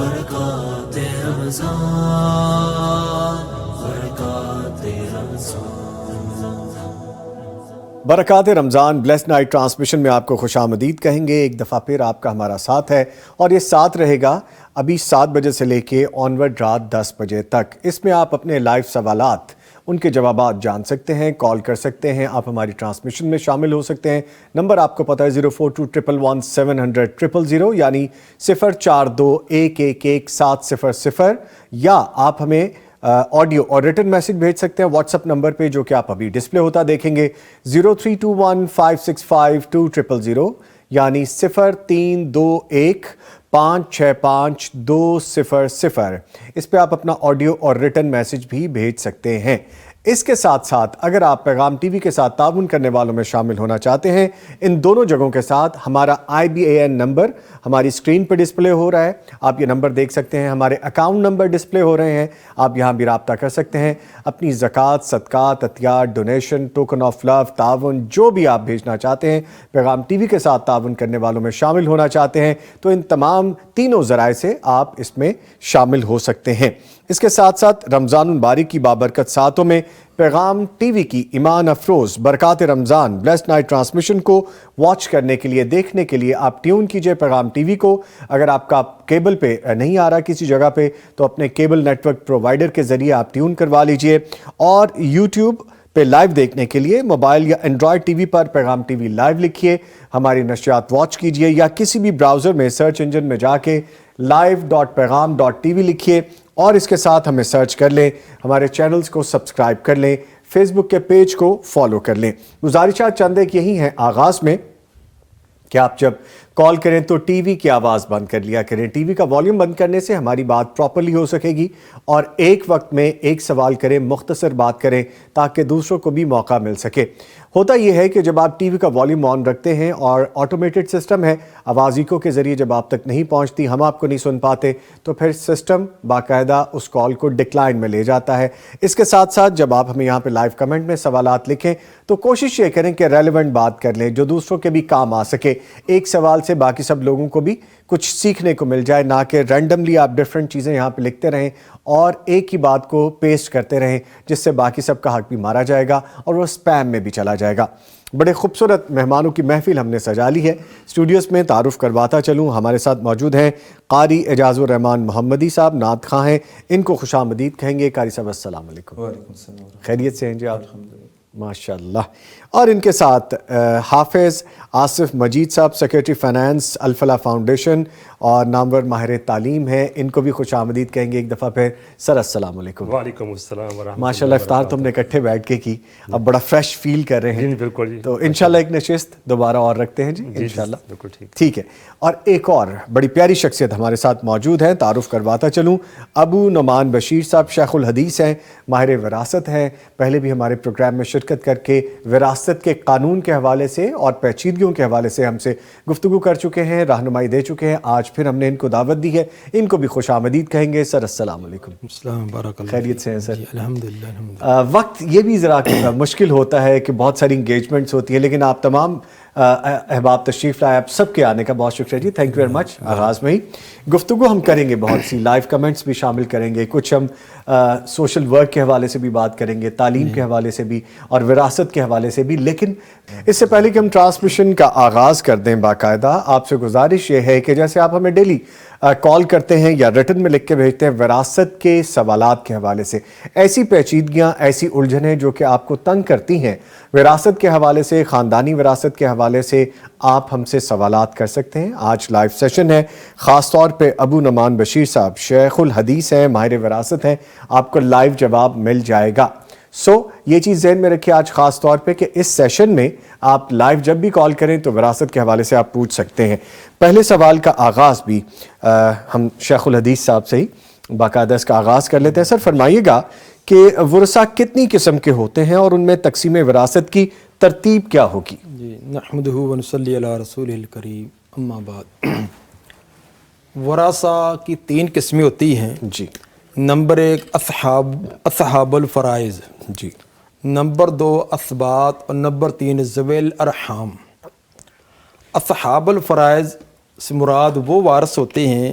برکات رمضان، برکات رمضان۔ برکات رمضان بلیس نائٹ ٹرانسمیشن میں آپ کو خوش آمدید کہیں گے۔ ایک دفعہ پھر آپ کا ہمارا ساتھ ہے اور یہ ساتھ رہے گا ابھی 7 بجے سے لے کے آنورڈ رات 10 بجے تک۔ اس میں آپ اپنے لائیو سوالات، ان کے جوابات جان سکتے ہیں، کال کر سکتے ہیں، آپ ہماری ٹرانسمیشن میں شامل ہو سکتے ہیں۔ نمبر آپ کو پتہ ہے 0421117000 یعنی 0421111700، یا آپ ہمیں آڈیو اور ریٹن میسج بھیج سکتے ہیں واٹس اپ نمبر پہ جو کہ آپ ابھی ڈسپلے ہوتا دیکھیں گے 0321565200 یعنی 0321565200۔ اس پہ آپ اپنا آڈیو اور ریٹن میسج بھی بھیج سکتے ہیں۔ اس کے ساتھ ساتھ اگر آپ پیغام ٹی وی کے ساتھ تعاون کرنے والوں میں شامل ہونا چاہتے ہیں، ان دونوں جگہوں کے ساتھ ہمارا IBAN نمبر ہماری اسکرین پہ ڈسپلے ہو رہا ہے، آپ یہ نمبر دیکھ سکتے ہیں، ہمارے اکاؤنٹ نمبر ڈسپلے ہو رہے ہیں، آپ یہاں بھی رابطہ کر سکتے ہیں۔ اپنی زکوٰۃ، صدقات، عطیات، ڈونیشن، ٹوکن آف لو، تعاون جو بھی آپ بھیجنا چاہتے ہیں، پیغام ٹی وی کے ساتھ تعاون کرنے والوں میں شامل ہونا چاہتے ہیں، تو ان تمام تینوں ذرائع سے آپ اس میں شامل ہو سکتے ہیں۔ اس کے ساتھ ساتھ رمضان المبارک کی بابرکت ساعتوں میں پیغام ٹی وی کی ایمان افروز برکات رمضان بلیس نائٹ ٹرانسمیشن کو واچ کرنے کے لیے، دیکھنے کے لیے آپ ٹیون کیجئے پیغام ٹی وی کو۔ اگر آپ کا کیبل پہ نہیں آ رہا کسی جگہ پہ تو اپنے کیبل نیٹ ورک پرووائڈر کے ذریعے آپ ٹیون کروا لیجئے، اور یوٹیوب پہ لائیو دیکھنے کے لیے موبائل یا اینڈرائڈ ٹی وی پر پیغام ٹی وی لائیو لکھیے، ہماری نشریات واچ کیجئے، یا کسی بھی براؤزر میں سرچ انجن میں جا کے live.paygham.tv لکھیے اور اس کے ساتھ ہمیں سرچ کر لیں، ہمارے چینلز کو سبسکرائب کر لیں، فیس بک کے پیج کو فالو کر لیں۔ گزارشات چند ایک یہی ہیں آغاز میں کہ آپ جب کال کریں تو ٹی وی کی آواز بند کر لیا کریں۔ ٹی وی کا والیوم بند کرنے سے ہماری بات پراپرلی ہو سکے گی، اور ایک وقت میں ایک سوال کریں، مختصر بات کریں تاکہ دوسروں کو بھی موقع مل سکے۔ ہوتا یہ ہے کہ جب آپ ٹی وی کا والیوم آن رکھتے ہیں اور آٹومیٹڈ سسٹم ہے، آواز ایکو کے ذریعے جب آپ تک نہیں پہنچتی، ہم آپ کو نہیں سن پاتے، تو پھر سسٹم باقاعدہ اس کال کو ڈکلائن میں لے جاتا ہے۔ اس کے ساتھ ساتھ جب آپ ہمیں یہاں پہ لائیو کمنٹ میں سوالات لکھیں تو کوشش یہ کریں کہ ریلیونٹ بات کر لیں جو دوسروں کے بھی کام آ سکے۔ ایک سوال سے باقی سب لوگوں کو بھی کچھ سیکھنے کو مل جائے، نہ کہ رینڈملی آپ ڈیفرنٹ چیزیں یہاں پہ لکھتے رہیں اور ایک ہی بات کو پیسٹ کرتے رہیں، جس سے باقی سب کا حق بھی مارا جائے گا اور وہ سپیم میں بھی چلا جائے گا۔ بڑے خوبصورت مہمانوں کی محفل ہم نے سجا لی ہے۔ اسٹوڈیوز میں تعارف کرواتا چلوں، ہمارے ساتھ موجود ہیں قاری اعجاز الرحمان محمدی صاحب، نعت خواں ہیں، ان کو خوش آمدید کہیں گے۔ قاری صاحب السلام علیکم۔ وعلیکم السلام۔ خیریت سے ہیں جی آپ؟ ماشاءاللہ۔ اور ان کے ساتھ حافظ آصف مجید صاحب، سیکریٹری فائنانس الفلاح فاؤنڈیشن اور نامور ماہر تعلیم ہیں، ان کو بھی خوش آمدید کہیں گے ایک دفعہ پھر۔ سر السلام علیکم۔ وعلیکم السلام ورحمۃ اللہ۔ ماشاءاللہ افطار تو ہم نے اکٹھے بیٹھ کے کی، اب بڑا فریش فیل کر رہے ہیں۔ جی بالکل جی، تو انشاءاللہ ایک نشست دوبارہ اور رکھتے ہیں جی انشاءاللہ۔ بالکل ٹھیک ہے۔ اور ایک اور بڑی پیاری شخصیت ہمارے ساتھ موجود ہیں، تعارف کرواتا چلوں۔ ابو نعمان بشیر صاحب شیخ الحدیث ہیں، ماہر وراثت ہیں، پہلے بھی ہمارے پروگرام میں شرکت کر کے وراثت کے قانون کے حوالے سے اور پیچیدگیوں کے حوالے سے ہم سے گفتگو کر چکے ہیں، رہنمائی دے چکے ہیں۔ آج پھر ہم نے ان کو دعوت دی ہے، ان کو بھی خوش آمدید کہیں گے۔ سر السلام علیکم۔ السلام، بارک اللہ۔ خیریت سے ہیں سر؟ الحمدللہ۔ وقت یہ بھی ذرا مشکل ہوتا ہے کہ بہت ساری انگیجمنٹس ہوتی ہیں، لیکن آپ تمام احباب تشریف لائے، آپ سب کے آنے کا بہت شکریہ جی، تھینک یو ویری مچ۔ آغاز میں ہی گفتگو ہم کریں گے، بہت سی لائیو کمنٹس بھی شامل کریں گے، کچھ ہم سوشل ورک کے حوالے سے بھی بات کریں گے، تعلیم کے حوالے سے بھی اور وراثت کے حوالے سے بھی۔ لیکن اس سے پہلے کہ ہم ٹرانسمیشن کا آغاز کر دیں، باقاعدہ آپ سے گزارش یہ ہے کہ جیسے آپ ہمیں ڈیلی کال کرتے ہیں یا ریٹن میں لکھ کے بھیجتے ہیں وراثت کے سوالات کے حوالے سے، ایسی پیچیدگیاں، ایسی الجھنیں جو کہ آپ کو تنگ کرتی ہیں، وراثت کے حوالے سے، خاندانی وراثت کے حوالے سے آپ ہم سے سوالات کر سکتے ہیں۔ آج لائیو سیشن ہے، خاص طور پہ ابو نعمان بشیر صاحب شیخ الحدیث ہیں، ماہر وراثت ہیں، آپ کو لائیو جواب مل جائے گا۔ یہ چیز ذہن میں رکھیے آج خاص طور پہ کہ اس سیشن میں آپ لائیو جب بھی کال کریں تو وراثت کے حوالے سے آپ پوچھ سکتے ہیں۔ پہلے سوال کا آغاز بھی ہم شیخ الحدیث صاحب سے ہی باقاعدہ اس کا آغاز کر لیتے ہیں۔ سر فرمائیے گا کہ ورثہ کتنی قسم کے ہوتے ہیں اور ان میں تقسیم وراثت کی ترتیب کیا ہوگی؟ جی، نحمدہ ونصلی علی رسولہ الکریم، اما بعد۔ ورثہ کی 3 قسمیں ہوتی ہیں جی۔ نمبر 1 اصحاب الفرائض، جی۔ نمبر 2 اسباط، اور نمبر 3 ذوی الارحام۔ اصحاب الفرائض سے مراد وہ وارث ہوتے ہیں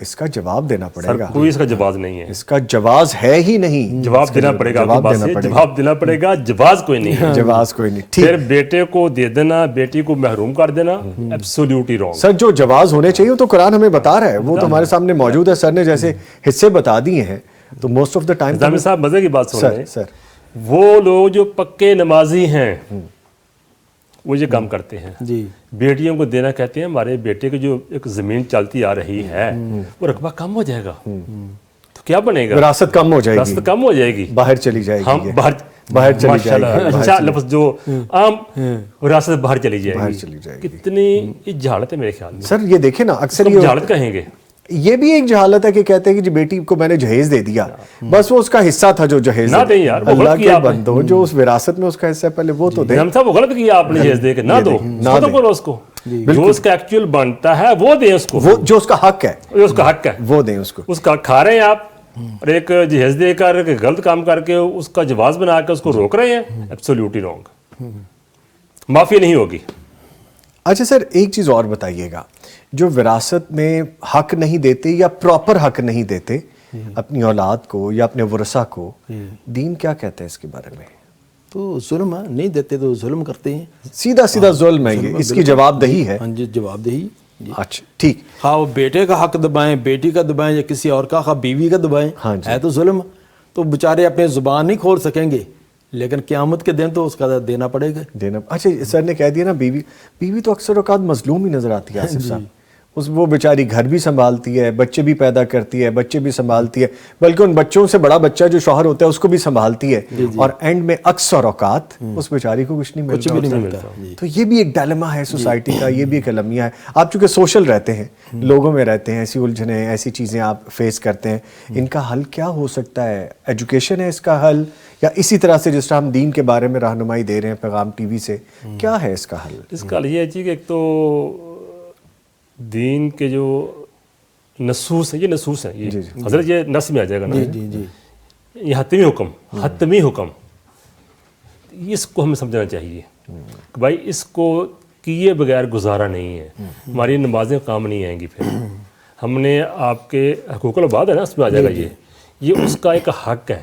اس کا جواب دینا سر پڑے گا. کوئی اس کا جواز نہیں ہے. اس کا جواز ہے ہی نہیں. جواب دینا پڑے گا. جواب دینا پڑے گا. جواب دینا پڑے گا. جواز کوئی نہیں ہے. جواز کوئی نہیں. ٹھیک. پھر بیٹے کو دے دینا, بیٹی کو محروم کر دینا, ایبسولوٹلی رانگ. سر جو جواز ہونے چاہیے تو قرآن ہمیں بتا رہا ہے, وہ تو ہمارے سامنے موجود ہے. سر نے جیسے حصے بتا دیے ہیں تو موسٹ آف دا ٹائم. نظامی صاحب مزے کی بات سن رہے ہیں. سر وہ لوگ جو پکے نمازی ہیں وہ یہ کام کرتے ہیں. جی بیٹیوں کو دینا کہتے ہیں ہمارے بیٹے کی جو ایک زمین چلتی آ رہی ہے وہ رقبہ کم ہو جائے گا تو کیا بنے گا؟ وراثت کم ہو جائے گی. راست کم ہو جائے گی. باہر چلی جائے گی. ہم باہر چلی جائے گی. اچھا لفظ جو عام وراثت باہر چلی باہر جائے گی. چلی جائے گی. کتنی یہ جہالت ہے میرے خیال میں. سر یہ دیکھیں نا, اکثر ہم جہالت کہیں گے. یہ بھی ایک جہالت ہے کہ کہتے ہیں کہ جی بیٹی کو میں نے جہیز دے دیا, بس وہ اس کا حصہ تھا جو جہیز. نہ دیں یار, وہ اللہ غلط کے کیا آپ نے. بندو, جو اس وراثت میں اس کا حصہ ہے پہلے وہ تو دیں. ہم صاحب وہ غلط کیا آپ نے جہیز دے کے. نہ دو, ختم کرو اس کو. جو اس کا ایکچوئل بنتا ہے وہ دیں اس کو. وہ جو اس کا حق ہے جو اس کا حق ہے وہ دیں اس کو. اس کا کھا رہے ہیں آپ اور ایک جہیز دے کر غلط کام کر کے اس کا جواز بنا کے اس کو روک رہے ہیں. Absolutely wrong. معافی نہیں ہوگی. اچھا سر ایک چیز اور بتائیے گا, جو وراثت میں حق نہیں دیتے یا پراپر حق نہیں دیتے اپنی اولاد کو یا اپنے ورثہ کو, دین کیا کہتا ہے اس کے بارے میں؟ تو ظلم ہے, نہیں دیتے تو ظلم کرتے ہیں. سیدھا سیدھا ظلم ہے یہ, اس کی جواب دہی ہے. ہاں جی جواب دہی. اچھا ٹھیک. ہاں وہ بیٹے کا حق دبائیں, بیٹی کا دبائیں یا کسی اور کا, خواہ بیوی کا دبائیں, ہے تو ظلم. تو بیچارے اپنے زبان نہیں کھول سکیں گے لیکن قیامت کے دن تو اس کا دینا پڑے گا. اچھا سر نے کہہ دیا نا بیوی تو اکثر اوقات مظلوم ہی نظر آتی ہے آصف صاحب. وہ بیچاری گھر بھی سنبھالتی ہے, بچے بھی پیدا کرتی ہے, بچے بھی سنبھالتی ہے, بلکہ ان بچوں سے بڑا بچہ جو شوہر ہوتا ہے اس کو بھی سنبھالتی ہے, اور اینڈ میں اکثر اوقات اس بیچاری کو کچھ نہیں ملتا. تو یہ بھی ایک ڈائلما ہے سوسائٹی کا, یہ بھی ایک المیہ ہے. آپ چونکہ سوشل رہتے ہیں, لوگوں میں رہتے ہیں, ایسی الجھنیں ایسی چیزیں آپ فیس کرتے ہیں, ان کا حل کیا ہو سکتا ہے؟ ایجوکیشن ہے اس کا حل, یا اسی طرح سے جس طرح ہم دین کے بارے میں رہنمائی دے رہے ہیں پیغام ٹی وی سے, کیا ہے اس کا حل؟ اس کا حل یہ ہے کہ ایک تو دین کے جو نصوص ہیں, یہ نصوص ہیں, یہ حضرت یہ نص میں آ جائے گا نا, یہ حتمی حکم, اس کو ہمیں سمجھنا چاہیے کہ بھائی اس کو کیے بغیر گزارا نہیں ہے. ہماری نمازیں کام نہیں آئیں گی. پھر ہم نے آپ کے حقوق العباد ہے نا, اس میں آ جائے گا. یہ اس کا ایک حق ہے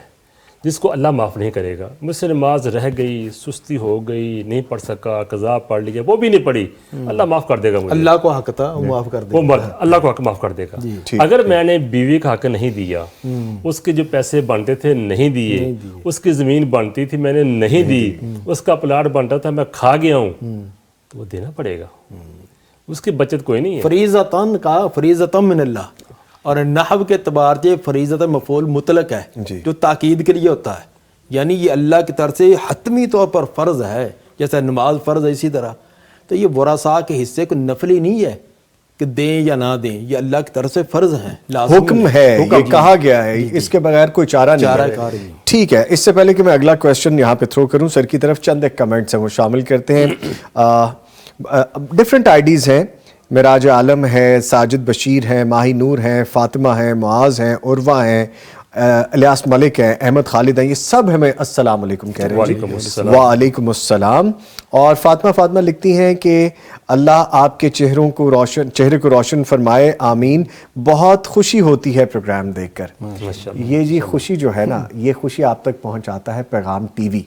جس کو اللہ معاف نہیں کرے گا. مجھ سے نماز رہ گئی, سستی ہو گئی, نہیں پڑھ سکا, قضا پڑھ لیا, وہ بھی نہیں پڑھی, اللہ معاف کر دے گا مجھے. اللہ کو حق تھا وہ معاف کر دے گا, اللہ کو حق معاف کر دے گا. اگر میں نے بیوی کا حق نہیں دیا, اس کے جو پیسے بنتے تھے نہیں دیے, اس کی زمین بنتی تھی میں نے نہیں دی, اس کا پلاٹ بنتا تھا میں کھا گیا ہوں, تو وہ دینا پڑے گا. اس کی بچت کوئی نہیں ہے. فریضتاً کا فریضتاً من اللہ, اور نحو کے اعتبار سے فریضت مفعول مطلق ہے جو تاکید کے لیے ہوتا ہے, یعنی یہ اللہ کی طرف سے حتمی طور پر فرض ہے, جیسے نماز فرض ہے اسی طرح. تو یہ ورثاء کے حصے کو نفلی نہیں ہے کہ دیں یا نہ دیں, یہ اللہ کی طرف سے فرض ہے, حکم ہے, یہ کہا گیا ہے, اس کے بغیر کوئی چارہ نہیں ہے. ٹھیک ہے, اس سے پہلے کہ میں اگلا کویسچن یہاں پہ تھرو کروں سر کی طرف, چند ایک کمنٹس ہیں وہ شامل کرتے ہیں. ڈفرینٹ آئیڈیز ہیں, معراج عالم ہے, ساجد بشیر ہیں, ماہی نور ہیں, فاطمہ ہیں, معاذ ہیں, عروہ ہیں, الیاس ملک ہیں, احمد خالد ہیں, یہ سب ہمیں السلام علیکم کہہ رہے ہیں. وعلیکم السلام. اور فاطمہ لکھتی ہیں کہ اللہ آپ کے چہرے کو روشن فرمائے, آمین. بہت خوشی ہوتی ہے پروگرام دیکھ کر. یہ جی خوشی جو ہے نا, یہ خوشی آپ تک پہنچاتا ہے پیغام ٹی وی,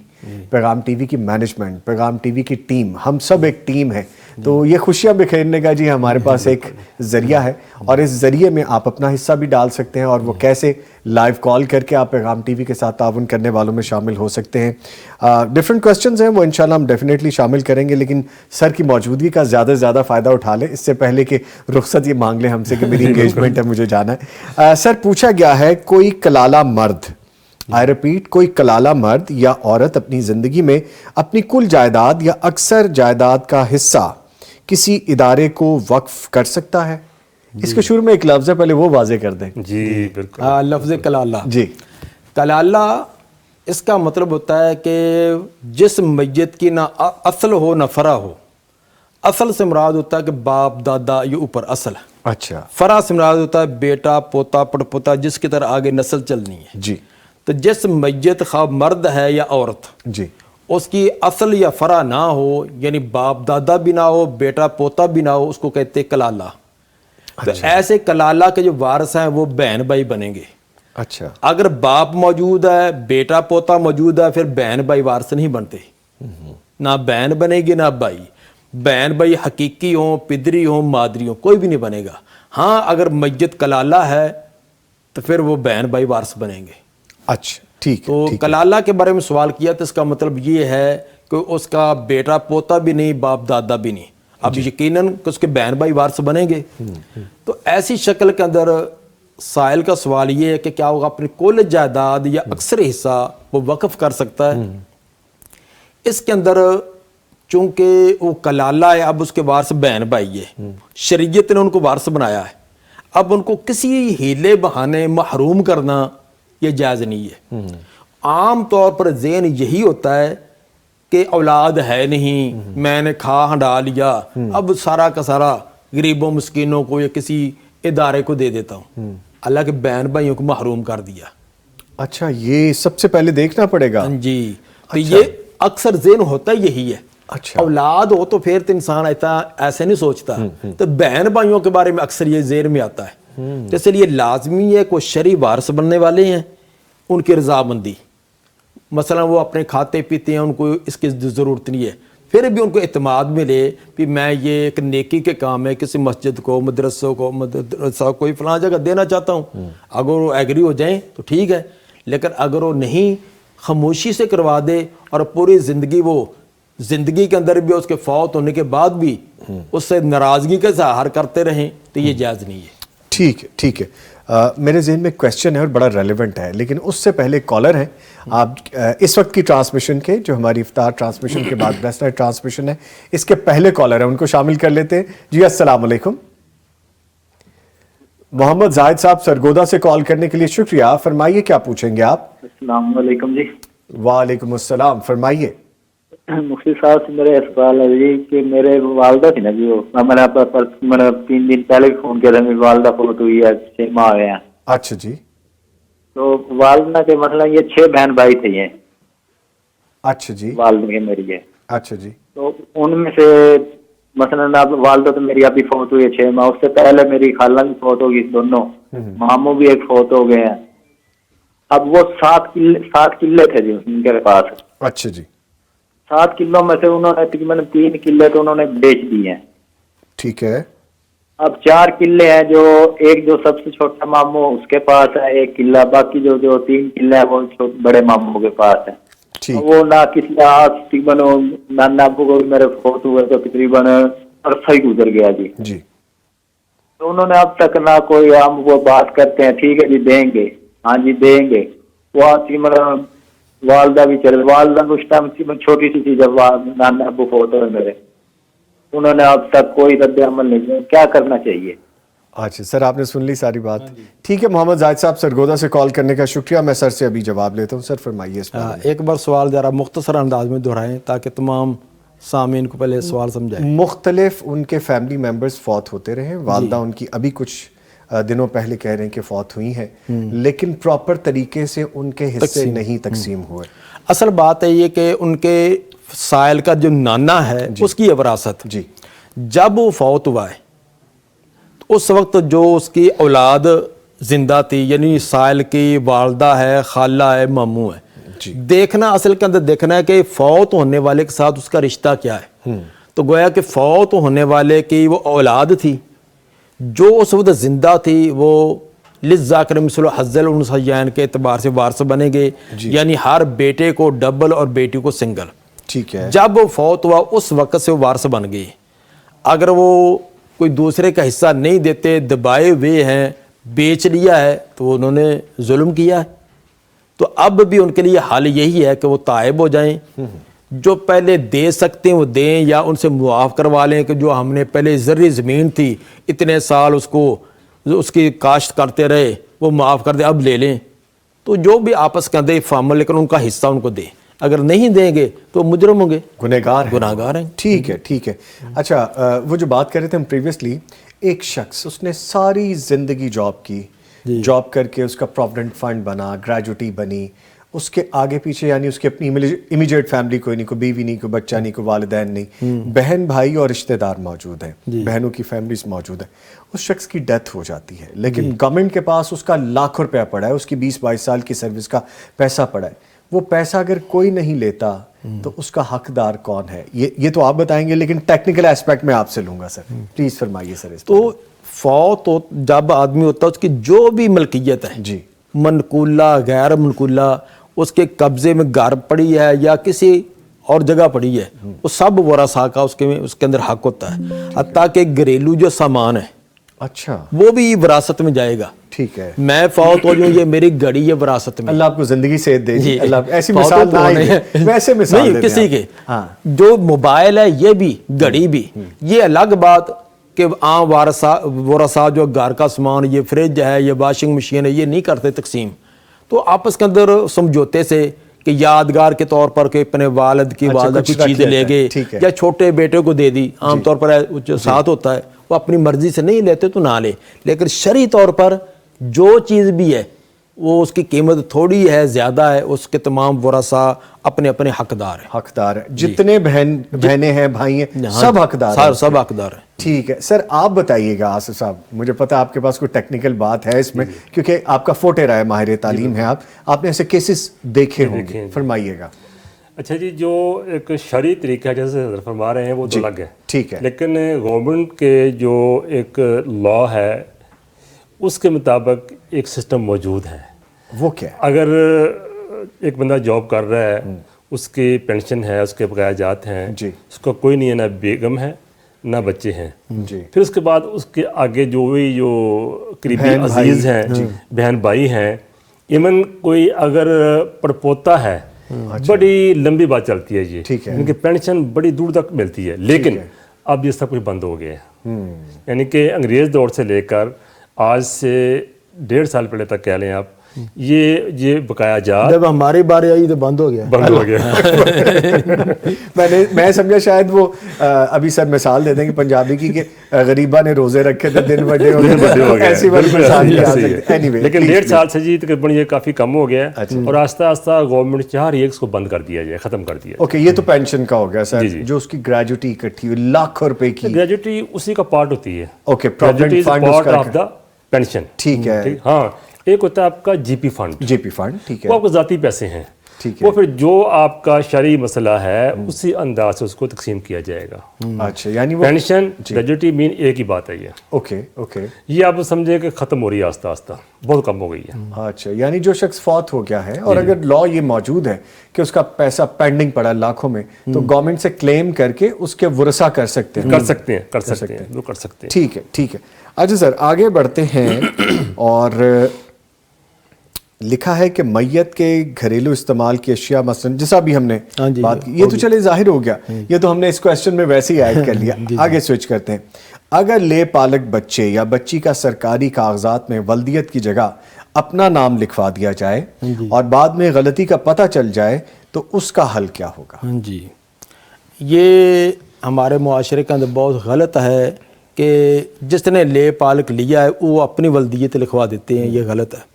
پیغام ٹی وی کی مینجمنٹ, پیغام ٹی وی کی ٹیم, ہم سب ایک ٹیم ہے. تو یہ خوشیاں بکھیرنے کا جی ہمارے پاس ایک ذریعہ ہے, اور اس ذریعے میں آپ اپنا حصہ بھی ڈال سکتے ہیں, اور وہ کیسے لائیو کال کر کے آپ پیغام ٹی وی کے ساتھ تعاون کرنے والوں میں شامل ہو سکتے ہیں. ڈفرینٹ کویسچنز ہیں, وہ انشاءاللہ ہم ڈیفینیٹلی شامل کریں گے, لیکن سر کی موجودگی کا زیادہ سے زیادہ فائدہ اٹھا لیں اس سے پہلے کہ رخصت یہ مانگ لیں ہم سے کہ میری انگیجمنٹ ہے, مجھے جانا ہے. سر پوچھا گیا ہے, کوئی کلالہ مرد, آئی ریپیٹ, کوئی کلالہ مرد یا عورت اپنی زندگی میں اپنی کل جائیداد یا اکثر جائیداد کا حصہ کسی ادارے کو وقف کر سکتا ہے؟ اس کے شروع میں ایک لفظ ہے, پہلے وہ واضح کر دیں. جی بالکل. لفظ کلالہ. جی, کلالہ اس کا مطلب ہوتا ہے کہ جس میت کی نہ اصل ہو نہ فرع ہو. اصل سے مراد ہوتا ہے کہ باپ دادا یہ اوپر اصل ہے. اچھا. فرع سے مراد ہوتا ہے بیٹا پوتا پڑ پوتا, جس کی طرح آگے نسل چلنی ہے. جی. تو جس میت خواہ مرد ہے یا عورت, جی, اس کی اصل یا فرع نہ ہو, یعنی باپ دادا بھی نہ ہو, بیٹا پوتا بھی نہ ہو, اس کو کہتے کلالہ. تو ایسے کلالہ کے جو وارث ہیں وہ بہن بھائی بنیں گے. اچھا. اگر باپ موجود ہے, بیٹا پوتا موجود ہے, پھر بہن بھائی وارث نہیں بنتے, نہ بہن بنے گی نہ بھائی. بہن بھائی حقیقی ہوں, پدری ہوں, مادری ہوں, کوئی بھی نہیں بنے گا. ہاں اگر میت کلالہ ہے تو پھر وہ بہن بھائی وارث بنیں گے. اچھا ٹھیک. تو کلالہ کے بارے میں سوال کیا تو اس کا مطلب یہ ہے کہ اس کا بیٹا پوتا بھی نہیں, باپ دادا بھی نہیں. اب یقیناً کہ اس کے بہن بھائی وارث بنیں گے. تو ایسی شکل کے اندر سائل کا سوال یہ ہے کہ کیا وہ اپنی کل جائیداد یا اکثر حصہ وہ وقف کر سکتا ہے. اس کے اندر چونکہ وہ کلالہ ہے, اب اس کے وارث بہن بھائی ہے, شریعت نے ان کو وارث بنایا ہے. اب ان کو کسی ہیلے بہانے محروم کرنا یہ جائز نہیں ہے. عام طور پر ذہن یہی ہوتا ہے کہ اولاد ہے نہیں, میں نے کھا ہنڈا لیا, اب سارا کا سارا غریبوں مسکینوں کو یا کسی ادارے کو دے دیتا ہوں. اللہ کے بہن بھائیوں کو محروم کر دیا. اچھا, یہ سب سے پہلے دیکھنا پڑے گا. جی, تو یہ اکثر ذہن ہوتا یہی ہے. اچھا, اولاد ہو تو پھر تو انسان ایسے نہیں سوچتا. تو بہن بھائیوں کے بارے میں اکثر یہ ذہن میں آتا ہے. تو اس لیے لازمی ہے کوئی شرعی وارث بننے والے ہیں, ان کی رضامندی. مثلا وہ اپنے کھاتے پیتے ہیں, ان کو اس کی ضرورت نہیں ہے, پھر بھی ان کو اعتماد ملے کہ میں یہ ایک نیکی کے کام ہے, کسی مسجد کو, مدرسوں کو, مدرسہ کوئی فلاں جگہ دینا چاہتا ہوں. اگر وہ ایگری ہو جائیں تو ٹھیک ہے, لیکن اگر وہ نہیں, خاموشی سے کروا دے اور پوری زندگی وہ زندگی کے اندر بھی اس کے فوت ہونے کے بعد بھی اس سے ناراضگی کا اظہار کرتے رہیں تو یہ جائز نہیں ہے. ٹھیک ہے. ٹھیک ہے. میرے ذہن میں کویسچن ہے اور بڑا ریلیونٹ ہے, لیکن اس سے پہلے کالر ہیں. آپ اس وقت کی ٹرانسمیشن کے, جو ہماری افطار ٹرانسمیشن کے بعد بیسٹ نائٹ ٹرانسمیشن ہے, اس کے پہلے کالر ہیں, ان کو شامل کر لیتے ہیں. جی السلام علیکم. محمد زاہد صاحب سرگودا سے کال کرنے کے لیے شکریہ. فرمائیے کیا پوچھیں گے آپ؟ السلام علیکم. جی وعلیکم السلام, فرمائیے. مفتی صاحب سے میرا سوال ہے جی کہ میرے والدہ تھی نا جی, وہ میں نے 3 دن پہلے فون کیا تھا, میری والدہ فوت ہوئی ہے, 6 ماہ ہوئے ہیں. اچھا جی. تو والدہ کے مثلا یہ 6 بہن بھائی تھے یہ. اچھا جی. والدہ کے میری ہے. اچھا جی. تو ان میں سے مثلا اب والدہ تو میری ابھی فوت ہوئی ہے 6 ماہ, اس سے پہلے میری خالہ بھی فوت ہوگی, دونوں ماموں بھی ایک فوت ہو گئے ہیں. اب وہ 7 قلعے تھے جی ان کے پاس. اچھا جی. 7 قلعوں میں سے انہوں نے تقریباً 3 قلعے تو انہوں نے بیچ دیے ہیں. ٹھیک ہے. اب 4 قلعے ہیں, جو ایک جو سب سے چھوٹا ماموں اس کے پاس ہے 1 قلعہ, باقی جو 3 قلعے ہیں وہ بڑے ماموں کے پاس ہے. وہ نہ کسی تقریباً نانا ابو کو میرے فوت ہوئے تو تقریباً عرصہ ہی گزر گیا جی. جی. تو انہوں نے اب تک نہ کوئی, ہم وہ بات کرتے ہیں ٹھیک ہے جی دیں گے, ہاں جی دیں گے, وہ تقریباً والدہ بھی چلے, والدہ اس ٹائم چھوٹی سی چیز ہے, نانا ابو فوت ہوئے میرے, انہوں نے اب تک کوئی رد عمل نہیں کیا. کیا کرنا چاہیے؟ اچھا سر, آپ نے سن لی ساری بات. ٹھیک ہے محمد زاہد صاحب سرگودا سے کال کرنے کا شکریہ. میں سر سے ابھی جواب لیتا ہوں. سر فرمائیے اس پر. ایک بار سوال ذرا مختصر انداز میں دہرائیں تاکہ تمام سامعین کو پہلے سوال سمجھائیں. مختلف ان کے فیملی ممبرز فوت ہوتے رہے, والدہ ان کی ابھی کچھ دنوں پہلے کہہ رہے ہیں کہ فوت ہوئی ہیں, لیکن پراپر طریقے سے ان کے حصے نہیں تقسیم ہوئے. اصل بات ہے یہ کہ ان کے سائل کا جو نانا ہے اس کی وراثت, جی, جب وہ فوت ہوا ہے تو اس وقت جو اس کی اولاد زندہ تھی, یعنی سائل کی والدہ ہے, خالہ ہے, ماموں ہے, دیکھنا اصل کے اندر دیکھنا ہے کہ فوت ہونے والے کے ساتھ اس کا رشتہ کیا ہے. تو گویا کہ فوت ہونے والے کی وہ اولاد تھی جو اس وقت زندہ تھی, وہ للذکر مثل حظ الانثیین کے اعتبار سے وارث بنے گے, یعنی ہر بیٹے کو ڈبل اور بیٹی کو سنگل. ٹھیک ہے. جب وہ فوت ہوا اس وقت سے وہ وارث بن گئے. اگر وہ کوئی دوسرے کا حصہ نہیں دیتے, دبائے ہوئے ہیں, بیچ لیا ہے, تو انہوں نے ظلم کیا ہے. تو اب بھی ان کے لیے حل یہی ہے کہ وہ تائب ہو جائیں, جو پہلے دے سکتے ہیں وہ دیں, یا ان سے معاف کروا لیں کہ جو ہم نے پہلے زرعی زمین تھی اتنے سال اس کی کاشت کرتے رہے, وہ معاف کر دیں, اب لے لیں. تو جو بھی آپس کے اندر فارمل, لیکن ان کا حصہ ان کو دیں. اگر نہیں دیں گے تو مجرم ہوں گے, گناہگار ہیں. ٹھیک ہے. ٹھیک ہے. اچھا, وہ جو بات کر رہے تھے ہم پریویسلی, ایک شخص اس نے ساری زندگی جاب کی, جاب کر کے اس کا پروویڈنٹ فنڈ بنا, گریجوٹی بنی, اس کے آگے پیچھے یعنی اس کی اپنی امیجیٹ فیملی کوئی نہیں، کوئی بیوی نہیں، کوئی بچہ نہیں، کوئی والدین نہیں، بہن بھائی اور رشتہ دار موجود ہیں، بہنوں کی فیملیز موجود ہیں، اس شخص کی ڈیتھ ہو جاتی ہے لیکن گورنمنٹ کے پاس اس کا لاکھوں روپیہ پڑا ہے، اس کی 20-22 سال کی سروس کا پیسہ پڑا ہے، وہ پیسہ اگر کوئی نہیں لیتا تو اس کا حقدار کون ہے؟ یہ تو آپ بتائیں گے لیکن ٹیکنیکل ایسپیکٹ میں آپ سے لوں گا سر، پلیز فرمائیے سر۔ تو فوت جب آدمی ہوتا ہے اس کی جو بھی ملکیت ہے، جی، منقولہ غیر منقولہ، اس کے قبضے میں گھر پڑی ہے یا کسی اور جگہ پڑی ہے، وہ سب ورثاء کا اس کے اندر حق ہوتا ہے، حتیٰ کہ گھریلو جو سامان ہے اچھا وہ بھی وراثت میں جائے گا۔ ٹھیک ہے، میں فوت ہو جاؤں، یہ میری گھڑی ہے وراثت میں، اللہ آپ کو زندگی صحت دے جی، اللہ ایسی فوت مثال نہ ہونے ہی ہیں۔ دے، ویسے مثال نہیں دے دیں کسی آپ۔ کے، ہاں جو موبائل ہے یہ بھی، گھڑی بھی، یہ الگ بات کہ عام ورثاء جو گھر کا سامان، یہ فریج ہے، یہ واشنگ مشین ہے، یہ نہیں کرتے تقسیم، تو آپس کے اندر سمجھوتے سے کہ یادگار کے طور پر کہ اپنے والد کی والدہ کی چیزیں لے گئے یا چھوٹے بیٹے کو دے دی، عام طور پر جو ساتھ ہوتا ہے وہ اپنی مرضی سے نہیں لیتے تو نہ لے، لیکن شرعی طور پر جو چیز بھی ہے وہ اس کی قیمت تھوڑی ہے زیادہ ہے، اس کے تمام ورثاء اپنے اپنے حقدار ہیں، حقدار ہے، جتنے بہنیں ہیں بھائی ہیں سب حقدار ہیں، سب حقدار ہیں۔ ٹھیک ہے سر، آپ بتائیے گا آصف صاحب، مجھے پتا آپ کے پاس کوئی ٹیکنیکل بات ہے اس میں کیونکہ آپ کا فوٹے رہا ہے، ماہر تعلیم ہے آپ نے ایسے کیسز دیکھے ہوں گے، فرمائیے گا۔ اچھا جی، جو ایک شرعی طریقہ ہے جیسے حضرت فرما رہے ہیں وہ تو الگ ہے، ٹھیک ہے، لیکن گورنمنٹ کے جو ایک لا ہے اس کے مطابق ایک سسٹم موجود ہے۔ وہ کیا ہے؟ اگر ایک بندہ جاب کر رہا ہے، اس کی پینشن ہے، اس کے بقایا جات ہیں، جی، اس کو کوئی نہیں ہے، نہ بیگم ہے نہ بچے ہیں، جی، پھر اس کے بعد اس کے آگے جو قریبی عزیز ہیں، بہن بھائی ہیں، ایون کوئی اگر پڑپوتا ہے، بڑی لمبی بات چلتی ہے جی، ان کی پینشن بڑی دور تک ملتی ہے، لیکن اب یہ سب کچھ بند ہو گیا ہے، یعنی کہ انگریز دور سے لے کر آج سے 1.5 سال پہلے تک کہہ لیں آپ، یہ بقایا جات جب ہماری باری آئی تو بند ہو گیا، میں سمجھا شاید وہ ابھی سر مثال دے دیں گے پنجابی کی کہ غریبہ نے روزے رکھے تھے دن بڑے ہو گئے، ایسی مثال نہیں آ سکتی، لیکن 1.5 سال سے جی تقریباً یہ کافی کم ہو گیا ہے اور آہستہ آہستہ گورنمنٹ چاہ رہی ہے اس کو بند کر دیا جائے، ختم کر دیا۔ اوکے، یہ تو پینشن کا ہو گیا سر، جو اس کی گریجوٹی اکٹھی ہوئی لاکھوں روپے کی، گریجوٹی اسی کا پارٹ ہوتی ہے، okay, gratuity is part of the pension, ٹھیک ہے، ہاں۔ ایک ہوتا ہے آپ کا جی پی فنڈ، جی پی فنڈ، ٹھیک ہے، وہ آپ کو ذاتی پیسے ہیں، ٹھیک ہے، وہ پھر جو آپ کا شرعی مسئلہ ہے اسی انداز سے اس کو تقسیم کیا جائے گا۔ اچھا، یعنی وہ پینشن گریجوٹی مین ایک ہی بات ہے یہ، اوکے اوکے، یہ آپ سمجھیں کہ ختم ہو رہی ہے آہستہ آہستہ، بہت کم ہو گئی ہے۔ اچھا، یعنی جو شخص فوت ہو گیا ہے اور اگر لا یہ موجود ہے کہ اس کا پیسہ پینڈنگ پڑا لاکھوں میں تو گورنمنٹ سے کلیم کر کے اس کے ورثہ کر سکتے ہیں، کر سکتے ہیں، وہ کر سکتے ہیں۔ ٹھیک ہے، ٹھیک ہے۔ اچھا سر، آگے بڑھتے ہیں اور لکھا ہے کہ میت کے گھریلو استعمال کی اشیاء مثلا جیسا بھی ہم نے بات کی، یہ تو چلے ظاہر ہو گیا، یہ تو ہم نے اس کویسچن میں ویسے ہی ایڈ کر لیا۔ آگے سوئچ کرتے ہیں، اگر لے پالک بچے یا بچی کا سرکاری کاغذات میں ولدیت کی جگہ اپنا نام لکھوا دیا جائے اور بعد میں غلطی کا پتہ چل جائے تو اس کا حل کیا ہوگا؟ جی، یہ ہمارے معاشرے کے اندر بہت غلط ہے کہ جس نے لے پالک لیا ہے وہ اپنی ولدیت لکھوا دیتے ہیں، یہ غلط ہے۔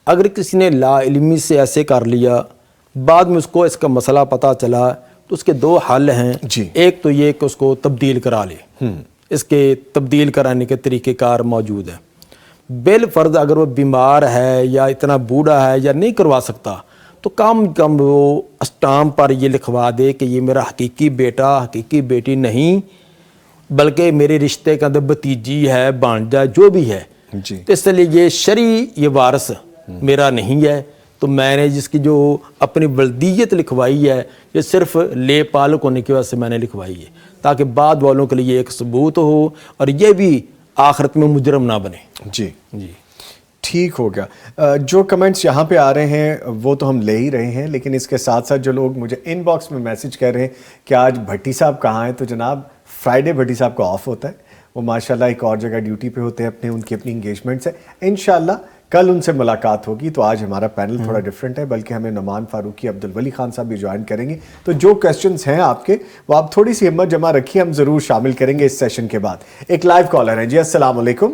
اگر کسی نے لا علمی سے ایسے کر لیا، بعد میں اس کو اس کا مسئلہ پتہ چلا تو اس کے 2 حل ہیں، ایک تو یہ کہ اس کو تبدیل کرا لے، اس کے تبدیل کرانے کے طریقہ کار موجود ہیں۔ بالفرض اگر وہ بیمار ہے یا اتنا بوڑھا ہے یا نہیں کروا سکتا تو کم کم وہ اسٹامپ پر یہ لکھوا دے کہ یہ میرا حقیقی بیٹا حقیقی بیٹی نہیں بلکہ میرے رشتے کے اندر بھتیجی ہے، بھانجا جو بھی ہے، تو اس لیے یہ شرعی یہ وارث میرا نہیں ہے، تو میں نے جس کی جو اپنی ولدیت لکھوائی ہے یہ صرف لے پالک ہونے کی وجہ سے میں نے لکھوائی ہے تاکہ بعد والوں کے لیے ایک ثبوت ہو اور یہ بھی آخرت میں مجرم نہ بنے۔ جی جی، ٹھیک ہو گیا۔ جو کمنٹس یہاں پہ آ رہے ہیں وہ تو ہم لے ہی رہے ہیں، لیکن اس کے ساتھ ساتھ جو لوگ مجھے ان باکس میں میسج کر رہے ہیں کہ آج بھٹی صاحب کہاں ہیں، تو جناب فرائیڈے بھٹی صاحب کا آف ہوتا ہے، وہ ماشاءاللہ ایک اور جگہ ڈیوٹی پہ ہوتے ہیں، ان کی اپنی انگیجمنٹس ہیں، انشاءاللہ کل ان سے ملاقات ہوگی۔ تو آج ہمارا پینل تھوڑا ڈیفرنٹ ہے، بلکہ ہمیں نعمان فاروقی عبدالولی خان صاحب بھی جوائن کریں گے، تو جو کویسچنز ہیں آپ کے وہ آپ تھوڑی سی ہمت جمع رکھیے، ہم ضرور شامل کریں گے اس سیشن کے بعد۔ ایک لائیو کالر ہے جی، السلام علیکم۔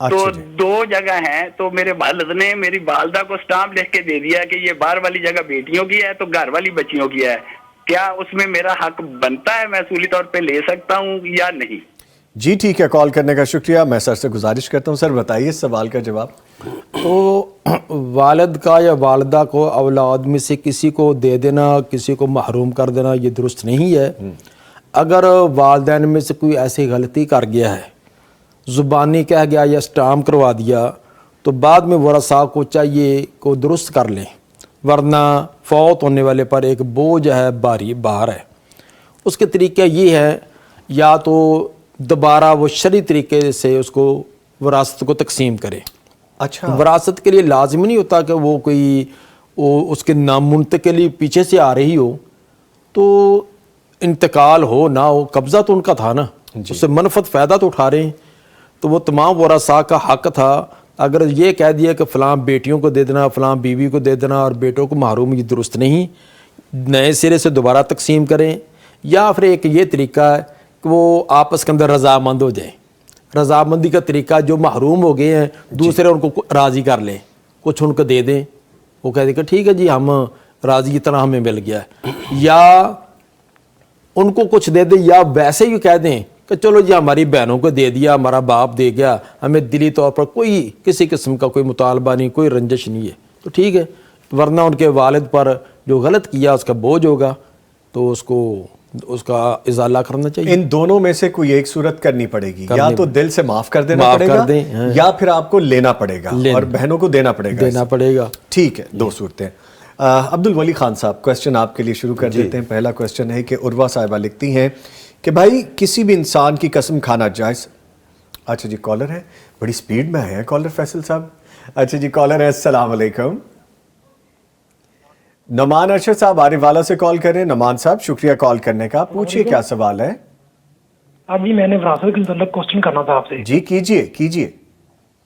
تو اچھا جی 2 جگہ ہیں، تو میرے والد نے میری والدہ کو اسٹامپ لکھ کے دے دیا کہ یہ باہر والی جگہ بیٹیوں کی ہے تو گھر والی بچیوں کی ہے، کیا اس میں میرا حق بنتا ہے، میں اصولی طور پہ لے سکتا ہوں یا نہیں؟ جی ٹھیک ہے، کال کرنے کا شکریہ. میں سر سے گزارش کرتا ہوں، سر بتائیے اس سوال کا جواب. تو والد کا یا والدہ کو اولاد میں سے کسی کو دے دینا، کسی کو محروم کر دینا، یہ درست نہیں ہے. اگر والدین میں سے کوئی ایسی غلطی کر گیا ہے، زبانی کہہ گیا یا اسٹامپ کروا دیا، تو بعد میں ورثاء کو چاہیے کو درست کر لیں، ورنہ فوت ہونے والے پر ایک بوجھ ہے، بار ہے. اس کے طریقہ یہ ہے، یا تو دوبارہ وہ شرعی طریقے سے اس کو وراثت کو تقسیم کرے. اچھا وراثت کے لیے لازم نہیں ہوتا کہ وہ اس کے نام منتقلی پیچھے سے آ رہی ہو، تو انتقال ہو نہ ہو، قبضہ تو ان کا تھا نا، اس سے منفعت فائدہ تو اٹھا رہے ہیں. تو وہ تمام ورثاء کا حق تھا. اگر یہ کہہ دیا کہ فلاں بیٹیوں کو دے دینا، فلاں بیوی کو دے دینا اور بیٹوں کو محروم، یہ درست نہیں. نئے سرے سے دوبارہ تقسیم کریں، یا پھر ایک یہ طریقہ ہے کہ وہ آپس کے اندر رضامند ہو جائیں. رضامندی کا طریقہ، جو محروم ہو گئے ہیں دوسرے ان کو راضی کر لیں، کچھ ان کو دے دیں، وہ کہہ دیں کہ ٹھیک ہے جی ہم راضی کی طرح ہمیں مل گیا ہے، یا ان کو کچھ دے دیں، یا ویسے ہی کہہ دیں کہ چلو جی ہماری بہنوں کو دے دیا، ہمارا باپ دے گیا، ہمیں دلی طور پر کوئی کسی قسم کا کوئی مطالبہ نہیں، کوئی رنجش نہیں ہے، تو ٹھیک ہے. ورنہ ان کے والد پر جو غلط کیا اس کا بوجھ ہوگا، تو اس کا ازالہ کرنا چاہیے. ان دونوں میں سے کوئی ایک صورت کرنی پڑے گی، یا تو دل سے معاف کر دینا معاف پڑے کر گا، دیں، یا پھر آپ کو لینا پڑے گا اور بہنوں کو دینا پڑے گا. ٹھیک ہے، 2 صورتیں. عبد الولی خان صاحب، کوسچن آپ کے لیے شروع کر دیتے ہیں. پہلا کوسچن ہے کہ عروہ صاحبہ لکھتی ہیں کہ بھائی کسی بھی انسان کی قسم کھانا جائز. اچھا جی کالر ہے، بڑی سپیڈ میں آئے ہیں کالر فیصل صاحب. اچھا جی کالر ہے، السلام علیکم. نعمان ارشد صاحب آرے والا سے کال کر رہے ہیں. نعمان صاحب شکریہ کال کرنے کا، پوچھئے کیا سوال ہے. اب جی میں نے وراثت کے متعلق کوسچن کرنا تھا آپ سے. جی کیجئے.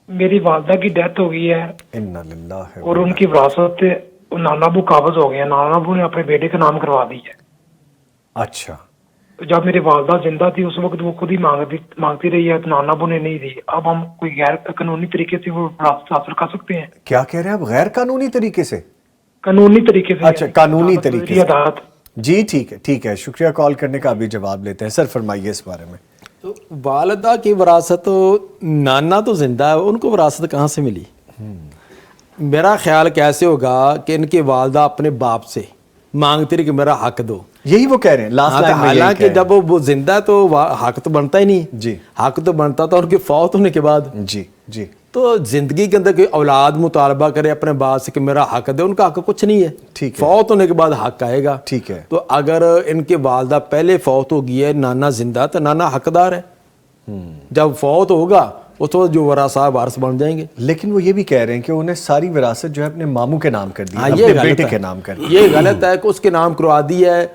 میری والدہ کی ڈیتھ ہو گئی ہے انا للہ اور ان کی وراثت نانا ابو قابض ہو گئے ہیں، نانا ابو نے اپنے بیٹے کا نام کروا دی ہے. اچھا جب میری والدہ زندہ تھی اس وقت وہ خود ہی مانگتی رہی ہے، تو نانا ابو نے نہیں دی. اب ہم کوئی غیر قانونی طریقے سے وہ وراثت حاصل کر سکتے ہیں؟ کیا کہہ رہے ہیں آپ؟ غیر قانونی طریقے سے؟ قانونی طریقے سے. اچھا قانونی طریقے سے. عدالت. جی ٹھیک ہے، شکریہ کال کرنے کا. ابھی جواب لیتے ہیں. سر فرمائیے اس بارے میں. تو والدہ کی وراثت، نانا تو زندہ ہے، ان کو وراثت کہاں سے ملی؟ میرا خیال کیسے ہوگا کہ ان کی والدہ اپنے باپ سے مانگتی رہی کہ میرا حق دو. یہی وہ کہہ رہے ہیں لاسٹ لائن میں. حالانکہ جب وہ زندہ ہے تو حق تو بنتا ہی نہیں. جی حق تو بنتا تھا ان کے فوت ہونے کے بعد. جی تو زندگی کے اندر کوئی اولاد مطالبہ کرے اپنے باپ سے کہ میرا حق دے، ان کا حق کچھ نہیں ہے. ٹھیک ہے، فوت ہونے کے بعد حق آئے گا. ٹھیک ہے. تو اگر ان کے والدہ پہلے فوت ہو گئی ہے، نانا زندہ، تو نانا حقدار ہے. جب فوت ہوگا اس وقت جو وراثہ وارث بن جائیں گے. لیکن وہ یہ بھی کہہ رہے ہیں کہ انہیں ساری وراثت جو ہے اپنے ماموں کے نام کر دی، یہ اپنے بیٹے کے نام کر دی. یہ غلط ہے کہ اس کے نام کروا دی ہے.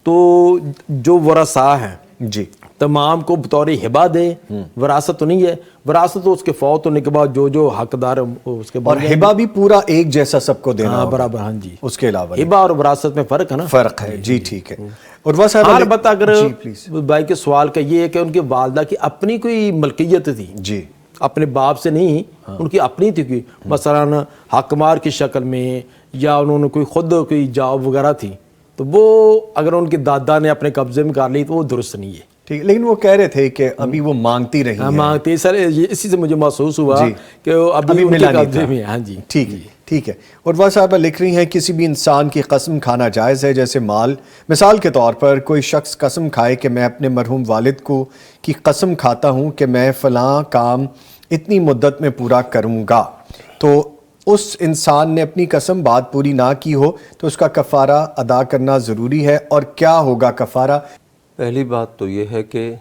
تو جو ورثاء ہیں جی تمام کو بطور ہبہ دیں، وراثت تو نہیں ہے. وراثت تو اس کے فوت ہونے کے بعد جو حقدار اس کے اور ہبہ بھی پورا ایک جیسا سب کو دینا ہوگا. برابر. ہاں جی، اس کے علاوہ ہبہ اور وراثت میں فرق ہے نا. فرق ہے. جی ٹھیک ہے. عروہ صاحب البتہ اگر بھائی کے سوال کا یہ ہے کہ ان کے والدہ کی اپنی کوئی ملکیت تھی، جی اپنے باپ سے نہیں، ان کی اپنی تھی کوئی، مثلا حقمار کی شکل میں، یا انہوں نے کوئی خود کوئی جاب وغیرہ تھی، تو وہ اگر ان کے دادا نے اپنے قبضے میں کر لی تو وہ درست نہیں ہے. ٹھیک. لیکن وہ کہہ رہے تھے کہ ابھی وہ مانگتی رہی ہیں. مانگتی سر، اسی سے مجھے محسوس ہوا کہ ابھی ان کے قبضے میں. ہاں جی ٹھیک ہے. عروہ صاحبہ لکھ رہی ہیں کسی بھی انسان کی قسم کھانا جائز ہے، جیسے مال. مثال کے طور پر کوئی شخص قسم کھائے کہ میں اپنے مرحوم والد کو کی قسم کھاتا ہوں کہ میں فلاں کام اتنی مدت میں پورا کروں گا، تو اس انسان نے اپنی قسم بات پوری نہ کی ہو تو اس کا کفارہ ادا کرنا ضروری ہے، اور کیا ہوگا کفارہ؟ پہلی بات تو یہ ہے کہ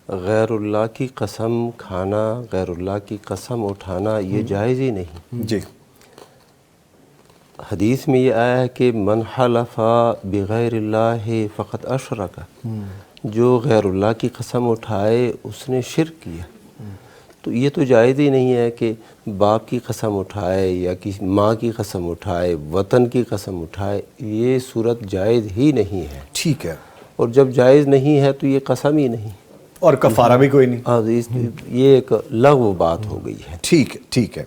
غیر اللہ کی قسم کھانا، غیر اللہ کی قسم اٹھانا یہ جائز ہی نہیں. جی حدیث میں یہ آیا ہے کہ من حلف بغیر اللہ فقط اشرک، جو غیر اللہ کی قسم اٹھائے اس نے شرک کیا. تو یہ تو جائز ہی نہیں ہے کہ باپ کی قسم اٹھائے یا کسی ماں کی قسم اٹھائے، وطن کی قسم اٹھائے، یہ صورت جائز ہی نہیں ہے. ٹھیک ہے. اور جب جائز نہیں ہے تو یہ قسم ہی نہیں. اور کفارہ بھی کوئی نہیں. یہ ایک لغو بات ہو گئی ہے. ٹھیک ہے ٹھیک ہے.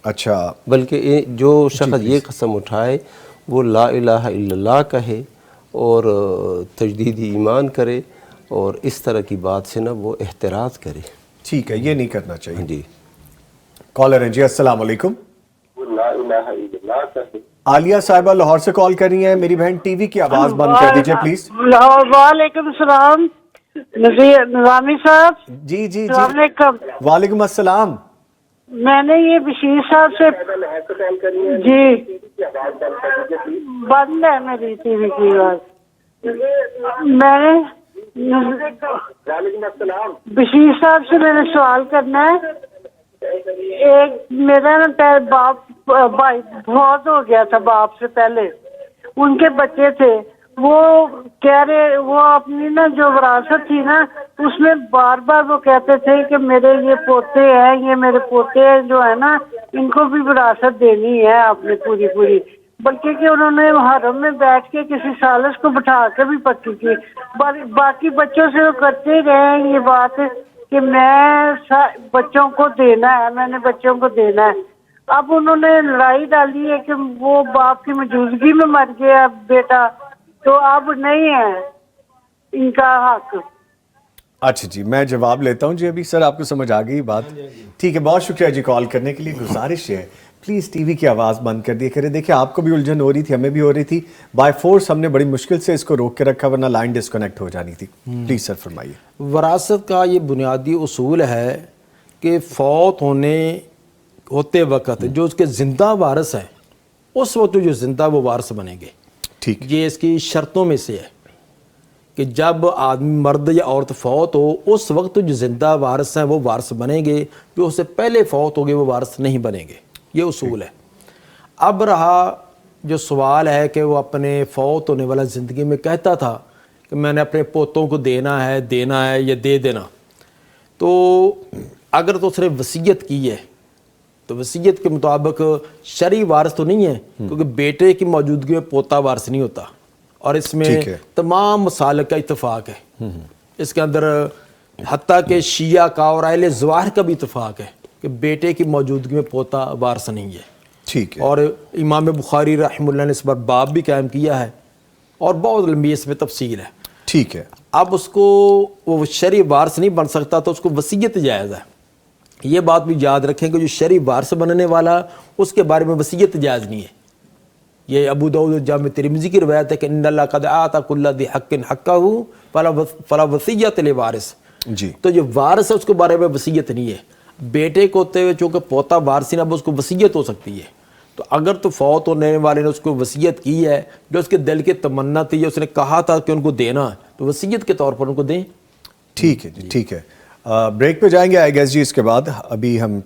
اچھا بلکہ جو شخص یہ قسم اٹھائے وہ لا الہ الا اللہ کہے اور تجدید ایمان کرے اور اس طرح کی بات سے نہ وہ احتراز کرے. ٹھیک ہے, یہ نہیں کرنا چاہیے. جی کالر ہیں جی, السلام علیکم. لا الہ الا اللہ کہے. عالیہ صاحبہ لاہور سے کال کر رہی ہیں. میری بہن ٹی وی کی آواز بند کر دیجئے پلیز. وعلیکم السلام نظامی صاحب. جی جی جی السلام علیکم. وعلیکم السلام. میں نے یہ بشیر صاحب سے جی بند ہے میری ٹی وی کی آواز. میں نے بشیر صاحب سے میں نے سوال کرنا ہے. ایک میرا نا باپ بھائی بہت ہو گیا تھا, باپ سے پہلے ان کے بچے تھے, وہ کہہ رہے وہ اپنی نا جو وراثت تھی نا اس میں بار بار وہ کہتے تھے کہ میرے یہ پوتے ہیں, یہ میرے پوتے ہیں جو ہے نا ان کو بھی وراثت دینی ہے آپ نے پوری, بلکہ کہ انہوں نے حرم میں بیٹھ کے کسی سالس کو بٹھا کے بھی پکی کی. باقی بچوں سے وہ کرتے ہی رہے ہیں یہ بات کہ میں بچوں کو دینا ہے, میں نے بچوں کو دینا ہے. اب انہوں نے لڑائی ڈالی ہے کہ وہ باپ کی موجودگی میں مر گیا بیٹا, تو اب نہیں ہے ان کا حق. اچھا جی, میں جواب لیتا ہوں جی. ابھی سر آپ کو سمجھ آ گئی بات؟ ٹھیک ہے, بہت شکریہ جی کال کرنے کے لیے. گزارش ہے پلیز ٹی وی کی آواز بند کر دیا کریں. دیکھیں آپ کو بھی الجھن ہو رہی تھی, ہمیں بھی ہو رہی تھی. بائی فورس ہم نے بڑی مشکل سے اس کو روک کے رکھا ورنہ لائن ڈسکنیکٹ ہو جانی تھی. پلیز سر فرمائیے. وراثت کا یہ بنیادی اصول ہے کہ فوت ہوتے وقت جو اس کے زندہ وارث ہیں اس وقت جو زندہ وہ وارث بنیں گے. ٹھیک, یہ اس کی شرطوں میں سے ہے کہ جب آدمی مرد یا عورت فوت ہو اس وقت جو زندہ وارث ہیں وہ وارث بنیں گے, جو اس سے پہلے فوت ہو گئے وہ وارث نہیں بنیں گے. یہ اصول ہے. اب رہا جو سوال ہے کہ وہ اپنے فوت ہونے والا زندگی میں کہتا تھا کہ میں نے اپنے پوتوں کو دینا ہے یا دے دینا, تو اگر تو اس نے وصیت کی ہے تو وصیت کے مطابق شرعی وارث تو نہیں ہے, کیونکہ بیٹے کی موجودگی میں پوتا وارث نہیں ہوتا, اور اس میں تمام مسالک کا اتفاق ہے. اس کے اندر حتیٰ کہ شیعہ کا اور اہل ظواہر کا بھی اتفاق ہے کہ بیٹے کی موجودگی میں پوتا وارث نہیں ہے. ٹھیک ہے, اور امام بخاری رحمہ اللہ نے اس پر باب بھی قائم کیا ہے اور بہت لمبی اس میں تفصیل ہے. ٹھیک ہے. اب اس کو وہ شرعی وارث نہیں بن سکتا تو اس کو وصیت جائز ہے. یہ بات بھی یاد رکھیں کہ جو شرعی وارث بننے والا اس کے بارے میں وصیت جائز نہیں ہے. یہ ابو داؤد جامع ترمذی کی روایت ہے کہ ان اللہ قد آتا کل ذی حق حقہ فلا وصیت لوارث. جی, تو جو وارث ہے اس کے بارے میں وصیت نہیں ہے. بیٹے کو ہوتے ہوئے چونکہ پوتا وارث نہ, اب اس کو وصیت ہو سکتی ہے. تو اگر تو فوت ہونے والے نے اس کو وصیت کی ہے, جو اس کے دل کی تمنا تھی, اس نے کہا تھا کہ ان کو دینا, تو وصیت کے طور پر ان کو دیں. ٹھیک ہے جی, ٹھیک ہے. بریک پہ جائیں گے آئی گیس جی اس کے بعد. ابھی ہم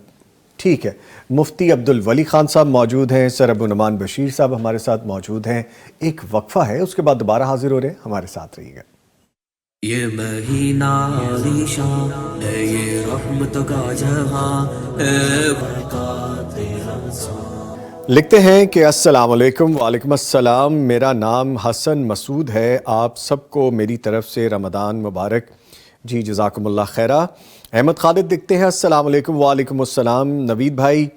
ٹھیک ہے, مفتی عبد الولی خان صاحب موجود ہیں, سر ابو نعمان بشیر صاحب ہمارے ساتھ موجود ہیں. ایک وقفہ ہے, اس کے بعد دوبارہ حاضر ہو رہے ہیں, ہمارے ساتھ رہیے گا. یہ مہینہ عالیشان ہے, یہ رحمت کا جہاں ہے, برکات رمضان. لکھتے ہیں کہ السلام علیکم. وعلیکم السلام. میرا نام حسن مسعود ہے. آپ سب کو میری طرف سے رمضان مبارک. جی جزاکم اللہ خیرہ. احمد خالد لکھتے ہیں السلام علیکم. وعلیکم السلام. نوید بھائی,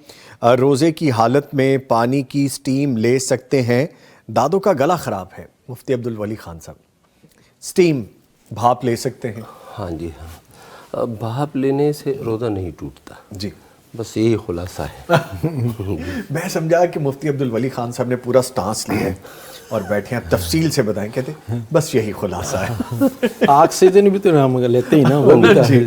روزے کی حالت میں پانی کی سٹیم لے سکتے ہیں؟ دادوں کا گلا خراب ہے. مفتی عبد الولی خان صاحب, سٹیم بھاپ لے سکتے ہیں؟ ہاں جی ہاں, بھاپ لینے سے روزہ نہیں ٹوٹتا. جی, بس یہی خلاصہ ہے. میں سمجھا کہ مفتی عبد الولی خان صاحب نے پورا سٹانس لیا ہے اور بیٹھے ہیں تفصیل سے بتائیں. کہتے بس یہی خلاصہ ہے. آکسیجن بھی تو ہم لیتے ہی نا. جی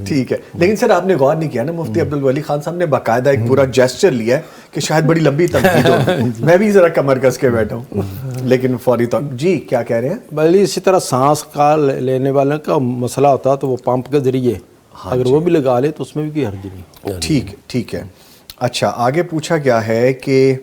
ٹھیک ہے, لیکن سر آپ نے غور نہیں کیا نا, مفتی عبد الولی خان صاحب نے باقاعدہ ایک پورا جیسچر لیا ہے کہ شاید بڑی لمبی تنقید ہو. میں بھی ذرا کمر کس کے بیٹھا ہوں, لیکن فوری طور. جی کیا کہہ رہے ہیں؟ بھلی اسی طرح سانس کا لینے والے کا مسئلہ ہوتا تو وہ پمپ کے ذریعے اگر وہ بھی لگا لے تو اس میں بھی کوئی حرج نہیں. ٹھیک ٹھیک ہے. اچھا, آگے پوچھا گیا ہے کہ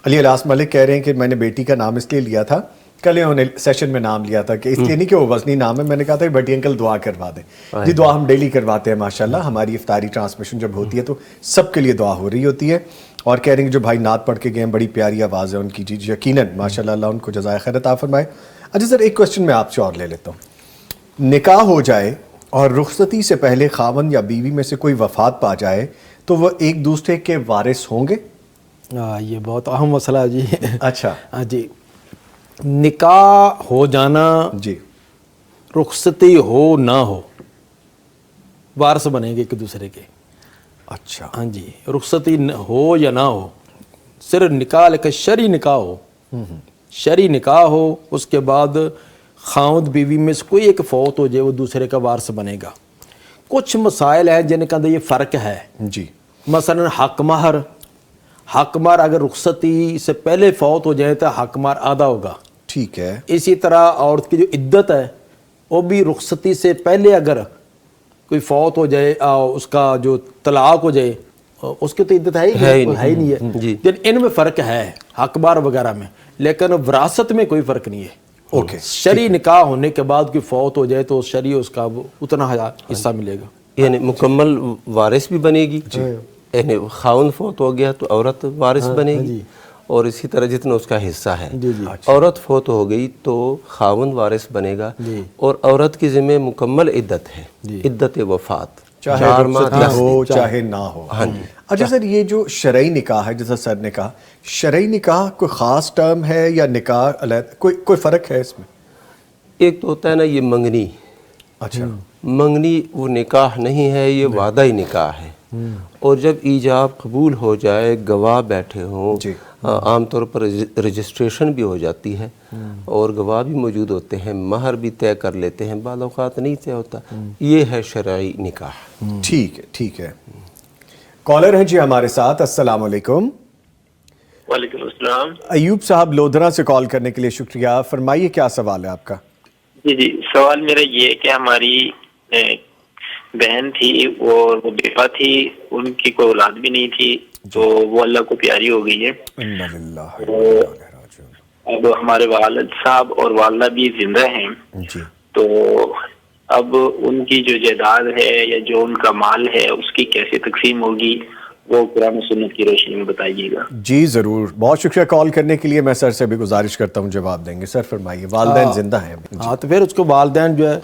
علی الاس ملک کہہ رہے ہیں کہ میں نے بیٹی کا نام اس لیے لیا تھا, کل انہوں نے سیشن میں نام لیا تھا کہ اس لیے نہیں کہ وہ وزنی نام ہے, میں نے کہا تھا کہ بٹی انکل دعا کروا دیں. جی دعا ہم ڈیلی کرواتے ہیں ماشاءاللہ. ہماری افطاری ٹرانسمیشن جب ہوتی ہے تو سب کے لیے دعا ہو رہی ہوتی ہے. اور کہہ رہے ہیں کہ جو بھائی نعت پڑھ کے گئے ہیں بڑی پیاری آواز ہے ان کی. جی یقیناً ماشاءاللہ, اللہ ان کو جزائے خیر عطا فرمائے. اچھا سر, ایک کوسچن میں آپ سے اور لے لیتا ہوں. نکاح ہو جائے اور رخصتی سے پہلے خاوند یا بیوی میں سے کوئی وفات پا جائے تو وہ ایک دوسرے کے وارث ہوں گے؟ یہ بہت اہم مسئلہ ہے جی. اچھا جی, نکاح ہو جانا, جی, رخصتی ہو نہ ہو, وارث بنیں گے ایک دوسرے کے. اچھا ہاں جی, رخصتی ہو یا نہ ہو, صرف نکاح لیکن شرعی نکاح ہو, شرعی نکاح ہو, اس کے بعد خاوند بیوی میں سے کوئی ایک فوت ہو جائے وہ دوسرے کا وارث بنے گا. کچھ مسائل ہیں جن کے اندر یہ فرق ہے. جی, مثلا حق مہر, حق مہر اگر رخصتی سے پہلے فوت ہو جائے تو حق مہر آدھا ہوگا. ٹھیک ہے. اسی طرح عورت کی جو عدت ہے وہ بھی رخصتی سے پہلے اگر کوئی فوت ہو جائے, اس کا جو طلاق ہو جائے, اس کی تو عدت ہے ہی نہیں ہے. جی, ان میں فرق ہے حق مہر وغیرہ میں, لیکن وراثت میں کوئی فرق نہیں ہے. اوکے, شرعی نکاح ہونے کے بعد کوئی فوت ہو جائے تو شرعی اس کا اتنا حصہ ملے گا. یعنی مکمل وارث بھی بنے گی. یعنی خاوند فوت ہو گیا تو عورت وارث بنے گی, اور اسی طرح جتنا اس کا حصہ ہے. عورت فوت ہو گئی تو خاوند وارث بنے گا, اور عورت کی ذمہ مکمل عدت ہے, عدت وفات, چاہے رخصتی ہو چاہے نہ ہو. اچھا سر, یہ جو شرعی نکاح ہے جیسا سر نے کہا, شرعی نکاح کوئی خاص ٹرم ہے یا نکاح علیحدہ کوئی فرق ہے اس میں؟ ایک تو ہوتا ہے نا یہ منگنی. اچھا, منگنی وہ نکاح نہیں ہے, یہ وعدہ ہی نکاح ہے. اور جب ایجاب قبول ہو جائے, گواہ بیٹھے ہوں, عام طور پر رجسٹریشن بھی ہو جاتی ہے اور گواہ بھی موجود ہوتے ہیں, مہر بھی طے کر لیتے ہیں, بعض اوقات نہیں طے ہوتا, یہ ہے شرعی نکاح. ٹھیک ہے, ٹھیک ہے. کالر ہیں جی ہمارے ساتھ. السلام علیکم. وعلیکم السلام. ایوب صاحب لودھرا سے کال کرنے کے لیے شکریہ. فرمائیے کیا سوال ہے آپ کا؟ جی, سوال میرا یہ ہے کہ ہماری بہن تھی اور وہ بیوہ تھی, ان کی کوئی اولاد بھی نہیں تھی, تو وہ اللہ کو پیاری ہو گئی ہے. اب ہمارے والد صاحب اور والدہ بھی زندہ ہیں, تو اب ان کی جو جائیداد ہے یا جو ان کا مال ہے اس کی کیسے تقسیم ہوگی, وہ قرآن و سنت کی روشنی میں بتائیے گا. جی ضرور, بہت شکریہ کال کرنے کے لیے. میں سر سے بھی گزارش کرتا ہوں جواب دیں گے. سر فرمائیے. والدین زندہ ہیں. ہاں, تو پھر اس کو والدین جو ہے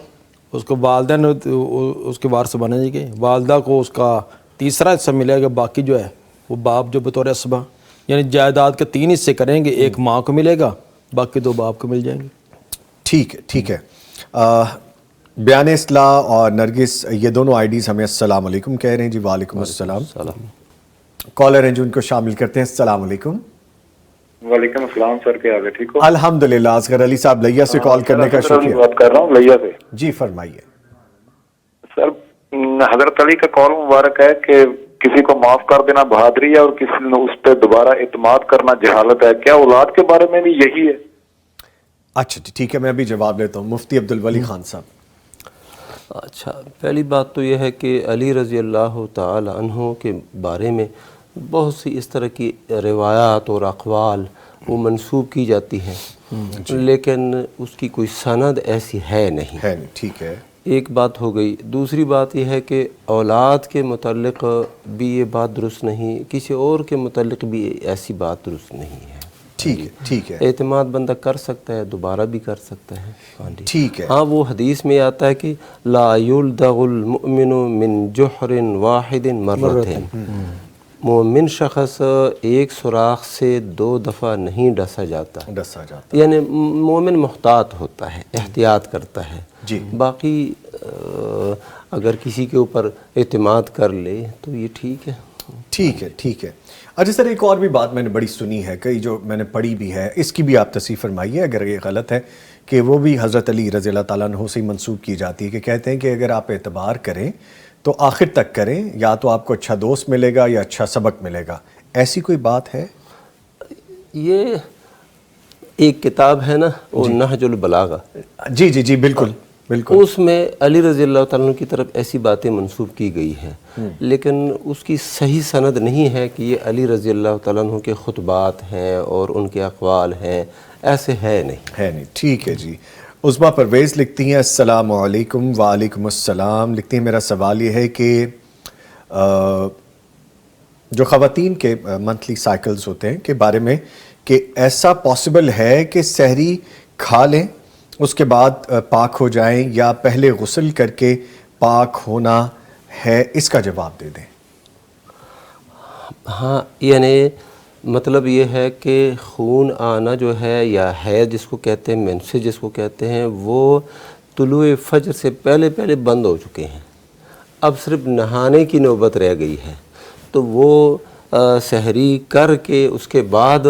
اس کو والدین اس کے وارث بنے گے. والدہ کو اس کا تیسرا حصہ ملے گا, باقی جو ہے وہ باپ جو بطور اسبہ, یعنی جائیداد کے 3 حصے کریں گے, ایک ماں کو ملے گا, باقی 2 باپ کو مل جائیں گے. ٹھیک ہے, ٹھیک ہے. بیان اصلاح اور نرگس یہ دونوں آئی ڈیز ہمیں السلام علیکم کہہ رہے ہیں جی. وعلیکم السلام. کالر ہیں جو ان کو شامل کرتے ہیں. السلام علیکم. وعلیکم السلام سر, کیا حال ہے؟ ٹھیک ہو؟ الحمدللہ. اصغر علی صاحب لیا سے کال کرنے کا شکریہ. بات کر رہا ہوں لیا سے. جی فرمائیے. سر حضرت علی کا قول مبارک ہے کہ کسی کو معاف کر دینا بہادری ہے اور کسی نے اس پہ دوبارہ اعتماد کرنا جہالت ہے. کیا اولاد کے بارے میں بھی یہی ہے؟ اچھا ٹھیک ہے, میں بھی جواب لیتا ہوں. مفتی عبدالولی خان صاحب. اچھا, پہلی بات تو یہ ہے کہ علی رضی اللہ تعالی عنہ کے بارے میں بہت سی اس طرح کی روایات اور اقوال وہ منسوب کی جاتی ہیں, لیکن اس کی کوئی سند ایسی ہے نہیں. ٹھیک ہے, ایک بات ہو گئی. دوسری بات یہ ہے کہ اولاد کے متعلق بھی یہ بات درست نہیں, کسی اور کے متعلق بھی ایسی بات درست نہیں ہے. ٹھیک ہے, ٹھیک ہے. اعتماد بندہ کر سکتا ہے, دوبارہ بھی کر سکتا ہے. ٹھیک ہے. ہاں, وہ حدیث میں آتا ہے کہ لا یلدغ المؤمن من جحر واحد مرتين, مومن شخص ایک سوراخ سے 2 دفعہ نہیں ڈسا جاتا. یعنی مومن محتاط ہوتا ہے, احتیاط کرتا ہے. باقی اگر کسی کے اوپر اعتماد کر لے تو یہ ٹھیک ہے. ٹھیک ہے, ٹھیک ہے. اچھا سر, ایک اور بھی بات میں نے بڑی سنی ہے, کئی جو میں نے پڑھی بھی ہے, اس کی بھی آپ تصحیح فرمائیے اگر یہ غلط ہے, کہ وہ بھی حضرت علی رضی اللہ تعالیٰ عنہ سے منسوب کی جاتی ہے, کہ کہتے ہیں کہ اگر آپ اعتبار کریں تو آخر تک کریں, یا تو آپ کو اچھا دوست ملے گا یا اچھا سبق ملے گا. ایسی کوئی بات ہے؟ یہ ایک کتاب ہے نا, وہ نہج البلاغہ. جی جی جی بالکل بالکل. اس میں علی رضی اللہ تعالیٰ عنہ کی طرف ایسی باتیں منسوب کی گئی ہیں, لیکن اس کی صحیح سند نہیں ہے کہ یہ علی رضی اللہ تعالیٰ عنہ کے خطبات ہیں اور ان کے اقوال ہیں, ایسے ہے نہیں. ٹھیک ہے جی. عظمیٰ پرویز لکھتی ہیں السلام علیکم. وعلیکم السلام. لکھتی ہیں میرا سوال یہ ہے کہ جو خواتین کے منتھلی سائیکلز ہوتے ہیں کے بارے میں, کہ ایسا پاسبل ہے کہ سحری کھا لیں اس کے بعد پاک ہو جائیں یا پہلے غسل کر کے پاک ہونا ہے؟ اس کا جواب دے دیں۔ ہاں یعنی مطلب یہ ہے کہ خون آنا جو ہے یا حیض جس کو کہتے ہیں، مینسز جس کو کہتے ہیں، وہ طلوع فجر سے پہلے پہلے بند ہو چکے ہیں، اب صرف نہانے کی نوبت رہ گئی ہے، تو وہ سحری کر کے اس کے بعد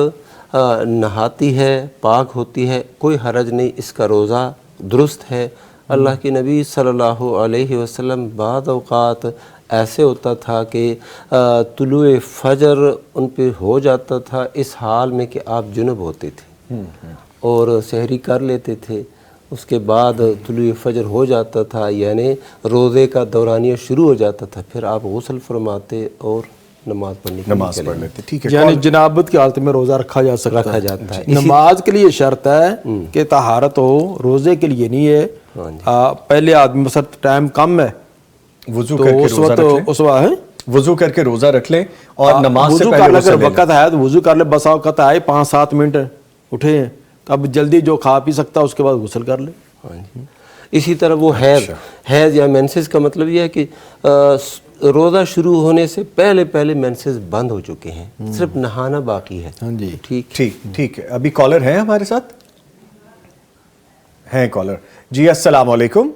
نہاتی ہے، پاک ہوتی ہے، کوئی حرج نہیں، اس کا روزہ درست ہے۔ اللہ کے نبی صلی اللہ علیہ وسلم بعض اوقات ایسے ہوتا تھا کہ طلوع فجر ان پہ ہو جاتا تھا اس حال میں کہ آپ جنب ہوتے تھے اور سحری کر لیتے تھے، اس کے بعد طلوع فجر ہو جاتا تھا، یعنی روزے کا دورانیہ شروع ہو جاتا تھا، پھر آپ غسل فرماتے اور نماز پڑھ لیتے۔ ٹھیک ہے، یعنی جنابت کی حالت میں روزہ رکھا جا سکتا ہے۔ نماز کے لیے شرط ہے کہ طہارت ہو، روزے کے لیے نہیں ہے۔ پہلے آدمی مثلا ٹائم کم ہے، وضو کر کے روزہ رکھ لیں، اس وقت وضو کر کے روزہ رکھ لیں اور نماز سے وضو پہلے کر لے، غسل اگر لے وقت ہے تو وضو کر لے، بس اوقات آئے 5-7 منٹ اٹھے ہیں تو اب جلدی جو کھا پی سکتا اس کے بعد غسل کر لے. اسی طرح وہ حیض یا مینسز کا مطلب یہ ہے کہ روزہ شروع ہونے سے پہلے پہلے مینسز بند ہو چکے ہیں, صرف نہانا باقی ہے. جی ٹھیک ہے. ابھی کالر ہیں ہمارے ساتھ, ہیں کالر. جی السلام علیکم.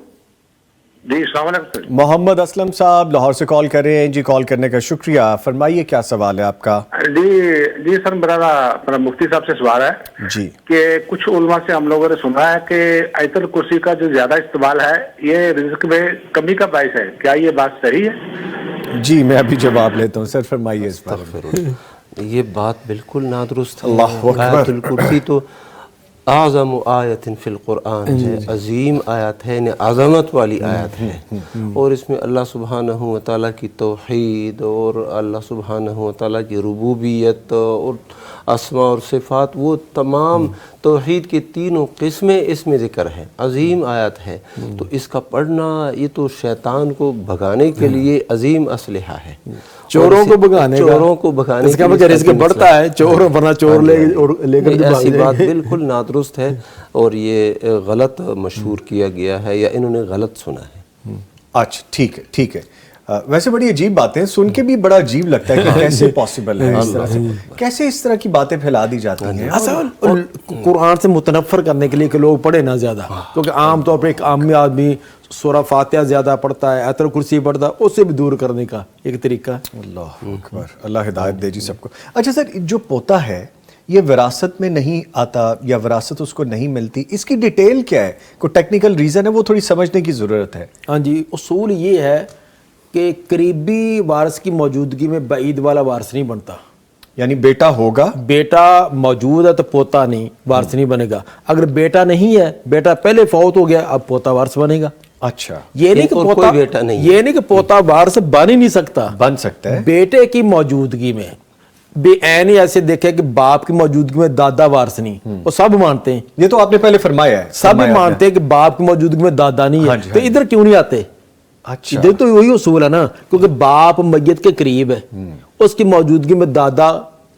جی السلام علیکم. محمد اسلم صاحب لاہور سے کال کر رہے ہیں جی, کال کرنے کا شکریہ. فرمائیے کیا سوال ہے آپ کا؟ جی سر میرا مفتی صاحب سے سوال ہے جی کہ کچھ علماء سے ہم لوگوں نے سنا ہے کہ آیت الکرسی کا جو زیادہ استعمال ہے یہ رزق میں کمی کا باعث ہے, کیا یہ بات صحیح ہے؟ جی میں ابھی جواب لیتا ہوں سر, فرمائیے اس بارے میں. یہ بات بالکل نادرست ہے. اللہ اکبر. آیت الکرسی تو اعظم آیت فی القرآن ہے, عظیم آیت ہے, عظمت والی آیت ہے, اور اس میں اللہ سبحانہ و تعالیٰ کی توحید اور اللہ سبحانہ و تعالیٰ کی ربوبیت اور اسماء اور صفات, وہ تمام توحید کی تینوں قسمیں اس میں ذکر ہے. عظیم آیت ہے, تو اس کا پڑھنا یہ تو شیطان کو بھگانے کے لیے عظیم اسلحہ ہے, چوروں کو بھگانے کا رزق بڑھتا ہے, چور ورنہ چور لے کر. ایسی بات بالکل نادرست ہے اور یہ غلط مشہور کیا گیا ہے یا انہوں نے غلط سنا ہے. اچھا ٹھیک ہے. ویسے بڑی عجیب باتیں سن کے بھی بڑا عجیب لگتا ہے کہ کیسے پاسبل ہے اس طرح سے, کیسے اس طرح کی باتیں پھیلا دی جاتی ہیں. اصل قرآن سے متنفر کرنے کے لیے کہ لوگ پڑھے نہ زیادہ, کیونکہ عام طور پہ ایک عامی آدمی سورہ فاتحہ زیادہ پڑھتا ہے, آیت الکرسی پڑھتا ہے, اس سے بھی دور کرنے کا ایک طریقہ. اللہ اکبر, اللہ ہدایت دے جی سب کو. اچھا سر, جو پوتا ہے یہ وراثت میں نہیں آتا یا وراثت اس کو نہیں ملتی, اس کی ڈیٹیل کیا ہے؟ کوئی ٹیکنیکل ریزن ہے, وہ تھوڑی سمجھنے کی ضرورت ہے. ہاں جی, اصول یہ ہے کہ قریبی وارث کی موجودگی میں بعید والا وارث نہیں بنتا. یعنی بیٹا ہوگا, بیٹا موجود ہے تو پوتا نہیں, وارث نہیں بنے گا. اگر بیٹا نہیں ہے, بیٹا پہلے فوت ہو گیا, اب پوتا وارث بنے گا. اچھا, یہ نہیں کہ پوتا بیٹا نہیں, یہ نہیں کہ پوتا وارث بن ہی نہیں سکتا, بن سکتا ہے. بیٹے کی موجودگی میں بے عینی ایسے دیکھے کہ باپ کی موجودگی میں دادا وارث نہیں, وہ سب مانتے ہیں. یہ تو آپ نے پہلے فرمایا ہے, سب مانتے ہیں کہ باپ کی موجودگی میں دادا نہیں ہے, تو ادھر کیوں نہیں آتے؟ اچھا, ادھر تو وہی اصول ہے نا, کیونکہ باپ میت کے قریب ہے, اس کی موجودگی میں دادا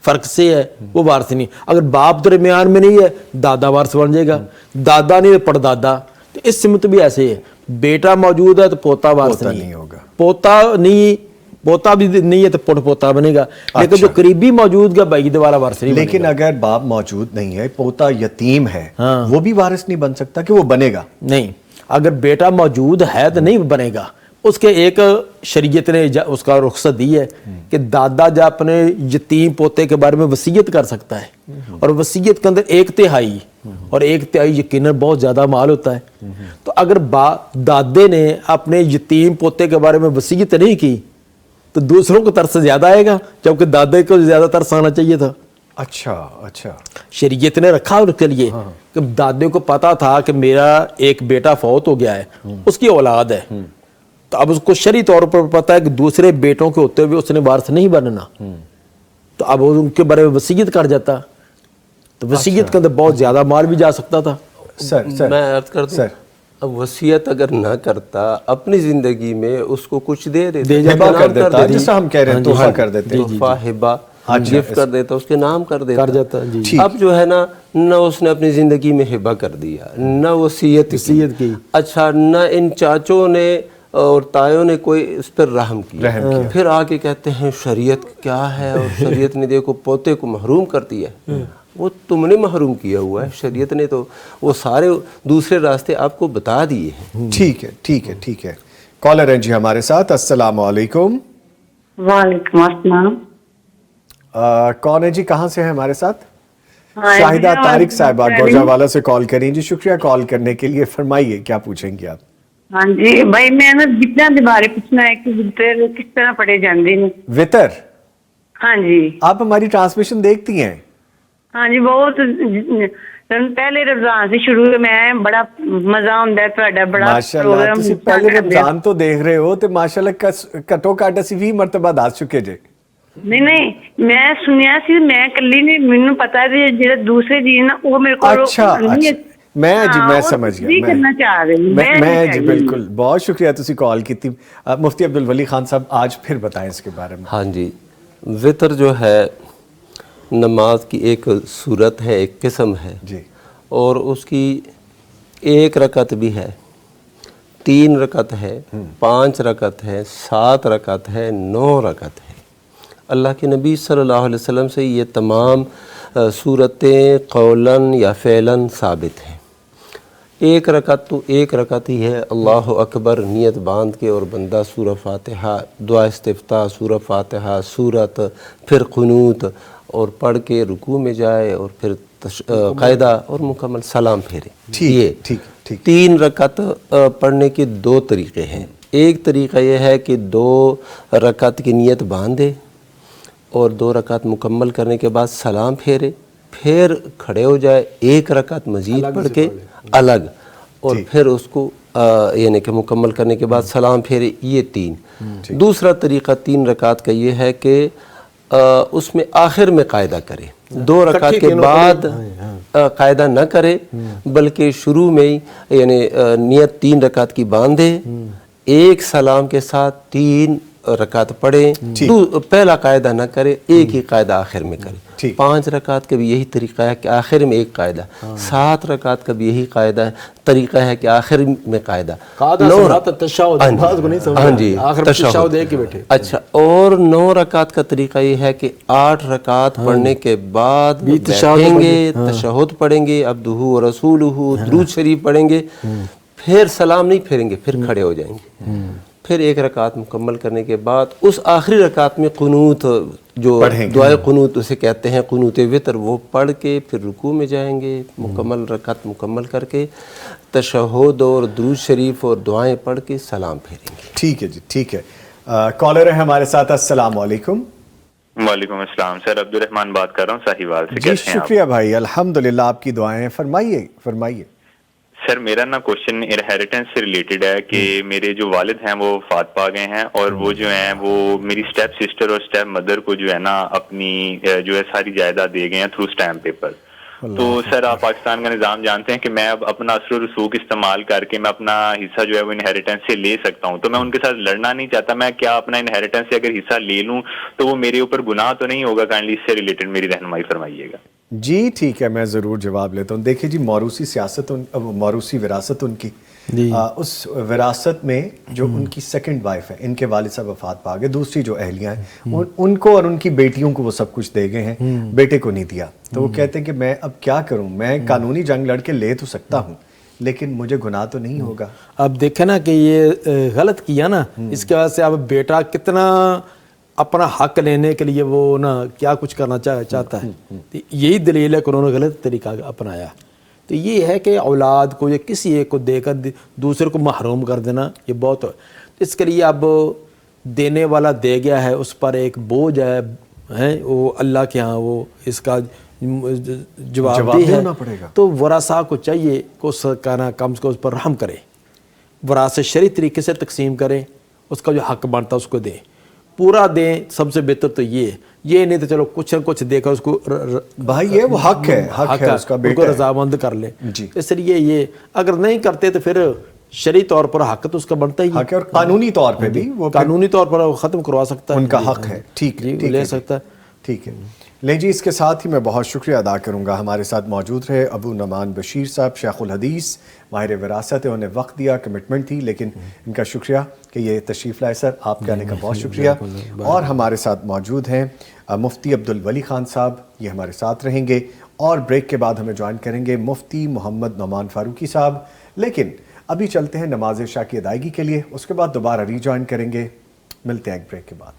فرق سے ہے, وہ وارث نہیں. اگر باپ درمیان میں نہیں ہے, دادا وارث بن جائے گا, دادا نہیں ہے پردادا. تو اس سمت بھی ایسے ہے, بیٹا موجود ہے تو پوتا وارث نہیں ہوگا, پوتا بھی نہیں ہے تو پوت پوتا بنے گا. لیکن جو قریبی موجود گا بعید والا وارث نہیں. لیکن اگر باپ موجود نہیں ہے, پوتا یتیم ہے, وہ بھی وارث نہیں بن سکتا کہ وہ بنے گا؟ نہیں, اگر بیٹا موجود ہے تو نہیں بنے گا. اس کے ایک شریعت نے اس کا رخصت دی ہے کہ دادا جب اپنے یتیم پوتے کے بارے میں وصیت کر سکتا ہے, اور وصیت کے اندر 1/3 اور 1/3 یقیناً بہت زیادہ مال ہوتا ہے. تو اگر دادے نے اپنے یتیم پوتے کے بارے میں وصیت نہیں کی تو دوسروں کو ترس زیادہ آئے گا, جبکہ دادے کو زیادہ ترس آنا چاہیے تھا. اچھا, شریعت نے رکھا اس کے لیے کہ دادے کو پتا تھا کہ میرا ایک بیٹا فوت ہو گیا ہے, اس کی اولاد ہے, تو اب اس کو شرعی طور پر پتا ہے کہ دوسرے بیٹوں کے ہوتے ہوئے اس نے وارث نہیں بننا, تو اب ان کے بارے میں وصیت کر جاتا, تو وصیت کے اندر بہت زیادہ مال بھی جا سکتا تھا. میں عرض کر دوں, اب وصیت اگر نہ کرتا اپنی زندگی میں اس کو کچھ دے دیتا, جیسا ہم کہہ رہے ہیں تحفہ کر دیتے, تحفہ ہبہ گفٹ کر دیتا, اس کے نام کر دیتا. اب جو ہے نا نہ اس نے اپنی زندگی میں ہبہ کر دیا، نہ وصیت کی، اچھا نہ ان چاچوں نے اور تایوں نے کوئی اس پر رحم کیا، پھر آ کے کہتے ہیں شریعت کیا ہے، اور شریعت نے دیکھو پوتے کو محروم کر دیا ہے۔ وہ تم نے محروم کیا ہوا ہے، شریعت نے تو وہ سارے دوسرے راستے آپ کو بتا دیے ہیں۔ ٹھیک ہے ٹھیک ہے ٹھیک ہے، کالر ہیں جی ہمارے ساتھ، السلام علیکم۔ وعلیکم السلام۔ کون ہے جی، کہاں سے ہیں ہمارے ساتھ؟ شاہدہ طارق صاحبہ گوجہ والا سے کال کریں جی، شکریہ کال کرنے کے لیے، فرمائیے کیا پوچھیں گے آپ؟ ہاں جی بھائی میں نا جتنا کے بارے پوچھنا ہے کہ وطر کس طرح پڑھے جاندے ہیں؟ وطر؟ ہاں جی۔ آپ ہماری ٹرانسمیشن دیکھتی ہیں؟ ہاں جی بہت پہلے رمضان سے شروع میں بڑا مزہ آتا ہے تہاڈا، بڑا ماشاءاللہ تسی پہلے رمضان تو دیکھ رہے ہو تے ماشاءاللہ کٹو کٹ اسی 20 مرتبہ دس چکے جے۔ نہیں میں سنیا سی، میں کلی نہیں، مینوں پتا ہے جڑے دوسرے جی نا وہ میرے کو اچھا میں جی میں سمجھ گیا، کرنا چاہ رہی میں جی بالکل، بہت شکریہ تسی کال کی تھی۔ مفتی عبدالولی خان صاحب آج پھر بتائیں اس کے بارے میں۔ ہاں جی، وطر جو ہے نماز کی ایک صورت ہے، ایک قسم ہے جی، اور اس کی 1 رکعت بھی ہے، 3 رکعت ہے، 5 رکعت ہے، 7 رکعت ہے، 9 رکعت ہے۔ اللہ کے نبی صلی اللہ علیہ وسلم سے یہ تمام صورتیں قولاً یا فعلاً ثابت ہیں۔ 1 رکعت تو 1 رکعت ہی ہے، اللہ اکبر نیت باندھ کے اور بندہ سورہ فاتحہ، دعا استفتاح، سورہ فاتحہ، سورت، پھر قنوت اور پڑھ کے رکوع میں جائے اور پھر قاعدہ اور مکمل سلام پھیرے۔ یہ 3 رکعت پڑھنے کے 2 طریقے ہیں۔ ایک طریقہ یہ ہے کہ 2 رکعت کی نیت باندھے اور 2 رکعت مکمل کرنے کے بعد سلام پھیرے، پھر کھڑے ہو جائے، 1 رکعت مزید پڑھ کے الگ، اور پھر اس کو یعنی کہ مکمل کرنے کے بعد سلام پھیرے۔ یہ 3۔ دوسرا طریقہ 3 رکعت کا یہ ہے کہ اس میں آخر میں قاعدہ کرے، 2 رکعت کے بعد قاعدہ نہ کرے بلکہ شروع میں ہی یعنی نیت 3 رکعت کی باندھے، 1 سلام کے ساتھ 3 رکعت پڑھے، پہلا قاعدہ نہ کرے، ایک ہی قاعدہ آخر میں کرے۔ 5 رکعت کا بھی یہی طریقہ ہے کہ آخر میں ایک قاعدہ، 7 رکعت کا بھی یہی قاعدہ ہے، طریقہ ہے کہ آخر میں قاعدہ۔ ہاں جی اچھا، اور 9 رکعت کا طریقہ یہ ہے کہ 8 رکعت پڑھنے کے بعد بیٹھیں گے، تشہد پڑھیں گے، عبدہ و رسولہ، درود شریف پڑھیں گے، پھر سلام نہیں پھیریں گے، پھر کھڑے ہو جائیں گے، پھر 1 رکعت مکمل کرنے کے بعد اس آخری رکعت میں قنوت، جو دعائے قنوت اسے کہتے ہیں، قنوت وطر، وہ پڑھ کے پھر رکوع میں جائیں گے، مکمل رکعت مکمل کر کے تشہد اور درود شریف اور دعائیں پڑھ کے سلام پھیریں گے۔ ٹھیک ہے جی ٹھیک ہے۔ کالر ہے ہمارے ساتھ، السلام علیکم۔ وعلیکم السلام، سر عبدالرحمان بات کر رہا ہوں ساہیوال سے۔ جی شکریہ بھائی، الحمدللہ آپ کی دعائیں، فرمائیے۔ سر میرا نا کوشچن انہیریٹنس سے ریلیٹڈ ہے کہ میرے جو والد ہیں وہ فات پا گئے ہیں، اور وہ جو ہیں وہ میری سٹیپ سسٹر اور سٹیپ مدر کو جو ہے نا اپنی جو ہے ساری جائیداد دے گئے ہیں تھرو سٹیمپ پیپر۔ تو سر آپ پاکستان کا نظام جانتے ہیں کہ میں اب اپنا اثر و رسوخ استعمال کر کے میں اپنا حصہ جو ہے وہ انہیریٹنس سے لے سکتا ہوں، تو میں ان کے ساتھ لڑنا نہیں چاہتا، میں کیا اپنا انہیریٹنس سے اگر حصہ لے لوں تو وہ میرے اوپر گناہ تو نہیں ہوگا؟ کائنڈلی اس سے ریلیٹڈ میری رہنمائی فرمائیے گا۔ جی ٹھیک ہے، میں ضرور جواب لیتا ہوں۔ دیکھیں جی، موروثی وراثت ان کی، اس وراثت میں جو ان کی سیکنڈ وائف ہے، ان کے والد صاحب وفات پا گئے، دوسری جو اہلیاں ہیں ان کو اور ان کی بیٹیوں کو وہ سب کچھ دے گئے ہیں، بیٹے کو نہیں دیا۔ تو وہ کہتے ہیں کہ میں اب کیا کروں، میں قانونی جنگ لڑ کے لے تو سکتا ہوں لیکن مجھے گناہ تو نہیں ہوگا۔ اب دیکھیں نا کہ یہ غلط کیا نا، اس کی وجہ سے اب بیٹا کتنا اپنا حق لینے کے لیے وہ نا کیا کچھ کرنا چاہتا ہے، یہی دلیل ہے کہ انہوں نے غلط طریقہ اپنایا۔ تو یہ ہے کہ اولاد کو یا کسی ایک کو دے کر دوسرے کو محروم کر دینا یہ بہت، اس کے لیے اب دینے والا دے گیا ہے، اس پر ایک بوجھ ہے وہ اللہ کے ہاں وہ اس کا جواب دینا پڑے گا۔ تو ورثاء کو چاہیے کہ اس کا کم سے کم اس پر رحم کرے، وراثت شرعی طریقے سے تقسیم کریں، اس کا جو حق بنتا ہے اس کو دیں، پورا دیں، سب سے بہتر تو یہ نہیں تو چلو کچھ نہ کچھ دے کر اس کو بھائی یہ وہ حق ہے اس کا، ان کو رضامند کر لیں۔ اس لیے یہ اگر نہیں کرتے تو پھر شرعی طور پر حق تو اس کا بنتا ہی ہے، اور قانونی طور پہ بھی وہ قانونی طور پر ختم کروا سکتا ہے، ان کا حق ہے۔ ٹھیک ہے، لے سکتا ہے۔ ٹھیک ہے۔ لیں جی، اس کے ساتھ ہی میں بہت شکریہ ادا کروں گا، ہمارے ساتھ موجود رہے ابو نعمان بشیر صاحب، شیخ الحدیث، ماہر وراثت. انہوں نے وقت دیا، کمٹمنٹ تھی، لیکن ان کا شکریہ کہ یہ تشریف لائے. سر آپ کے آنے کا بہت شکریہ. اور ہمارے ساتھ موجود ہیں مفتی عبدالولی خان صاحب، یہ ہمارے ساتھ رہیں گے. اور بریک کے بعد ہمیں جوائن کریں گے مفتی محمد نعمان فاروقی صاحب. لیکن ابھی چلتے ہیں نماز عشاء کی ادائیگی کے لیے، اس کے بعد دوبارہ ری جوائن کریں گے. ملتے ہیں ایک بریک کے بعد.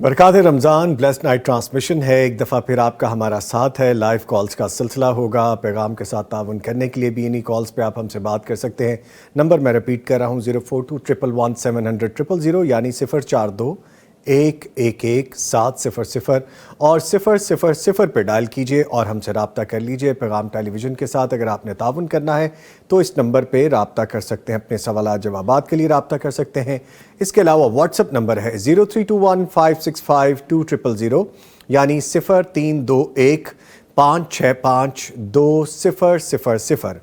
برکات رمضان بلیسڈ نائٹ ٹرانسمیشن ہے. ایک دفعہ پھر آپ کا ہمارا ساتھ ہے. لائیو کالز کا سلسلہ ہوگا. پیغام کے ساتھ تعاون کرنے کے لیے بھی انہی کالز پہ آپ ہم سے بات کر سکتے ہیں. نمبر میں رپیٹ کر رہا ہوں 042111700 یعنی 042-111-700 اور 000 پہ ڈائل کیجئے اور ہم سے رابطہ کر لیجئے. پیغام ٹیلی ویژن کے ساتھ اگر آپ نے تعاون کرنا ہے تو اس نمبر پہ رابطہ کر سکتے ہیں، اپنے سوالات جوابات کے لیے رابطہ کر سکتے ہیں. اس کے علاوہ واٹس ایپ نمبر ہے 0321565200 یعنی 0321565200.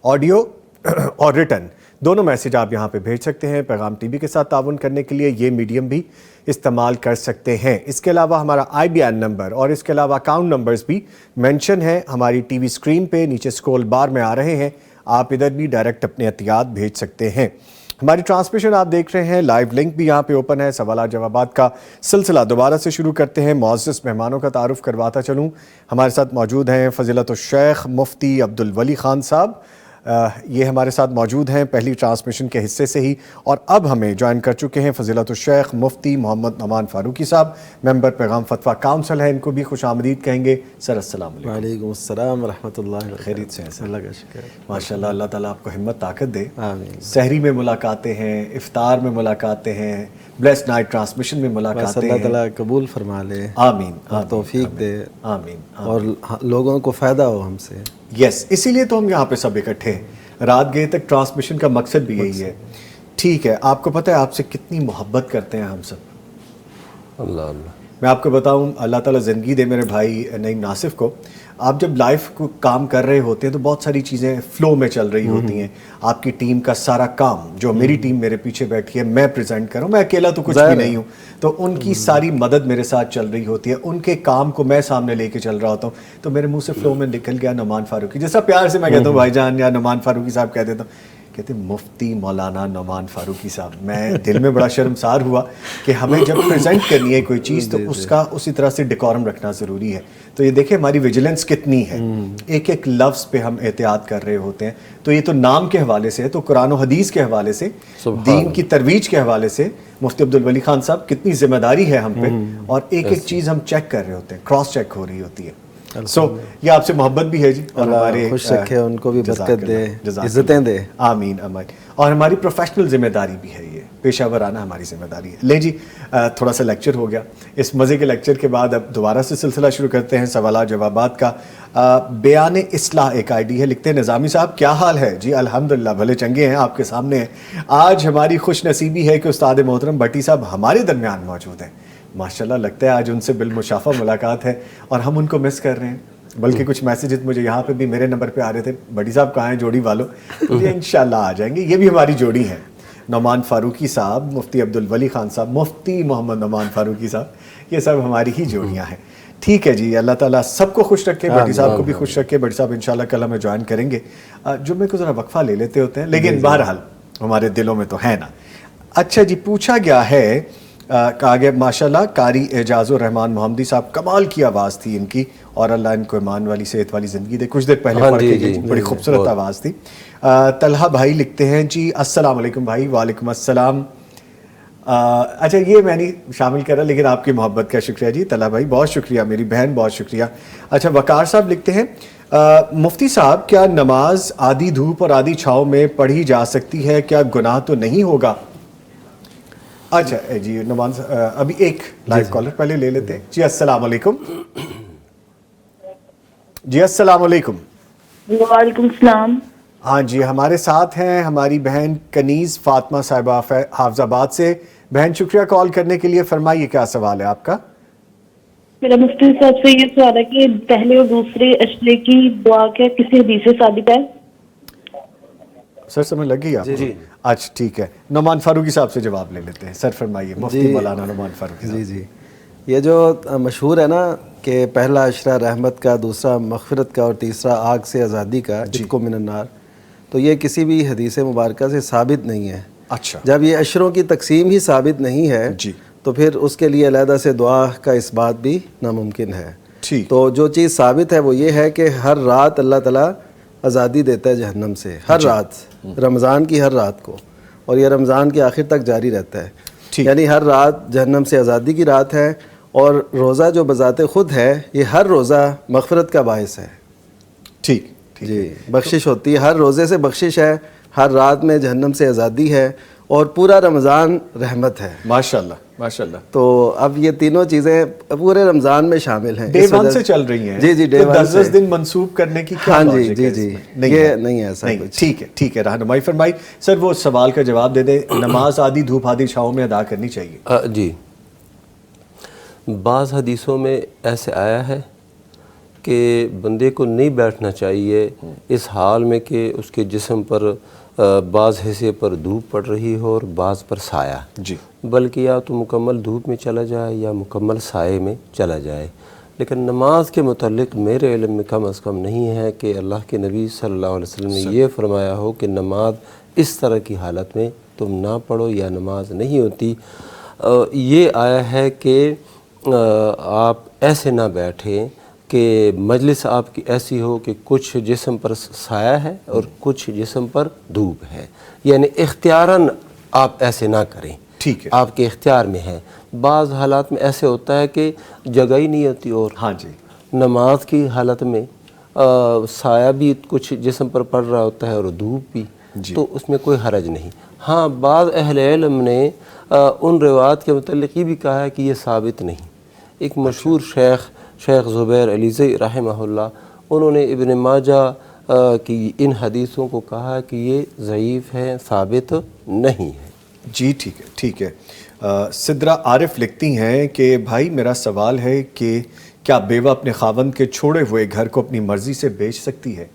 آڈیو اور ریٹن دونوں میسج آپ یہاں پہ بھیج سکتے ہیں. پیغام ٹی وی کے ساتھ تعاون کرنے کے لیے یہ میڈیم بھی استعمال کر سکتے ہیں. اس کے علاوہ ہمارا IBN نمبر اور اس کے علاوہ اکاؤنٹ نمبرز بھی مینشن ہیں ہماری ٹی وی اسکرین پہ، نیچے اسکرول بار میں آ رہے ہیں. آپ ادھر بھی ڈائریکٹ اپنے عطیات بھیج سکتے ہیں. ہماری ٹرانسمیشن آپ دیکھ رہے ہیں، لائیو لنک بھی یہاں پہ اوپن ہے. سوالات جوابات کا سلسلہ دوبارہ سے شروع کرتے ہیں. معزز مہمانوں کا تعارف کرواتا چلوں. ہمارے ساتھ موجود ہیں فضیلت الشیخ مفتی عبدالولی خان صاحب، یہ ہمارے ساتھ موجود ہیں پہلی ٹرانسمیشن کے حصے سے ہی. اور اب ہمیں جوائن کر چکے ہیں فضیلت الشیخ مفتی محمد نعمان فاروقی صاحب، ممبر پیغام فتویٰ کاؤنسل ہے. ان کو بھی خوش آمدید کہیں گے. سر السلام علیکم. وعلیکم السلام ورحمۃ اللہ. خیریت سے ہیں سر؟ اللہ کا شکر. ماشاءاللہ، اللہ تعالیٰ آپ کو ہمت طاقت دے. آمین. سحری میں ملاقاتیں ہیں، افطار میں ملاقاتیں ہیں، بلیس نائٹ ٹرانسمیشن میں ملاقاتیں ہیں. اللہ تعالیٰ قبول فرما لے. آمین. اور توفیق دے. آمین. اور لوگوں کو فائدہ ہو ہم سے. یس، اسی لیے تو ہم یہاں پہ سب اکٹھے ہیں. رات گئے تک ٹرانسمیشن کا مقصد بھی یہی ہے. ٹھیک ہے، آپ کو پتہ ہے آپ سے کتنی محبت کرتے ہیں ہم سب. اللہ اللہ. میں آپ کو بتاؤں، اللہ تعالیٰ زندگی دے میرے بھائی نعیم ناصف کو. آپ جب لائف کو کام کر رہے ہوتے ہیں تو بہت ساری چیزیں فلو میں چل رہی ہوتی ہیں. آپ کی ٹیم کا سارا کام، جو میری ٹیم میرے پیچھے بیٹھی ہے، میں پریزنٹ کروں، میں اکیلا تو کچھ بھی نہیں ہوں، تو ان کی ساری مدد میرے ساتھ چل رہی ہوتی ہے. ان کے کام کو میں سامنے لے کے چل رہا ہوتا ہوں تو میرے منہ سے فلو میں نکل گیا نعمان فاروقی. جیسا پیار سے میں کہتا ہوں بھائی جان یا نعمان فاروقی صاحب کہہ دیتا ہوں، کہتے ہیں مفتی مولانا نعمان فاروقی صاحب. میں دل میں بڑا شرمسار ہوا کہ ہمیں جب پریزنٹ کرنی ہے کوئی چیز تو اس کا اسی طرح سے ڈیکورم رکھنا ضروری ہے. تو یہ دیکھیں ہماری ویجیلنس کتنی ہے، ایک ایک لفظ پہ ہم احتیاط کر رہے ہوتے ہیں. تو یہ تو نام کے حوالے سے، تو قرآن و حدیث کے حوالے سے، دین کی ترویج کے حوالے سے مفتی عبدالولی خان صاحب کتنی ذمہ داری ہے ہم پہ، اور ایک ایک چیز ہم چیک کر رہے ہوتے ہیں، کراس چیک ہو رہی ہوتی ہے. یہ آپ سے محبت بھی ہے جی، اور ہمارے خوش رکھے، ان کو بھی برکت دے، عزتیں دے. آمین آمین. اور ہماری پروفیشنل ذمہ داری بھی ہے، یہ پیشہ ورانہ ہماری ذمہ داری ہے. لیں جی، تھوڑا سا لیکچر ہو گیا. اس مزے کے لیکچر کے بعد اب دوبارہ سے سلسلہ شروع کرتے ہیں سوالات جوابات کا. بیان اصلاح ایک آئی ڈی ہے، لکھتے ہیں نظامی صاحب کیا حال ہے؟ جی الحمدللہ بھلے چنگے ہیں، آپ کے سامنے ہیں. آج ہماری خوش نصیبی ہے کہ استاد محترم بھٹی صاحب ہمارے درمیان موجود ہیں. ماشاءاللہ لگتا ہے آج ان سے بالمشافہ ملاقات ہے اور ہم ان کو مس کر رہے ہیں. بلکہ کچھ میسیجز مجھے یہاں پہ بھی میرے نمبر پہ آ رہے تھے، بھٹی صاحب کہاں ہیں جوڑی والوں؟ تو یہ انشاءاللہ آ جائیں گے. یہ بھی ہماری جوڑی ہے، نعمان فاروقی صاحب، مفتی عبدالولی خان صاحب، مفتی محمد نعمان فاروقی صاحب، یہ سب ہماری ہی جوڑیاں ہیں. ٹھیک ہے جی، اللہ تعالیٰ سب کو خوش رکھے، بھٹی صاحب کو بھی خوش رکھے. بھٹی صاحب انشاءاللہ کل ہمیں جوائن کریں گے. جمعے کو ذرا وقفہ لے لیتے ہوتے ہیں، لیکن بہرحال ہمارے دلوں میں تو ہے نا. اچھا جی، پوچھا گیا ہے، کہا گیا ماشاءاللہ قاری اعجاز الرحمان محمدی صاحب، کمال کی آواز تھی ان کی، اور اللہ ان کو ایمان والی صحت والی زندگی دے. کچھ دیر پہلے پڑھ کے گئی، بڑی خوبصورت آواز تھی. طلحہ بھائی لکھتے ہیں جی السلام علیکم بھائی. وعلیکم السلام. اچھا یہ میں نہیں شامل کر رہا، لیکن آپ کی محبت کا شکریہ جی طلحہ بھائی، بہت شکریہ، میری بہن بہت شکریہ. اچھا وقار صاحب لکھتے ہیں مفتی صاحب کیا نماز آدھی دھوپ اور آدھی چھاؤں میں پڑھی جا سکتی ہے؟ کیا گناہ تو نہیں ہوگا؟ اچھا جی نماز، ابھی ایک لائیو کالر پہلے لے لیتے ہیں. جی السلام علیکم. جی السلام علیکم. وعلیکم السلام. ہاں جی، ہمارے ساتھ ہیں ہماری بہن کنیز فاطمہ صاحبہ حافظ آباد سے. بہن شکریہ کال کرنے کے لیے. فرمائیے کیا سوال ہے آپ کا؟ میرا مفتی صاحب سے یہ سوال ہے کہ پہلے اور دوسرے اشرے کی دعا کیا کسی حدیث سے ثابت ہے؟ سر سمجھ لگ گئی آپ کو؟ اچھا ٹھیک ہے، نعمان فاروقی صاحب سے جواب لے لیتے ہیں. سر فرمائیے، مفتی مولانا نعمان فاروقی صاحب. جی یہ جو مشہور ہے نا کہ پہلا عشرہ رحمت کا، دوسرا مغفرت کا اور تیسرا آگ سے آزادی کا، عتق من النار، تو یہ کسی بھی حدیث مبارکہ سے ثابت نہیں ہے. اچھا، جب یہ عشروں کی تقسیم ہی ثابت نہیں ہے تو پھر اس کے لیے علیحدہ سے دعا کا اس بات بھی ناممکن ہے. تو جو چیز ثابت ہے وہ یہ ہے کہ ہر رات اللہ تعالیٰ آزادی دیتا ہے جہنم سے، ہر رات، رمضان کی ہر رات کو، اور یہ رمضان کے آخر تک جاری رہتا ہے. یعنی ہر رات جہنم سے آزادی کی رات ہے، اور روزہ جو بذات خود ہے یہ ہر روزہ مغفرت کا باعث ہے. ٹھیک جی، بخشش ہوتی ہے، ہر روزے سے بخشش ہے، ہر رات میں جہنم سے آزادی ہے، اور پورا رمضان رحمت ہے. ماشاءاللہ ماشاءاللہ. تو اب یہ تینوں چیزیں پورے رمضان میں شامل ہیں. ڈے ون سے چل رہی ہیں. جی جی، ڈے ون سے 10 دن منسوخ کرنے کی کیا لاجک ہے؟ جی، یہ نہیں ہے ایسا کچھ. ٹھیک ہے، رہنمائی فرمائی. سر وہ سوال کا جواب دے دیں، نماز آدھی دھوپ آدھی چھاؤں میں ادا کرنی چاہیے؟ جی، بعض حدیثوں میں ایسے آیا ہے کہ بندے کو نہیں بیٹھنا چاہیے اس حال میں کہ اس کے جسم پر بعض حصے پر دھوپ پڑ رہی ہو اور بعض پر سایہ، جی، بلکہ یا تو مکمل دھوپ میں چلا جائے یا مکمل سائے میں چلا جائے. لیکن نماز کے متعلق میرے علم میں کم از کم نہیں ہے کہ اللہ کے نبی صلی اللہ علیہ وسلم نے یہ فرمایا ہو کہ نماز اس طرح کی حالت میں تم نہ پڑھو یا نماز نہیں ہوتی. یہ آیا ہے کہ آپ ایسے نہ بیٹھیں کہ مجلس آپ کی ایسی ہو کہ کچھ جسم پر سایہ ہے اور کچھ جسم پر دھوپ ہے، یعنی اختیاراً آپ ایسے نہ کریں. ٹھیک ہے، آپ کے اختیار میں ہے. بعض حالات میں ایسے ہوتا ہے کہ جگہ ہی نہیں ہوتی، اور ہاں جی، نماز کی حالت میں سایہ بھی کچھ جسم پر پڑ رہا ہوتا ہے اور دھوپ بھی، تو اس میں کوئی حرج نہیں. ہاں، بعض اہل علم نے ان روایات کے متعلق یہ بھی کہا ہے کہ یہ ثابت نہیں. ایک مشہور شیخ زبیر علیزی رحمہ اللہ، انہوں نے ابن ماجہ کی ان حدیثوں کو کہا کہ یہ ضعیف ہے، ثابت نہیں ہے. جی ٹھیک ہے. سدرا عارف لکھتی ہیں کہ بھائی میرا سوال ہے کہ کیا بیوہ اپنے خاوند کے چھوڑے ہوئے گھر کو اپنی مرضی سے بیچ سکتی ہے؟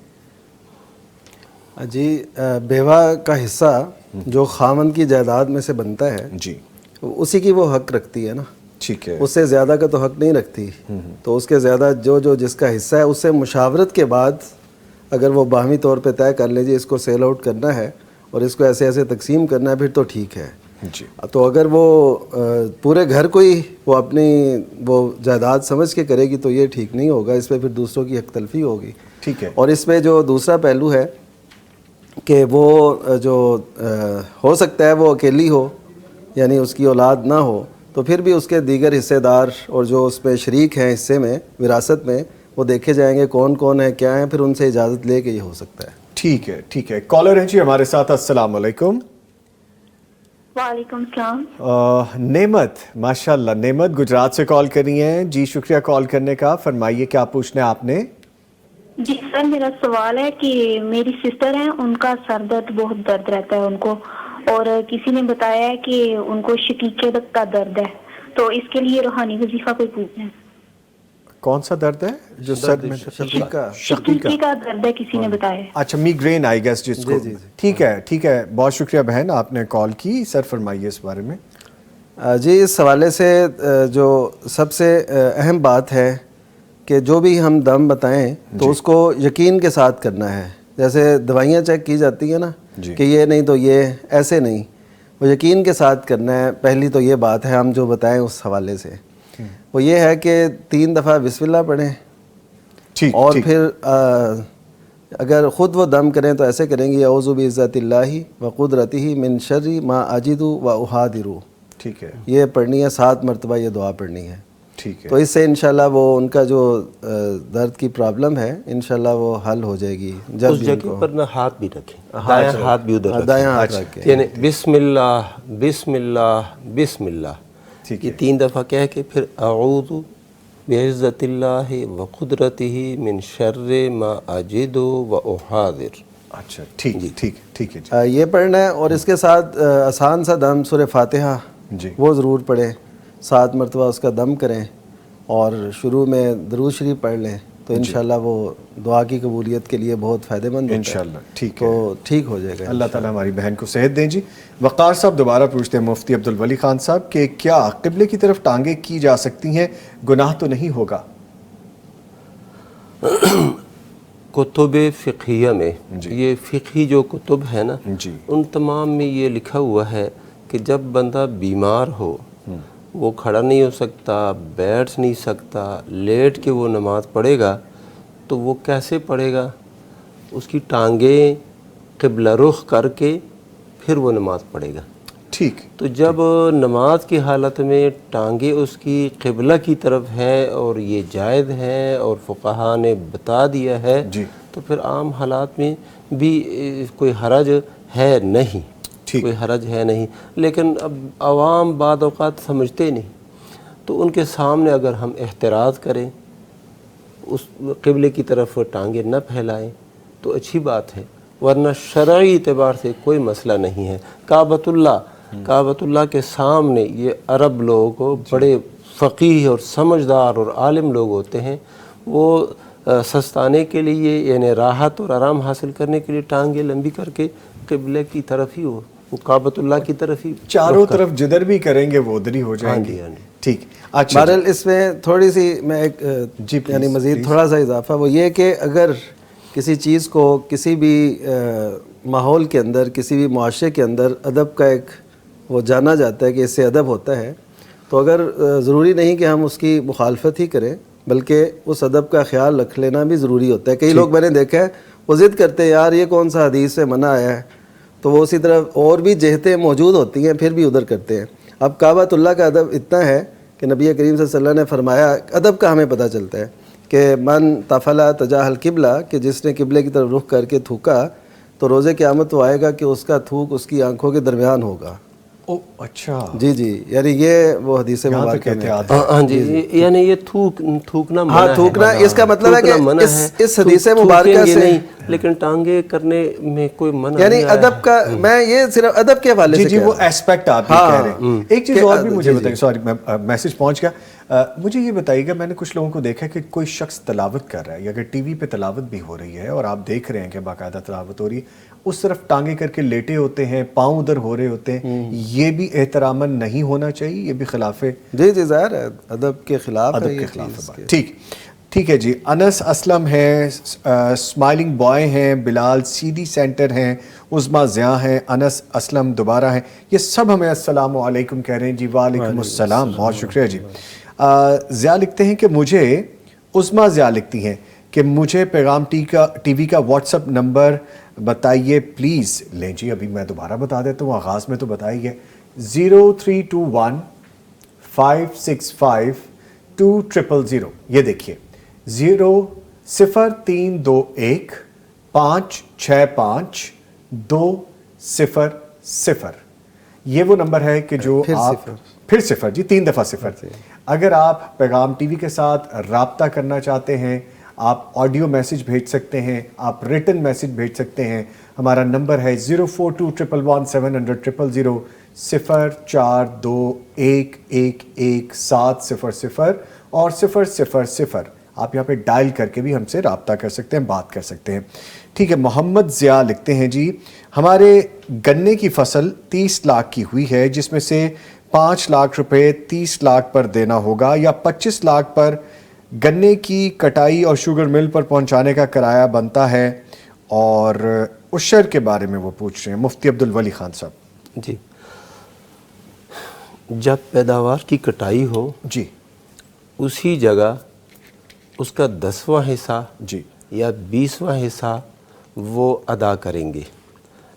جی، بیوہ کا حصہ جو خاوند کی جائیداد میں سے بنتا ہے، جی، اسی کی وہ حق رکھتی ہے نا. ٹھیک ہے، اس سے زیادہ کا تو حق نہیں رکھتی. تو اس کے زیادہ جو جس کا حصہ ہے، اس سے مشاورت کے بعد اگر وہ باہمی طور پہ طے کر لے جی اس کو سیل آؤٹ کرنا ہے اور اس کو ایسے ایسے تقسیم کرنا ہے، پھر تو ٹھیک ہے. جی، تو اگر وہ پورے گھر کو ہی وہ اپنی وہ جائیداد سمجھ کے کرے گی تو یہ ٹھیک نہیں ہوگا، اس پہ پھر دوسروں کی حق تلفی ہوگی. ٹھیک ہے. اور اس پہ جو دوسرا پہلو ہے کہ وہ جو ہو سکتا ہے وہ اکیلی ہو، یعنی اس کی اولاد نہ ہو، تو پھر بھی اس کے دیگر حصے دار اور جو اس پہ شریک ہیں حصے میں، وراثت میں، وہ دیکھے جائیں گے کون کون ہے، کیا ہیں، پھر ان سے اجازت لے کے یہ ہو سکتا ہے. ٹھیک ہے. کالر ہیں جی ہمارے ساتھ. السلام علیکم. وعلیکم السلام. نعمت، ماشاءاللہ نعمت گجرات سے کال کر رہی ہیں. جی شکریہ کال کرنے کا. فرمائیے کیا پوچھنا ہے آپ نے؟ جی سر، میرا سوال ہے کہ میری سسٹر ہیں، ان کا سر درد بہت درد رہتا ہے ان کو، اور کسی نے بتایا ہے کہ ان کو شقیقت کا درد ہے، تو اس کے لیے روحانی وظیفہ کوئی پوچھنا ہے. کون سا درد ہے جو سر میں؟ شقیقی کا درد ہے، کسی نے بتایا. اچھا، میگرین آئی گیس جس کو. ٹھیک ہے. بہت شکریہ بہن، آپ نے کال کی. سر فرمائیے اس بارے میں. جی، اس حوالے سے جو سب سے اہم بات ہے کہ جو بھی ہم دم بتائیں تو اس کو یقین کے ساتھ کرنا ہے. جیسے دوائیاں چیک کی جاتی ہیں نا کہ یہ نہیں تو یہ، ایسے نہیں، وہ یقین کے ساتھ کرنا ہے. پہلی تو یہ بات ہے ہم جو بتائیں اس حوالے سے، وہ یہ ہے کہ 3 دفعہ بسم اللہ پڑھیں، اور پھر اگر خود وہ دم کریں تو ایسے کریں گے اعوذ بعزت اللہ و قدرتہ من شر ما اجد و احاذر. ٹھیک ہے، یہ پڑھنی ہے 7 مرتبہ، یہ دعا پڑھنی ہے. ٹھیک ہے. تو اس سے انشاءاللہ وہ ان کا جو درد کی پرابلم ہے انشاءاللہ وہ حل ہو جائے گی. جب اس جگہ پر نہ ہاتھ بھی رکھیں، دایاں ہاتھ بھی ادھر رکھیں، دایاں ہاتھ رکھیں، یعنی بسم اللہ بسم اللہ بسم اللہ، یہ 3 دفعہ کہہ کے پھر اعوذ بعزت اللہ و قدرتہ من شر ما اجد و احاذر. اچھا، ٹھیک ہے. یہ پڑھنا ہے. اور اس کے ساتھ آسان سا دم سورہ فاتحہ وہ ضرور پڑھیں، 7 مرتبہ اس کا دم کریں، اور شروع میں درود شریف پڑھ لیں. تو تو انشاءاللہ وہ دعا کی قبولیت کے لیے بہت فائدہ مند ہوتا ہے انشاءاللہ. ٹھیک ہے, تو ٹھیک ہو جائے گا. اللہ تعالیٰ ہماری بہن کو صحت دیں. جی وقار صاحب دوبارہ پوچھتے ہیں مفتی عبدالولی خان صاحب کہ کیا قبلے کی طرف ٹانگیں کی جا سکتی ہیں, گناہ تو نہیں ہوگا؟ کتب فقہیہ میں یہ فقہی جو کتب ہے نا ان تمام میں یہ لکھا ہوا ہے کہ جب بندہ بیمار ہو, وہ کھڑا نہیں ہو سکتا, بیٹھ نہیں سکتا, لیٹ کے وہ نماز پڑھے گا تو وہ کیسے پڑھے گا؟ اس کی ٹانگیں قبلہ رخ کر کے پھر وہ نماز پڑھے گا. ٹھیک. تو جب نماز کی حالت میں ٹانگیں اس کی قبلہ کی طرف ہیں اور یہ جائز ہیں اور فقہا نے بتا دیا ہے, تو پھر عام حالات میں بھی کوئی حرج ہے نہیں, کوئی حرج ہے نہیں. لیکن اب عوام بعض اوقات سمجھتے نہیں, تو ان کے سامنے اگر ہم احتراز کریں, اس قبلے کی طرف ٹانگیں نہ پھیلائیں تو اچھی بات ہے, ورنہ شرعی اعتبار سے کوئی مسئلہ نہیں ہے. کعبۃ اللہ کے سامنے یہ عرب لوگ بڑے فقیہ اور سمجھدار اور عالم لوگ ہوتے ہیں, وہ سستانے کے لیے یعنی راحت اور آرام حاصل کرنے کے لیے ٹانگیں لمبی کر کے قبلے کی طرف ہی وہ کعبۃ اللہ کی طرف ہی چاروں طرف جدھر بھی کریں گے وہ ادھر ہی ہو جائیں گے. ٹھیک. اچھا بہرحال اس میں تھوڑی سی میں ایک یعنی مزید تھوڑا سا اضافہ, وہ یہ کہ اگر کسی چیز کو کسی بھی ماحول کے اندر, کسی بھی معاشرے کے اندر ادب کا ایک وہ جانا جاتا ہے کہ اس سے ادب ہوتا ہے, تو اگر ضروری نہیں کہ ہم اس کی مخالفت ہی کریں, بلکہ اس ادب کا خیال رکھ لینا بھی ضروری ہوتا ہے. کئی لوگ میں نے دیکھا ہے وہ ضد کرتے ہیں یار یہ کون سا حدیث سے منع آیا ہے, تو وہ اسی طرح اور بھی جہتیں موجود ہوتی ہیں پھر بھی ادھر کرتے ہیں. اب کعبۃ اللہ کا ادب اتنا ہے کہ نبی کریم صلی اللہ علیہ وسلم نے فرمایا, ادب کا ہمیں پتہ چلتا ہے کہ من تفلا تجاہل قبلہ, کہ جس نے قبلے کی طرف رخ کر کے تھوکا تو روز قیامت وہ آئے گا کہ اس کا تھوک اس کی آنکھوں کے درمیان ہوگا. اچھا جی جی, یعنی یہ وہ حدیث مبارکہ میں ہاں جی, یعنی یہ تھوکنا منع ہے. تھوکنا اس کا مطلب ہے کہ اس حدیث مبارکہ سے نہیں, لیکن ٹانگیں کرنے میں کوئی منع یعنی ادب کا, میں یہ صرف ادب کے حوالے سے جی وہ ایسپیکٹ آپ کہہ رہے ہیں. ایک چیز اور بھی مجھے بتائیں, سوری میسج پہنچ گیا, مجھے یہ بتائیے گا, میں نے کچھ لوگوں کو دیکھا کہ کوئی شخص تلاوت کر رہا ہے, یا اگر ٹی وی پہ تلاوت بھی ہو رہی ہے اور آپ دیکھ رہے ہیں کہ باقاعدہ تلاوت ہو رہی ہے, اس طرف ٹانگیں کر کے لیٹے ہوتے ہیں, پاؤں ادھر ہو رہے ہوتے ہیں, یہ بھی احتراماً نہیں ہونا چاہیے, یہ بھی خلاف ہے. جی جی ظاہر ہے ادب کے خلاف, ادب کے خلاف ہے. ٹھیک ہے جی. انس اسلم ہیں, اسمائلنگ بوائے ہیں, بلال سیدی سینٹر ہیں, عظما ضیاء ہیں, انس اسلم دوبارہ ہیں, یہ سب ہمیں السلام علیکم کہہ رہے ہیں. جی وعلیکم السلام, بہت شکریہ جی. ضیاء لکھتے ہیں کہ مجھے, عظما ضیاء لکھتی ہیں کہ مجھے پیغام ٹی وی کا واٹس ایپ نمبر بتائیے پلیز. لیں جی ابھی میں دوبارہ بتا دیتا ہوں, آغاز میں تو بتائیے, 0321 565 2000. یہ دیکھیے 0321 565 200. یہ وہ نمبر ہے کہ جو آپ پھر صفر, جی 3 دفعہ صفر. اگر آپ پیغام ٹی وی کے ساتھ رابطہ کرنا چاہتے ہیں, آپ آڈیو میسج بھیج سکتے ہیں, آپ ریٹن میسج بھیج سکتے ہیں. ہمارا نمبر ہے 04211700 0421111700 اور 000. آپ یہاں پہ ڈائل کر کے بھی ہم سے رابطہ کر سکتے ہیں, بات کر سکتے ہیں. ٹھیک ہے. محمد ضیاء لکھتے ہیں جی ہمارے گنے کی فصل 30 لاکھ کی ہوئی ہے, جس میں سے 5 لاکھ روپے 30 لاکھ پر دینا ہوگا, یا 25 لاکھ پر گنے کی کٹائی اور شوگر مل پر پہنچانے کا کرایہ بنتا ہے, اور عشر کے بارے میں وہ پوچھ رہے ہیں. مفتی عبدالولی خان صاحب. جی, جب پیداوار کی کٹائی ہو جی, اسی جگہ اس کا 10واں حصہ جی یا 20واں حصہ وہ ادا کریں گے.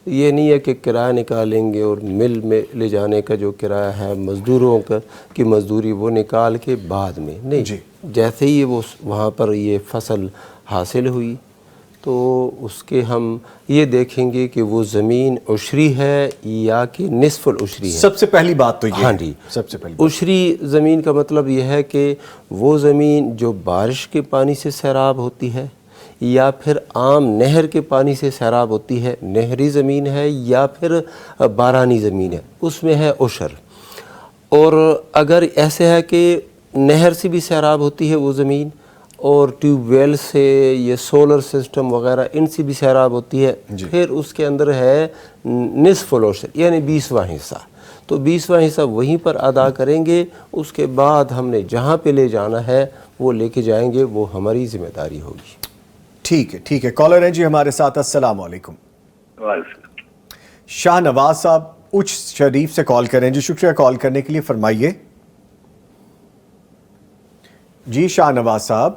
یہ نہیں ہے کہ کرایہ نکالیں گے اور مل میں لے جانے کا جو کرایہ ہے مزدوروں کی مزدوری وہ نکال کے بعد میں نہیں. جی, جیسے ہی وہ وہاں پر یہ فصل حاصل ہوئی تو اس کے ہم یہ دیکھیں گے کہ وہ زمین عشری ہے یا کہ نصف العشری ہے. سب سے پہلی بات تو یہ, ہاں جی, سب سے پہلی عشری زمین کا مطلب یہ ہے کہ وہ زمین جو بارش کے پانی سے سیراب ہوتی ہے یا پھر عام نہر کے پانی سے سیراب ہوتی ہے, نہری زمین ہے یا پھر بارانی زمین ہے, اس میں ہے عشر. اور اگر ایسے ہے کہ نہر سے بھی سیراب ہوتی ہے وہ زمین اور ٹیوب ویل سے یہ سولر سسٹم وغیرہ ان سے بھی سیراب ہوتی ہے. پھر اس کے اندر ہے نصف فلوس یعنی 20واں حصہ. تو 20واں حصہ وہیں پر ادا کریں گے. اس کے بعد ہم نے جہاں پہ لے جانا ہے وہ لے کے جائیں گے, وہ ہماری ذمہ داری ہوگی. ٹھیک ہے, ٹھیک ہے. کالر ہیں جی ہمارے ساتھ. السلام علیکم. شاہ نواز صاحب اچ شریف سے کال کریں جی. شکریہ کال کرنے کے لیے. فرمائیے جی شاہ نواز صاحب.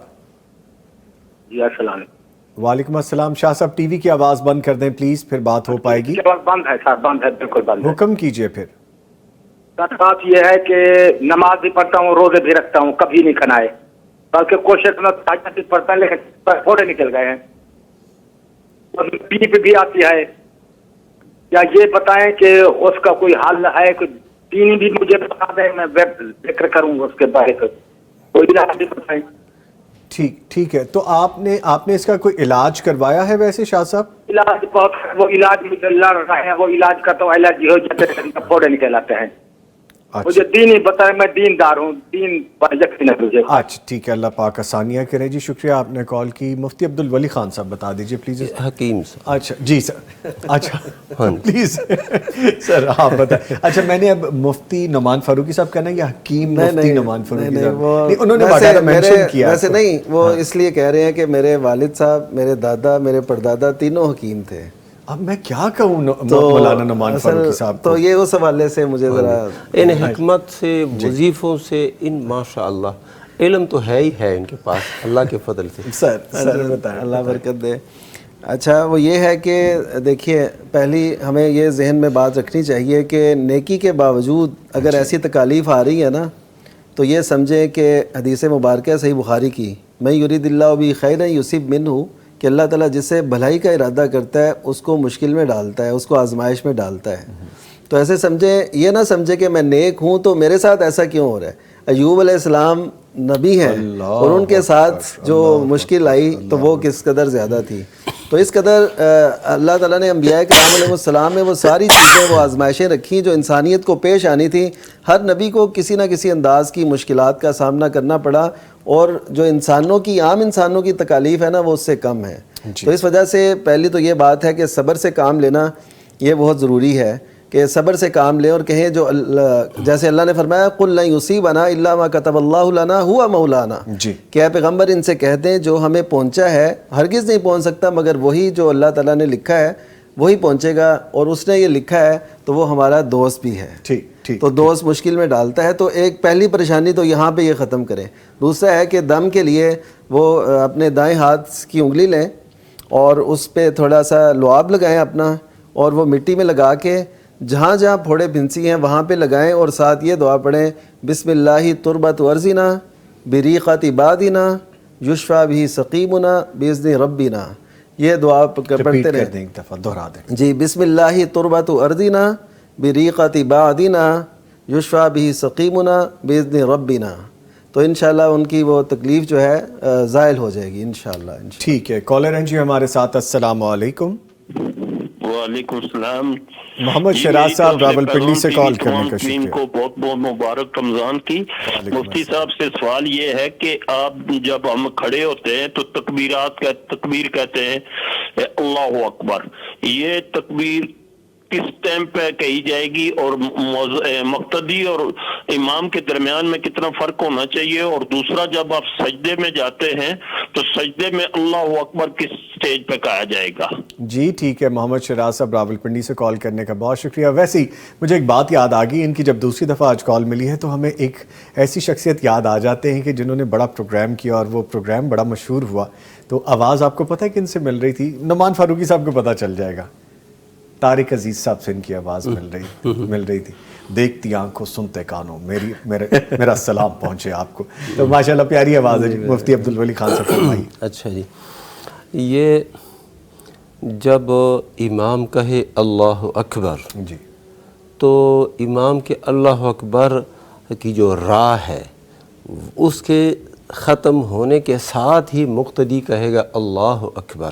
جی السلام علیکم. وعلیکم السلام. شاہ صاحب ٹی وی کی آواز بند کر دیں پلیز, پھر بات ہو پائے گی. بند ہے صاحب, بند ہے, بالکل بند ہے. حکم کیجئے پھر. بات یہ ہے کہ نماز بھی پڑھتا ہوں, روزے بھی رکھتا ہوں, کبھی نہیں کھنائے, بلکہ کوشش میں تہجد پڑھتا ہے لیکن تھوڑے نکل گئے ہیں. پیپ بھی آتی ہے, یا یہ بتائیں کہ اس کا کوئی حل ہے, کوئی دینی بھی مجھے بتا دیں, میں ذکر کروں اس کے بارے میں, کوئی علاج بھی بتائیں. ٹھیک ہے. تو آپ نے اس کا کوئی علاج کروایا ہے ویسے شاہ صاحب؟ علاج بہت, وہ علاج مجھے لڑ رہا ہے, وہ علاج کا تو الرجی ہو جاتے ہیں, پھوڑے نکل آتے ہیں. مجھے دین ہی بتائیں, میں دیندار ہوں, دین پر یقین ہے مجھے. اچھا ٹھیک ہے, اللہ پاک آسانیاں کرے جی. شکریہ آپ نے کال کی. مفتی عبدالولی خان صاحب بتا دیجیے پلیز. حکیم صاحب. اچھا جی سر, اچھا پلیز سر آپ بتائیں. اچھا میں نے اب مفتی نعمان فاروقی صاحب کہنا یا حکیم مفتی نعمان فاروقی صاحب؟ انہوں نے باقاعدہ مینشن کیا. ویسے نہیں, وہ اس لیے کہہ رہے ہیں کہ میرے والد صاحب, میرے دادا, میرے پردادا تینوں حکیم تھے. اب میں کیا کہوں مولانا نعمان فاروقی صاحب, تو یہ اس حوالے سے مجھے ذرا ان حکمت سے, وظیفوں سے, ان ماشاءاللہ علم تو ہے ہی ہے ان کے پاس, اللہ کے فضل سے. سر بتائیں, اللہ برکت دے. اچھا وہ یہ ہے کہ دیکھیے, پہلی ہمیں یہ ذہن میں بات رکھنی چاہیے کہ نیکی کے باوجود اگر ایسی تکالیف آ رہی ہے نا, تو یہ سمجھیں کہ حدیث مبارکہ صحیح بخاری کی, میں یرید اللہ بہ خیرا یصب منہ, کہ اللہ تعالیٰ جس سے بھلائی کا ارادہ کرتا ہے اس کو مشکل میں ڈالتا ہے, اس کو آزمائش میں ڈالتا ہے. تو ایسے سمجھیں, یہ نہ سمجھے کہ میں نیک ہوں تو میرے ساتھ ایسا کیوں ہو رہا ہے. ایوب علیہ السلام نبی ہیں, اور ان کے ساتھ جو مشکل آئی تو وہ کس قدر زیادہ تھی. تو اس قدر اللہ تعالیٰ نے انبیاء کرام علیہ السلام میں وہ ساری چیزیں, وہ آزمائشیں رکھی جو انسانیت کو پیش آنی تھی. ہر نبی کو کسی نہ کسی انداز کی مشکلات کا سامنا کرنا پڑا, اور جو انسانوں کی, عام انسانوں کی تکالیف ہے نا, وہ اس سے کم ہے. تو اس وجہ سے پہلی تو یہ بات ہے کہ صبر سے کام لینا یہ بہت ضروری ہے, کہ صبر سے کام لیں اور کہیں جو جیسے اللہ نے فرمایا قل لن یصیبنا الا ما كتب اللہ لنا هو مولانا, کہ اے پیغمبر ان سے کہہ دیں جو ہمیں پہنچا ہے ہرگز نہیں پہنچ سکتا مگر وہی جو اللہ تعالیٰ نے لکھا ہے وہی پہنچے گا, اور اس نے یہ لکھا ہے تو وہ ہمارا دوست بھی ہے. تو دوست مشکل میں ڈالتا ہے. تو ایک پہلی پریشانی تو یہاں پہ یہ ختم کریں. دوسرا ہے کہ دم کے لیے وہ اپنے دائیں ہاتھ کی انگلی لیں اور اس پہ تھوڑا سا لعاب لگائیں اپنا, اور وہ مٹی میں لگا کے جہاں جہاں پھوڑے پھنسی ہیں وہاں پہ لگائیں, اور ساتھ یہ دعا پڑھیں بسم اللہ تربت ورزنا بریقت عبادنا یشفا بھی سقیمنا باذن ربنا. یہ دعا پڑھتے رہیں, ایک دفعہ دہرا دیں جی. بسم اللہ تربت ارضنا بریقت عبادنا یشفا بھی سقیمنا باذن ربنا. تو انشاءاللہ ان کی وہ تکلیف جو ہے زائل ہو جائے گی انشاءاللہ. ٹھیک ہے. کالر ہیں جی ہمارے ساتھ. السلام علیکم. وعلیکم السلام. محمد شراز صاحب راولپنڈی سے کال کرنے کا شکریہ. کو بہت بہت مبارک رمضان کی. مفتی صاحب سے سوال یہ ہے کہ آپ جب ہم کھڑے ہوتے ہیں تو تکبیر کہتے ہیں اللہ اکبر, یہ تکبیر کس ٹائم پہ کہی جائے گی, اور مقتدی اور امام کے درمیان میں کتنا فرق ہونا چاہیے, اور دوسرا جب آپ سجدے میں جاتے ہیں تو سجدے میں اللہ اکبر کس سٹیج پہ کہا جائے گا؟ جی ٹھیک ہے. محمد شراز صاحب راولپنڈی سے کال کرنے کا بہت شکریہ. ویسے ہی مجھے ایک بات یاد آ گئی, ان کی جب دوسری دفعہ آج کال ملی ہے تو ہمیں ایک ایسی شخصیت یاد آ جاتے ہیں کہ جنہوں نے بڑا پروگرام کیا اور وہ پروگرام بڑا مشہور ہوا. تو آواز آپ کو پتہ ہے کن سے مل رہی تھی؟ نعمان فاروقی صاحب کو پتہ چل جائے گا. طارق عزیز صاحب سے ان کی آواز مل رہی تھی. دیکھتی آنکھوں سنتے کانوں, میرا سلام پہنچے آپ کو. تو ماشاءاللہ پیاری آواز ہے جی. مفتی عبدالولی خان صاحب فرمائیے. اچھا جی, یہ جب امام کہے اللہ اکبر جی, تو امام کے اللہ اکبر کی جو راہ ہے اس کے ختم ہونے کے ساتھ ہی مقتدی کہے گا اللہ اکبر,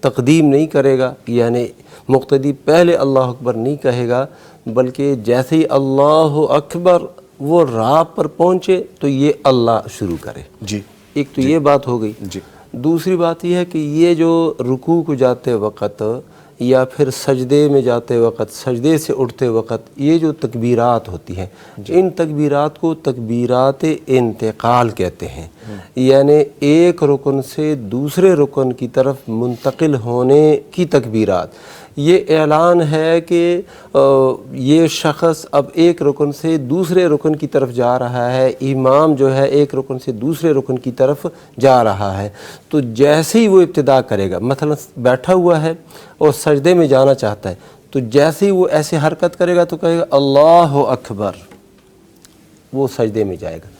تقدیم نہیں کرے گا. یعنی مقتدی پہلے اللہ اکبر نہیں کہے گا, بلکہ جیسے ہی اللہ اکبر وہ راہ پر پہنچے تو یہ اللہ شروع کرے. جی, ایک تو یہ بات ہو گئی. دوسری بات یہ ہے کہ یہ جو رکوع کو جاتے وقت یا پھر سجدے میں جاتے وقت، سجدے سے اٹھتے وقت یہ جو تکبیرات ہوتی ہیں، ان تکبیرات کو تکبیرات انتقال کہتے ہیں. یعنی ایک رکن سے دوسرے رکن کی طرف منتقل ہونے کی تکبیرات. یہ اعلان ہے کہ یہ شخص اب ایک رکن سے دوسرے رکن کی طرف جا رہا ہے، امام جو ہے ایک رکن سے دوسرے رکن کی طرف جا رہا ہے. تو جیسے ہی وہ ابتدا کرے گا، مثلا بیٹھا ہوا ہے اور سجدے میں جانا چاہتا ہے، تو جیسے ہی وہ ایسے حرکت کرے گا تو کہے گا اللہ اکبر، وہ سجدے میں جائے گا.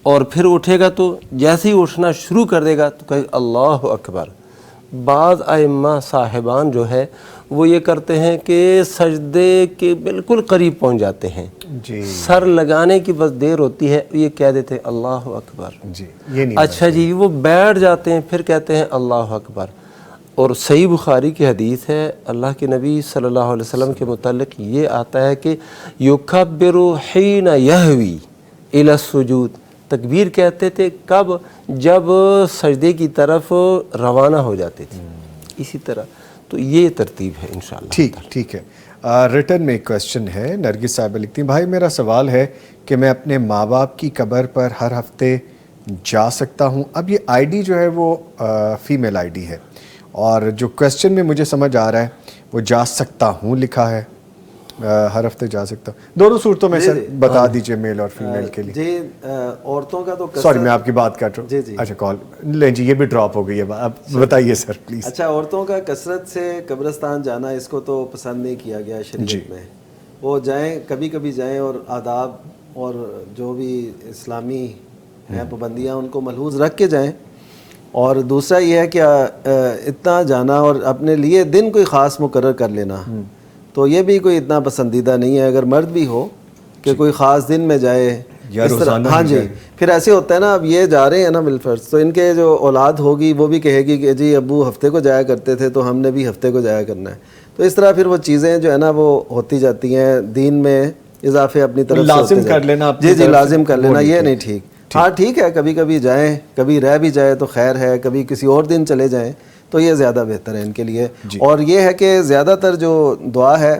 اور پھر اٹھے گا تو جیسے ہی اٹھنا شروع کر دے گا تو کہے گا اللہ اکبر. بعض ائمہ صاحبان جو ہے وہ یہ کرتے ہیں کہ سجدے کے بالکل قریب پہنچ جاتے ہیں، سر لگانے کی بس دیر ہوتی ہے، یہ کہہ دیتے ہیں اللہ اکبر. یہ نہیں اچھا جی، وہ بیٹھ جاتے ہیں پھر کہتے ہیں اللہ اکبر. اور صحیح بخاری کی حدیث ہے، اللہ کے نبی صلی اللہ علیہ وسلم کے متعلق یہ آتا ہے کہ یکبر حین یہوی الی السجود. تکبیر کہتے تھے کب؟ جب سجدے کی طرف روانہ ہو جاتے تھے. اسی طرح تو یہ ترتیب ہے انشاءاللہ. ٹھیک ہے. ریٹن میں ایک کویسچن ہے، نرگس صاحبہ لکھتی ہیں، بھائی میرا سوال ہے کہ میں اپنے ماں باپ کی قبر پر ہر ہفتے جا سکتا ہوں؟ اب یہ آئی ڈی جو ہے وہ فیمیل آئی ڈی ہے، اور جو کویسچن میں مجھے سمجھ آ رہا ہے وہ جا سکتا ہوں لکھا ہے، ہر ہفتے جا سکتا ہوں. دونوں صورتوں میں سر بتا دیجئے میل اور فیمیل کے لیے. جی عورتوں کا تو سوری میں آپ کی بات کر رہا ہوں. جی اچھا کال لیں جی، یہ بھی ڈراپ ہو گئی ہے. اب بتائیے سر پلیز. اچھا، عورتوں کا کثرت سے قبرستان جانا اس کو تو پسند نہیں کیا گیا شریعت میں. وہ جائیں، کبھی کبھی جائیں، اور آداب اور جو بھی اسلامی ہیں پابندیاں ان کو ملحوظ رکھ کے جائیں. اور دوسرا یہ ہے کہ اتنا جانا اور اپنے لیے دن کوئی خاص مقرر کر لینا، تو یہ بھی کوئی اتنا پسندیدہ نہیں ہے. اگر مرد بھی ہو کہ کوئی خاص دن میں جائے یا روزانہ. ہاں جی، پھر ایسے ہوتا ہے نا، اب یہ جا رہے ہیں نا بالفرض، تو ان کے جو اولاد ہوگی وہ بھی کہے گی کہ جی ابو ہفتے کو جایا کرتے تھے تو ہم نے بھی ہفتے کو جایا کرنا ہے. تو اس طرح پھر وہ چیزیں جو ہے نا وہ ہوتی جاتی ہیں، دین میں اضافے اپنی طرف لازم کر لینا. جی لازم کر لینا، یہ نہیں ٹھیک. ہاں ٹھیک ہے، کبھی کبھی جائیں، کبھی رہ بھی جائے تو خیر ہے، کبھی کسی اور دن چلے جائیں تو یہ زیادہ بہتر ہے ان کے لیے. اور یہ ہے کہ زیادہ تر جو دعا ہے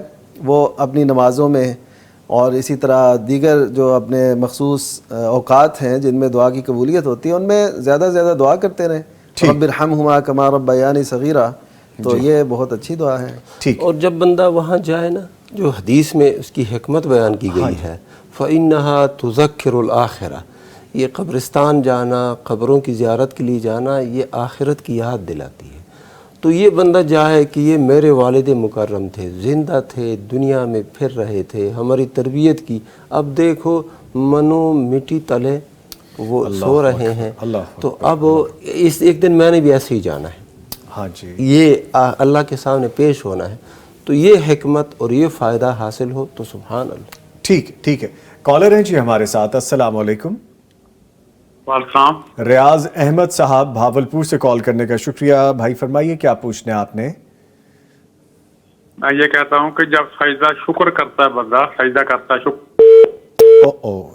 وہ اپنی نمازوں میں اور اسی طرح دیگر جو اپنے مخصوص اوقات ہیں جن میں دعا کی قبولیت ہوتی ہے، ان میں زیادہ سے زیادہ دعا کرتے رہیں. رب ارحمہما کما ربیانی صغیرا، تو یہ بہت اچھی دعا ہے. اور جب بندہ وہاں جائے نا، جو حدیث میں اس کی حکمت بیان کی گئی ہے، فَإِنَّهَا تُذَكِّرُ الْآخِرَةَ، یہ قبرستان جانا، قبروں کی زیارت کے لیے جانا، یہ آخرت کی یاد دلاتی ہے. تو یہ بندہ جائے کہ یہ میرے والد مکرم تھے، زندہ تھے، دنیا میں پھر رہے تھے، ہماری تربیت کی، اب دیکھو منو مٹی تلے وہ سو رہے ہیں. تو اب اس ایک دن میں نے بھی ایسے ہی جانا ہے. ہاں جی، یہ اللہ کے سامنے پیش ہونا ہے. تو یہ حکمت اور یہ فائدہ حاصل ہو تو سبحان اللہ. ٹھیک ہے. کالر ہیں جی ہمارے ساتھ. السلام علیکم. وعلیکم. ریاض احمد صاحب بھاولپور سے کال کرنے کا شکریہ. بھائی فرمائیے کیا پوچھنا ہے آپ نے؟ میں یہ کہتا ہوں کہ جب سجدہ شکر کرتا ہے بندہ، سجدہ کرتا ہے شکر.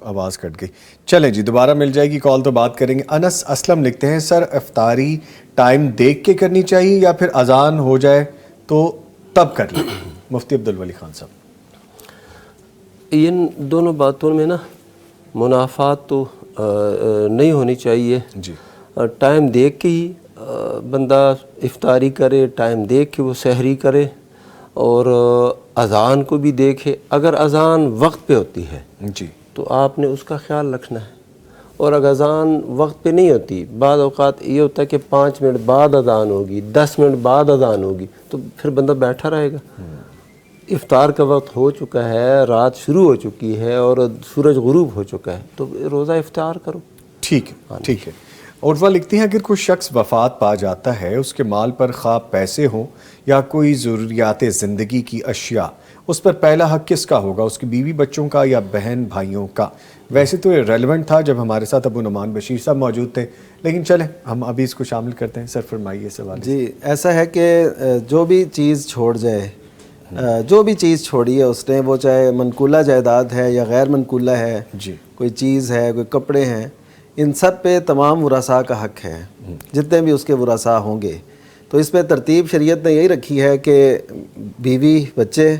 آواز کٹ گئی. چلیں جی دوبارہ مل جائے گی کال تو بات کریں گے. انس اسلم لکھتے ہیں، سر افطاری ٹائم دیکھ کے کرنی چاہیے یا پھر اذان ہو جائے تو تب کر لیں؟ مفتی عبدالولی خان صاحب. ان دونوں باتوں میں نا منافات تو نہیں ہونی چاہیے. جی ٹائم دیکھ کے ہی بندہ افطاری کرے، ٹائم دیکھ کے وہ سحری کرے، اور اذان کو بھی دیکھے. اگر اذان وقت پہ ہوتی ہے جی تو آپ نے اس کا خیال رکھنا ہے، اور اگر اذان وقت پہ نہیں ہوتی، بعض اوقات یہ ہوتا ہے کہ 5 منٹ بعد اذان ہوگی، 10 منٹ بعد اذان ہوگی، تو پھر بندہ بیٹھا رہے گا. افطار کا وقت ہو چکا ہے، رات شروع ہو چکی ہے اور سورج غروب ہو چکا ہے، تو روزہ افطار کرو. ٹھیک ہے. عروا لکھتی ہیں، اگر کوئی شخص وفات پا جاتا ہے، اس کے مال پر خواہ پیسے ہوں یا کوئی ضروریات زندگی کی اشیاء، اس پر پہلا حق کس کا ہوگا؟ اس کی بیوی بچوں کا یا بہن بھائیوں کا؟ ویسے تو یہ ریلیونٹ تھا جب ہمارے ساتھ ابو نعمان بشیر صاحب موجود تھے، لیکن چلیں ہم ابھی اس کو شامل کرتے ہیں. سر فرمائیے سوال. جی ایسا ہے کہ جو بھی چیز چھوڑ جائے، جو بھی چیز چھوڑی ہے اس نے، وہ چاہے منقولہ جائیداد ہے یا غیر منقولہ ہے، جی کوئی چیز ہے، کوئی کپڑے ہیں، ان سب پہ تمام ورثاء کا حق ہے، جتنے بھی اس کے ورثاء ہوں گے. تو اس پہ ترتیب شریعت نے یہی رکھی ہے کہ بیوی، بچے،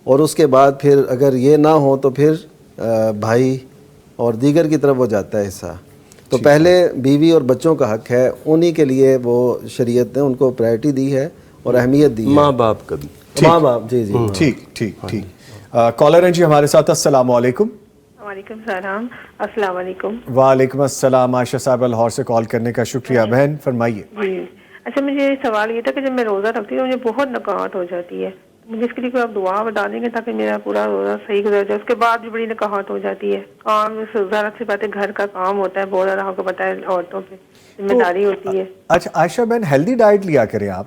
اور اس کے بعد پھر اگر یہ نہ ہو تو پھر بھائی اور دیگر کی طرف وہ جاتا ہے حصہ. تو پہلے بیوی اور بچوں کا حق ہے، انہی کے لیے وہ شریعت نے ان کو پرائرٹی دی ہے اور اہمیت دی ہے. ماں باپ کا بھی. ماں باپ. جی جی ٹھیک. کالر ہیں جی ہمارے ساتھ. السلام علیکم. وعلیکم السلام. السلام علیکم. وعلیکم السلام. عائشہ صاحب لاہور سے کال کرنے کا شکریہ. بہن فرمائیے. جی اچھا، مجھے سوال یہ تھا کہ جب میں روزہ رکھتی ہوں مجھے بہت نکاہٹ ہو جاتی ہے. مجھے اس کے لیے کوئی آپ دعا بتا دیں گے تاکہ میرا پورا روزہ صحیح گزر جائے. اس کے بعد بھی بڑی نکاہٹ ہو جاتی ہے. کام ظاہر سی بات ہے، گھر کا کام ہوتا ہے بہت زیادہ، آپ کو پتہ ہے عورتوں پہ ذمہ داری ہوتی ہے. اچھا عائشہ بہن، ہیلدی ڈائٹ لیا کریں آپ.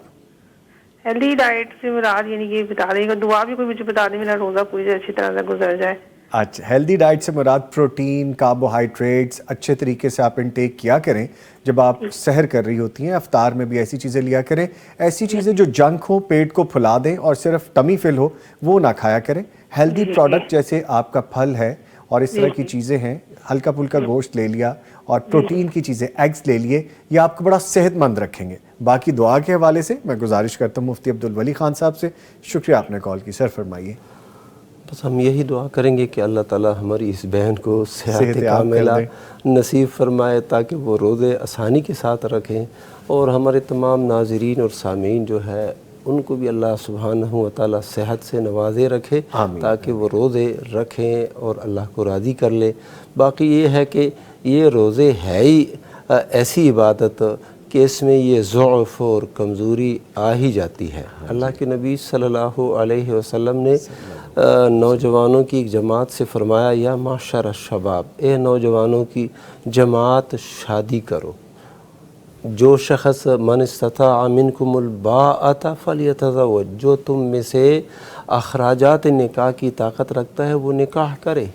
ہیلدی ڈائٹ سے مراد یعنی یہ بتا دیں گے، دعا بھی کوئی مجھے بتا دیں میرا روزہ پوری اچھی طرح سے گزر جائے. اچھا، ہیلدی ڈائٹ سے مراد پروٹین، کاربوہائیڈریٹس اچھے طریقے سے آپ انٹیک کیا کریں. جب آپ سحر کر رہی ہوتی ہیں، افطار میں بھی ایسی چیزیں لیا کریں. ایسی چیزیں جو جنک ہوں، پیٹ کو پھلا دیں اور صرف ٹمی فل ہو، وہ نہ کھایا کریں. ہیلدی پروڈکٹ جیسے آپ کا پھل ہے اور اس طرح کی چیزیں ہیں، ہلکا پھلکا گوشت لے لیا اور پروٹین کی چیزیں، ایگز لے لیے، یہ آپ کو بڑا صحت مند رکھیں گے. باقی دعا کے حوالے سے میں گزارش کرتا ہوں مفتی عبدالولی خان صاحب سے. شکریہ آپ نے کال کی. سر فرمائیے. بس ہم یہی دعا کریں گے کہ اللہ تعالی ہماری اس بہن کو صحت کاملہ نصیب فرمائے تاکہ وہ روزے آسانی کے ساتھ رکھیں، اور ہمارے تمام ناظرین اور سامعین جو ہے ان کو بھی اللہ سبحانہ و تعالی صحت سے نوازے رکھے تاکہ وہ روزے رکھیں اور اللہ کو راضی کر لے. باقی یہ ہے کہ یہ روزے ہے ہی ایسی عبادت کہ اس میں یہ ضعف اور کمزوری آ ہی جاتی ہے. اللہ کے نبی صلی اللہ علیہ وسلم نے نوجوانوں کی ایک جماعت سے فرمایا، یا معشر الشباب، اے نوجوانوں کی جماعت، شادی کرو. جو شخص من استطاع منکم الباءۃ فلیتزوج، جو تم میں سے اخراجات نکاح کی طاقت رکھتا ہے وہ نکاح کرے،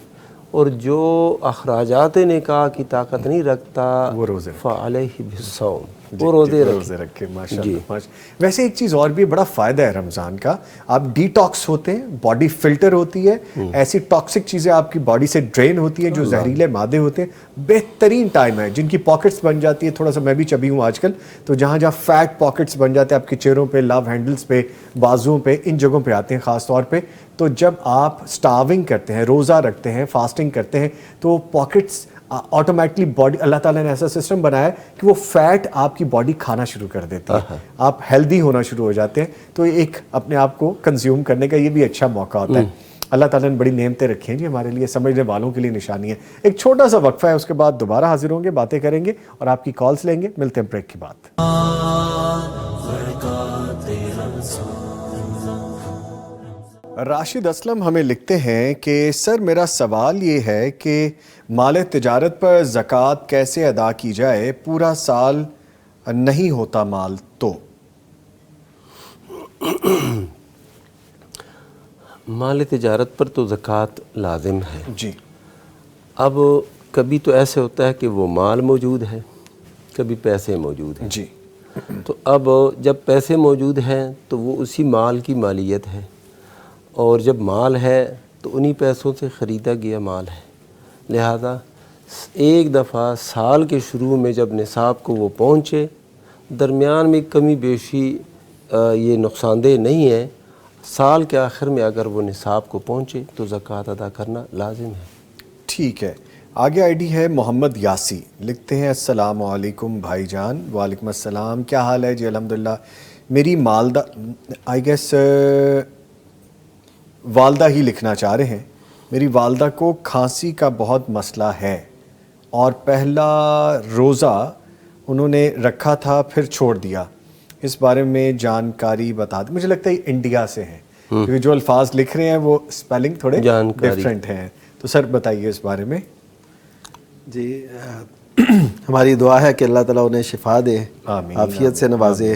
اور جو اخراجات نکاح کی طاقت نہیں رکھتا وہ روزے فعلیہ بالصوم، وہ روزے رکھے. ماشاءاللہ. ویسے ایک چیز اور بھی بڑا فائدہ ہے رمضان کا، آپ ڈی ٹاکس ہوتے ہیں، باڈی فلٹر ہوتی ہے، ایسی ٹاکسک چیزیں آپ کی باڈی سے ڈرین ہوتی ہیں جو زہریلے مادے ہوتے ہیں. بہترین ٹائم ہے. جن کی پاکٹس بن جاتی ہے، تھوڑا سا میں بھی چبی ہوں آج کل، تو جہاں جہاں فیٹ پاکٹس بن جاتے ہیں آپ کے چہروں پہ، لو ہینڈلز پہ، بازوؤں پہ، ان جگہوں پہ آتے ہیں خاص طور پہ. تو جب آپ سٹارونگ کرتے ہیں، روزہ رکھتے ہیں، فاسٹنگ کرتے ہیں، تو پاکٹس آٹومیٹکلی باڈی، اللہ تعالیٰ نے ایسا سسٹم بنایا ہے کہ وہ فیٹ آپ کی باڈی کھانا شروع کر دیتی ہے، آپ ہیلدی ہونا شروع ہو جاتے ہیں. تو ایک اپنے آپ کو کنزیوم کرنے کا یہ بھی اچھا موقع ہوتا ہے. اللہ تعالیٰ نے بڑی نعمتیں رکھی ہیں جی ہمارے لیے، سمجھنے والوں کے لیے نشانی ہے. ایک چھوٹا سا وقفہ ہے، اس کے بعد دوبارہ حاضر ہوں گے، باتیں کریں گے اور آپ کی کالز لیں گے. ملتے ہیں بریک کے بعد. راشد اسلم ہمیں لکھتے ہیں کہ سر میرا سوال یہ ہے کہ مال تجارت پر زکوٰۃ کیسے ادا کی جائے؟ پورا سال نہیں ہوتا مال تو. مال تجارت پر تو زکوٰۃ لازم ہے جی. اب کبھی تو ایسے ہوتا ہے کہ وہ مال موجود ہے، کبھی پیسے موجود ہیں جی. تو اب جب پیسے موجود ہیں تو وہ اسی مال کی مالیت ہے، اور جب مال ہے تو انہی پیسوں سے خریدا گیا مال ہے. لہذا ایک دفعہ سال کے شروع میں جب نصاب کو وہ پہنچے، درمیان میں کمی بیشی یہ نقصان دہ نہیں ہے، سال کے آخر میں اگر وہ نصاب کو پہنچے تو زکوٰۃ ادا کرنا لازم ہے. ٹھیک ہے. آگے آئی ڈی ہے محمد یاسی، لکھتے ہیں السلام علیکم بھائی جان. وعلیکم السلام. کیا حال ہے جی؟ الحمدللہ. میری والدہ ہی لکھنا چاہ رہے ہیں. میری والدہ کو کھانسی کا بہت مسئلہ ہے اور پہلا روزہ انہوں نے رکھا تھا پھر چھوڑ دیا. اس بارے میں جانکاری بتا دیں. مجھے لگتا ہے انڈیا سے ہیں کیونکہ جو الفاظ لکھ رہے ہیں وہ اسپیلنگ تھوڑے ڈیفرنٹ ہیں. تو سر بتائیے اس بارے میں. جی ہماری دعا ہے کہ اللہ تعالیٰ انہیں شفا دے، عافیت سے نوازے،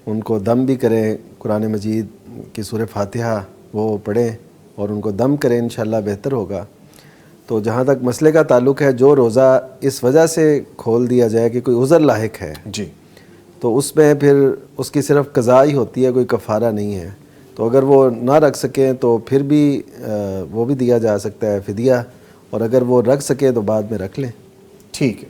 ان کو دم بھی کریں، قرآن مجید کی سورہ فاتحہ وہ پڑھیں اور ان کو دم کریں، انشاءاللہ بہتر ہوگا. تو جہاں تک مسئلے کا تعلق ہے، جو روزہ اس وجہ سے کھول دیا جائے کہ کوئی عذر لاحق ہے جی، تو اس میں پھر اس کی صرف قضا ہی ہوتی ہے، کوئی کفارہ نہیں ہے. تو اگر وہ نہ رکھ سکیں تو پھر بھی وہ بھی دیا جا سکتا ہے فدیہ، اور اگر وہ رکھ سکے تو بعد میں رکھ لیں. ٹھیک ہے.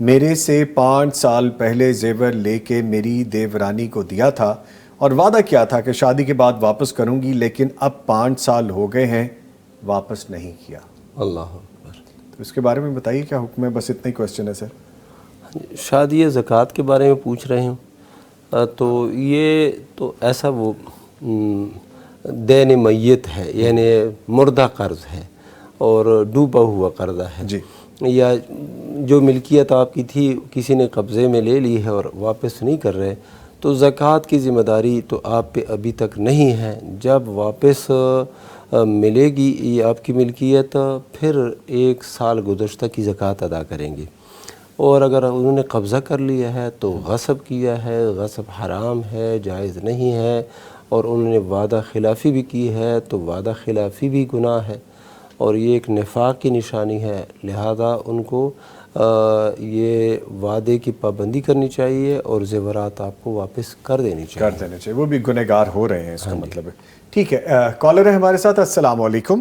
میرے سے 5 سال پہلے زیور لے کے میری دیورانی کو دیا تھا اور وعدہ کیا تھا کہ شادی کے بعد واپس کروں گی، لیکن اب 5 سال ہو گئے ہیں، واپس نہیں کیا۔ اللہ اکبر۔ تو اس کے بارے میں بتائیے کیا حکم ہے؟ بس اتنا ہی کوسچن ہے سر۔ شادی زکوٰۃ کے بارے میں پوچھ رہے ہوں، تو یہ تو ایسا وہ دین میت ہے، یعنی مردہ قرض ہے اور ڈوبا ہوا قرضہ ہے جی، یا جو ملکیت آپ کی تھی کسی نے قبضے میں لے لی ہے اور واپس نہیں کر رہے، تو زکوٰۃ کی ذمہ داری تو آپ پہ ابھی تک نہیں ہے۔ جب واپس ملے گی یہ آپ کی ملکیت، پھر 1 سال گزشتہ کی زکوٰۃ ادا کریں گے۔ اور اگر انہوں نے قبضہ کر لیا ہے تو غصب کیا ہے، غصب حرام ہے، جائز نہیں ہے، اور انہوں نے وعدہ خلافی بھی کی ہے تو وعدہ خلافی بھی گناہ ہے، اور یہ ایک نفاق کی نشانی ہے۔ لہذا ان کو یہ وعدے کی پابندی کرنی چاہیے اور زیورات آپ کو واپس کر دینے چاہیے۔ وہ بھی گنہگار ہو رہے ہیں، اس کا مطلب ہے۔ ٹھیک ہے، کالر ہے ہمارے ساتھ۔ السلام علیکم۔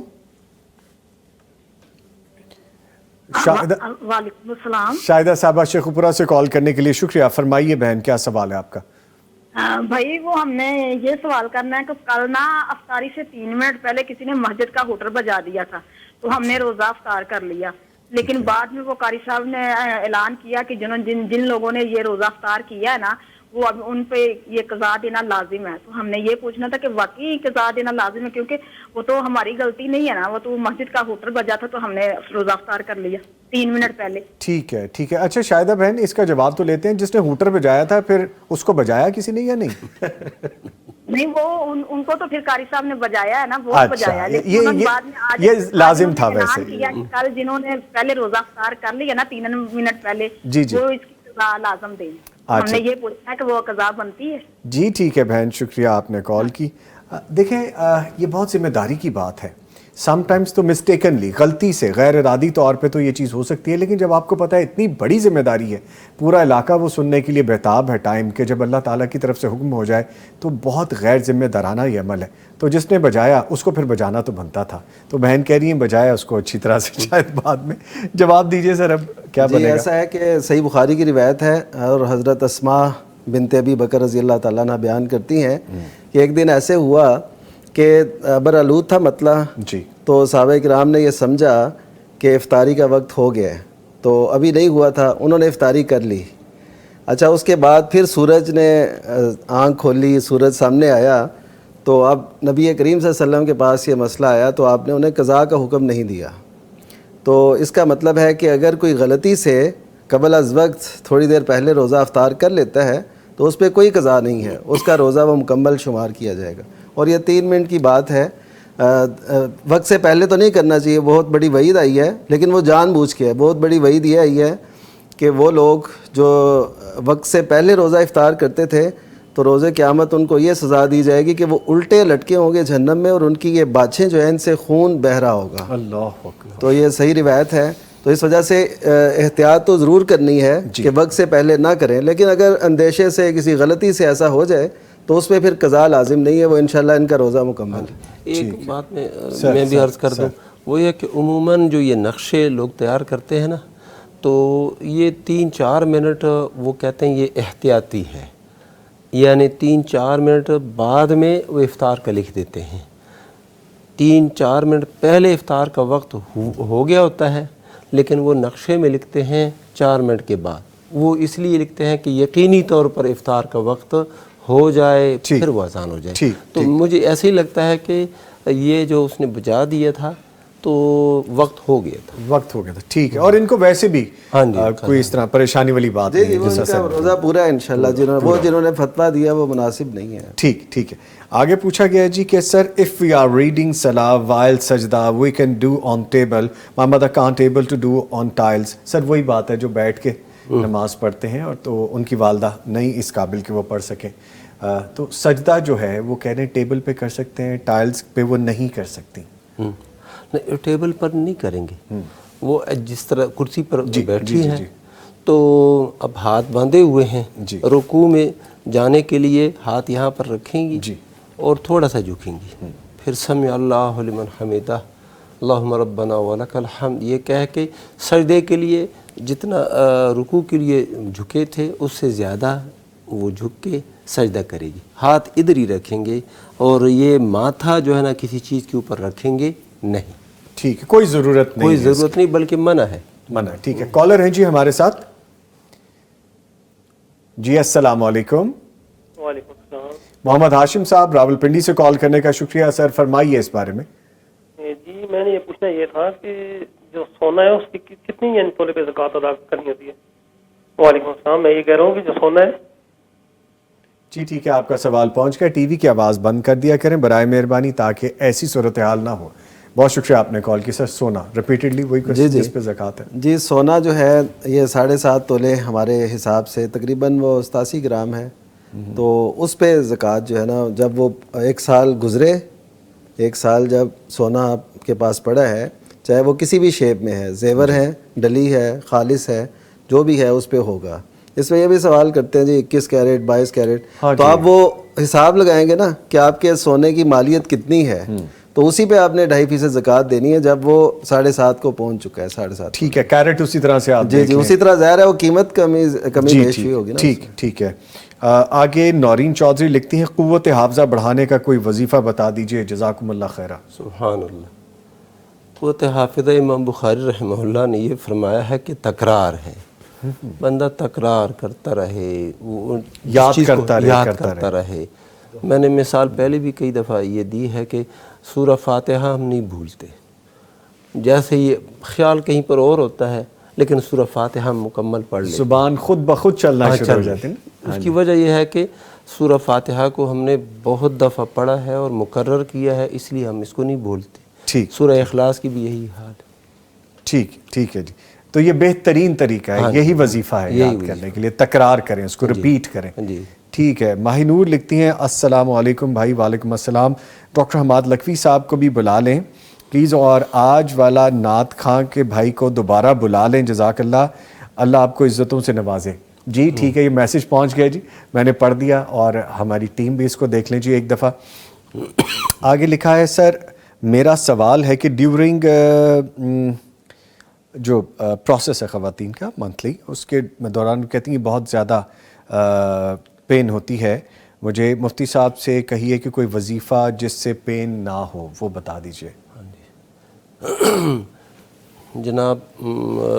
وعلیکم السلام۔ شاہدہ صاحبہ شیخ پورہ سے کال کرنے کے لیے شکریہ۔ فرمائیے بہن، کیا سوال ہے آپ کا؟ بھائی وہ ہم نے یہ سوال کرنا ہے کہ کل نا افطاری سے 3 منٹ پہلے کسی نے مسجد کا ہوٹر بجا دیا تھا، تو ہم نے روزہ افطار کر لیا، لیکن بعد میں وہ قاری صاحب نے اعلان کیا کہ جن لوگوں نے یہ روزہ افطار کیا ہے نا، وہ اب ان پہ یہ قضا دینا لازم ہے۔ تو ہم نے یہ پوچھنا تھا کہ واقعی قضا دینا لازم ہے، کیونکہ وہ تو ہماری غلطی نہیں ہے نا، وہ تو مسجد کا ہوٹر بجا تھا تو ہم نے روزہ افطار کر لیا 3 منٹ پہلے۔ ٹھیک ہے ٹھیک ہے۔ اچھا شاہدہ بہن، اس کا جواب تو لیتے ہیں، جس نے ہوٹر بجایا تھا پھر اس کو بجایا کسی نے یا نہیں؟ نہیں، وہ ان کو تو پھر قاری صاحب نے بجایا ہے نا، وہ بجایا، لیکن انہوں نے بعد میں آج یہ لازم تھا ویسے کیا کہ کل جنہوں نے پہلے روزہ افطار کر لیا نا 3 منٹ پہلے، وہ اس کی قضا لازم دیں۔ ہم نے یہ پوچھا ہے کہ وہ قضا بنتی ہے۔ جی ٹھیک ہے بہن، شکریہ آپ نے کال کی۔ دیکھیں یہ بہت ذمہ داری کی بات ہے، سم ٹائمز تو مسٹیکنلی، غلطی سے، غیر ارادی طور پہ تو یہ چیز ہو سکتی ہے، لیکن جب آپ کو پتہ ہے اتنی بڑی ذمہ داری ہے، پورا علاقہ وہ سننے کے لیے بہتاب ہے ٹائم کہ جب اللہ تعالیٰ کی طرف سے حکم ہو جائے تو بہت غیر ذمہ دارانہ یہ عمل ہے۔ تو جس نے بجایا اس کو پھر بجانا تو بنتا تھا، تو بہن کہہ رہی ہیں بجایا اس کو اچھی طرح سے، شاید بعد میں جواب دیجئے سر اب کیا بنے گا؟ ایسا ہے کہ صحیح بخاری کی روایت ہے اور حضرت اسماء بنت ابی بکر رضی اللہ تعالیٰ عنہ بیان کرتی ہیں کہ ایک دن ایسے ہوا کہ برآلود تھا مطلع جی، تو صحابہ کرام نے یہ سمجھا کہ افطاری کا وقت ہو گیا ہے، تو ابھی نہیں ہوا تھا، انہوں نے افطاری کر لی۔ اچھا اس کے بعد پھر سورج نے آنکھ کھولی، سورج سامنے آیا، تو اب نبی کریم صلی اللہ علیہ وسلم کے پاس یہ مسئلہ آیا تو آپ نے انہیں قضاء کا حکم نہیں دیا۔ تو اس کا مطلب ہے کہ اگر کوئی غلطی سے قبل از وقت تھوڑی دیر پہلے روزہ افطار کر لیتا ہے تو اس پہ کوئی قضاء نہیں ہے، اس کا روزہ وہ مکمل شمار کیا جائے گا۔ اور یہ 3 منٹ کی بات ہے، وقت سے پہلے تو نہیں کرنا چاہیے، بہت بڑی وعید آئی ہے، لیکن وہ جان بوجھ کے ہے۔ بہت بڑی وعید یہ آئی ہے کہ وہ لوگ جو وقت سے پہلے روزہ افطار کرتے تھے تو روزے قیامت ان کو یہ سزا دی جائے گی کہ وہ الٹے لٹکے ہوں گے جہنم میں، اور ان کی یہ باچھیں جو ہیں ان سے خون بہہ رہا ہوگا۔ اللہ اکبر۔ تو یہ صحیح روایت ہے، تو اس وجہ سے احتیاط تو ضرور کرنی ہے کہ وقت سے پہلے نہ کریں، لیکن اگر اندیشے سے کسی غلطی سے ایسا ہو جائے تو اس پہ پھر قضاء لازم نہیں ہے، وہ انشاءاللہ ان کا روزہ مکمل ہے۔ ایک بات میں بھی عرض کر دوں، وہ یہ کہ عموماً جو یہ نقشے لوگ تیار کرتے ہیں نا، تو یہ 3-4 منٹ وہ کہتے ہیں یہ احتیاطی ہے، یعنی 3-4 منٹ بعد میں وہ افطار کا لکھ دیتے ہیں۔ 3-4 منٹ پہلے افطار کا وقت ہو گیا ہوتا ہے، لیکن وہ نقشے میں لکھتے ہیں 4 منٹ کے بعد۔ وہ اس لیے لکھتے ہیں کہ یقینی طور پر افطار کا وقت ہو جائے، پھر وہ اذان ہو جائے۔ تو مجھے ایسے ہی لگتا ہے کہ یہ جو اس نے بجا دیا تھا تو وقت ہو گیا تھا، ٹھیک ہے۔ اور ان کو ویسے بھی کوئی اس طرح پریشانی والی بات نہیں ہے، ان کا روزہ پورا ہے انشاءاللہ، جنہوں نے فتویٰ دیا وہ مناسب نہیں ہے۔ ٹھیک ہے۔ آگے پوچھا گیا جی کہ سر if we are reading salah while sajda we can do on table, my mother can't able to do on tiles۔ سر وہی بات ہے جو بیٹھ کے نماز پڑھتے ہیں اور تو ان کی والدہ نہیں اس قابل کہ وہ پڑھ سکیں، تو سجدہ جو ہے وہ کہہ رہے ہیں ٹیبل پہ کر سکتے ہیں، ٹائلز پہ وہ نہیں کر سکتی۔ نہیں، ٹیبل پر نہیں کریں گے، وہ جس طرح کرسی پر بیٹھی ہیں تو اب ہاتھ باندھے ہوئے ہیں، رکوع میں جانے کے لیے ہاتھ یہاں پر رکھیں گی اور تھوڑا سا جھکیں گی، پھر سمع اللہ لمن حمیدہ اللہم ربنا ولک الحمد یہ کہہ کے سجدے کے لیے جتنا رکوع کے لیے جھکے تھے اس سے زیادہ وہ جھک کے سجدہ کرے گی. ہاتھ ادھر ہی رکھیں گے اور یہ ماتھا جو ہے نا کسی چیز کے اوپر رکھیں گے نہیں. ٹھیک ہے, کوئی ضرورت نہیں, کوئی ضرورت نہیں بلکہ منع ہے. منع. ٹھیک ہے, کالر ہیں جی ہمارے ساتھ. جی السلام علیکم. وعلیکم السلام. محمد ہاشم صاحب راولپنڈی سے کال کرنے کا شکریہ. سر فرمائیے اس بارے میں. جی میں نے یہ پوچھنا یہ تھا کہ جو سونا ہے اس کی کتنی یعنی تولے پہ زکوٰۃ ادا کرنی ہوتی ہے؟ وعلیکم السلام. میں یہ کہہ رہا ہوں کہ جو سونا ہے. جی ٹھیک ہے, آپ کا سوال پہنچ گیا. ٹی وی کی آواز بند کر دیا کریں برائے مہربانی تاکہ ایسی صورتحال نہ ہو. بہت شکریہ آپ نے کال کی. سر سونا ریپیٹڈلی وہی جس پہ زکوٰۃ ہے. جی سونا جو ہے یہ 7.5 تولے ہمارے حساب سے تقریباً وہ 87 گرام ہے. تو اس پہ زکوٰۃ جو ہے نا جب وہ 1 سال گزرے, 1 سال جب سونا آپ کے پاس پڑا ہے چاہے وہ کسی بھی شیپ میں ہے, زیور ہے, ڈلی ہے, خالص ہے, جو بھی ہے اس پہ ہوگا. اس میں یہ بھی سوال کرتے ہیں جی 21 کیرٹ 22 کیرٹ, تو آپ وہ حساب لگائیں گے نا کہ آپ کے سونے کی مالیت کتنی ہے, تو اسی پہ آپ نے 2.5% زکوٰۃ دینی ہے جب وہ 7.5 کو پہنچ چکا ہے. 7.5 ٹھیک ہے, کیرٹ اسی طرح سے آپ جی اسی طرح ظاہر ہے وہ قیمت کمی بیش بھی ہوگی نا. ٹھیک ہے. آگے نورین چودھری لکھتی ہیں قوت حافظہ بڑھانے کا کوئی وظیفہ بتا دیجئے جزاکم اللہ خیرہ. سبحان اللہ. قوت حافظہ امام بخاری رحمہ اللہ نے یہ فرمایا ہے کہ تکرار ہے, بندہ تکرار کرتا رہے, وہ یاد کرتا رہے. میں نے مثال پہلے بھی کئی دفعہ یہ دی ہے کہ سورہ فاتحہ ہم نہیں بھولتے. جیسے یہ خیال کہیں پر اور ہوتا ہے لیکن سورہ فاتحہ ہم مکمل پڑھ لیتے, زبان خود بخود چلنا شروع ہو جاتی ہے. اس کی وجہ یہ ہے کہ سورہ فاتحہ کو ہم نے بہت دفعہ پڑھا ہے اور مکرر کیا ہے, اس لیے ہم اس کو نہیں بھولتے. ٹھیک. سورہ اخلاص کی بھی یہی حال ہے. ٹھیک ہے جی. تو یہ بہترین طریقہ ہے, یہی وظیفہ ہے یاد کرنے کے لیے. تکرار کریں اس کو, ریپیٹ کریں. ٹھیک ہے. ماہی نور لکھتی ہیں السلام علیکم بھائی. وعلیکم السلام. ڈاکٹر حماد لکھوی صاحب کو بھی بلا لیں پلیز, اور آج والا نعت خاں کے بھائی کو دوبارہ بلا لیں. جزاک اللہ, اللہ آپ کو عزتوں سے نوازے. جی ٹھیک ہے, یہ میسج پہنچ گیا جی, میں نے پڑھ دیا اور ہماری ٹیم بھی اس کو دیکھ لیں جی ایک دفعہ. آگے لکھا ہے سر میرا سوال ہے کہ ڈیورنگ جو پروسیس ہے خواتین کا منتھلی, اس کے دوران کہتی ہیں بہت زیادہ پین ہوتی ہے, مجھے مفتی صاحب سے کہیے کہ کوئی وظیفہ جس سے پین نہ ہو وہ بتا دیجئے. جناب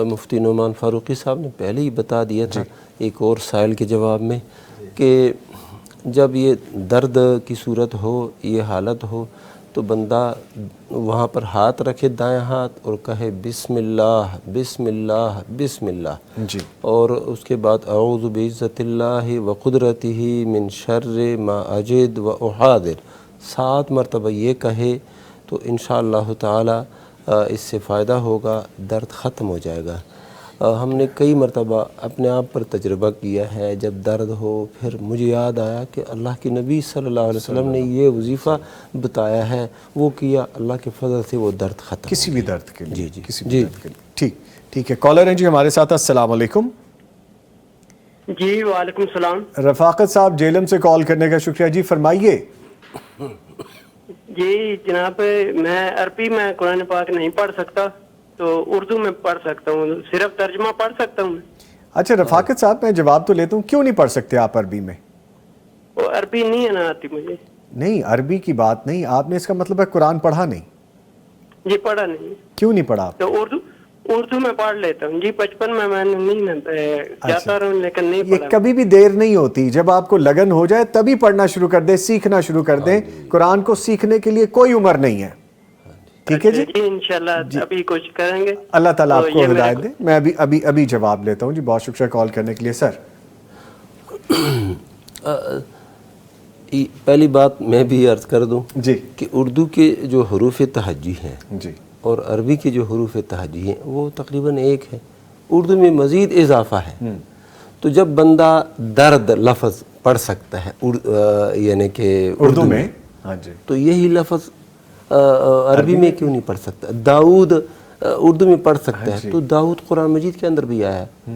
مفتی نعمان فاروقی صاحب نے پہلے ہی بتا دیا تھا ایک اور سائل کے جواب میں کہ جب یہ درد کی صورت ہو, یہ حالت ہو, تو بندہ وہاں پر ہاتھ رکھے دائیں ہاتھ اور کہے بسم اللہ بسم اللہ بسم اللہ جی, اور اس کے بعد اعوذ بعزت اللہ و قدرتہ من شر ما اجد و احاذر 7 مرتبہ یہ کہے تو انشاءاللہ تعالی اس سے فائدہ ہوگا, درد ختم ہو جائے گا. ہم نے کئی مرتبہ اپنے آپ پر تجربہ کیا ہے, جب درد ہو پھر مجھے یاد آیا کہ اللہ کے نبی صلی اللہ علیہ وسلم نے یہ وظیفہ بتایا ہے, وہ کیا, اللہ کے فضل سے وہ درد ختم. کسی بھی درد کے لیے. جی کسی بھی درد کے لیے. ٹھیک ہے. کالر ہیں جی ہمارے ساتھ. السلام علیکم. جی وعلیکم السلام. رفاقت صاحب جیلم سے کال کرنے کا شکریہ. جی فرمائیے. جی جناب, میں عربی میں قرآن پاک نہیں پڑھ سکتا, تو اردو میں پڑھ سکتا ہوں, صرف ترجمہ پڑھ سکتا ہوں. اچھا رفاقت صاحب, میں جواب تو لیتا ہوں, کیوں نہیں پڑھ سکتے آپ عربی میں؟ وہ عربی نہیں ہے نا آتی مجھے. نہیں عربی کی بات نہیں, آپ نے اس کا مطلب ہے قرآن پڑھا نہیں. جی پڑھا نہیں. کیوں نہیں پڑھا؟ تو اردو میں پڑھ لیتا ہوں جی, بچپن میں نے نہیں جاتا رہا ہوں لیکن نہیں پڑھا. یہ کبھی بھی دیر نہیں ہوتی, جب آپ کو لگن ہو جائے تبھی پڑھنا شروع کر دیں, سیکھنا شروع کر دیں. قرآن کو سیکھنے کے لیے کوئی عمر نہیں ہے. ٹھیک ہے جی, انشاءاللہ ابھی کچھ کریں گے. اللہ تعالیٰ آپ کو ہدایت دے. میں ابھی جواب لیتا ہوں جی. بہت شکریہ کال کرنے کے لیے. سر پہلی بات میں بھی عرض کر دوں جی کہ اردو کے جو حروف تہجی ہیں جی اور عربی کے جو حروف تہجی ہیں وہ تقریباً ایک ہے, اردو میں مزید اضافہ ہے. تو جب بندہ درد لفظ پڑھ سکتا ہے یعنی کہ اردو میں, تو یہی لفظ عربی میں کیوں نہیں پڑھ سکتا؟ داؤد اردو میں پڑھ سکتا ہے, تو داؤد قرآن مجید کے اندر بھی آیا ہے.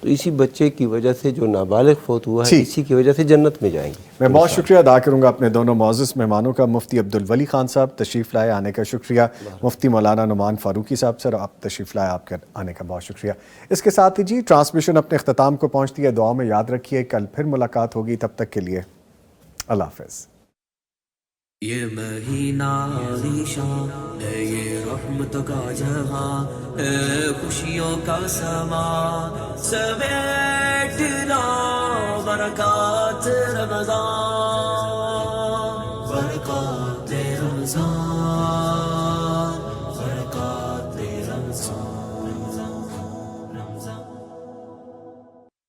تو اسی بچے کی وجہ سے جو نابالغ فوت ہوا ہے اسی کی وجہ سے جنت میں جائیں گے. میں بہت شکریہ ادا کروں گا اپنے دونوں معزز مہمانوں کا. مفتی عبدالولی خان صاحب تشریف لائے, آنے کا شکریہ. مفتی مولانا نعمان فاروقی صاحب, سر آپ تشریف لائے, آپ کے آنے کا بہت شکریہ. اس کے ساتھ ہی جی ٹرانسمیشن اپنے اختتام کو پہنچتی ہے. دعا میں یاد رکھیے, کل پھر ملاقات ہوگی, تب تک کے لیے اللہ حافظ. یہ مہینہ عالیشان ہے, یہ رحمت کا جہاں ہے, خوشیوں کا سما سمیٹنا, برکات رمضان, برکات رمضان.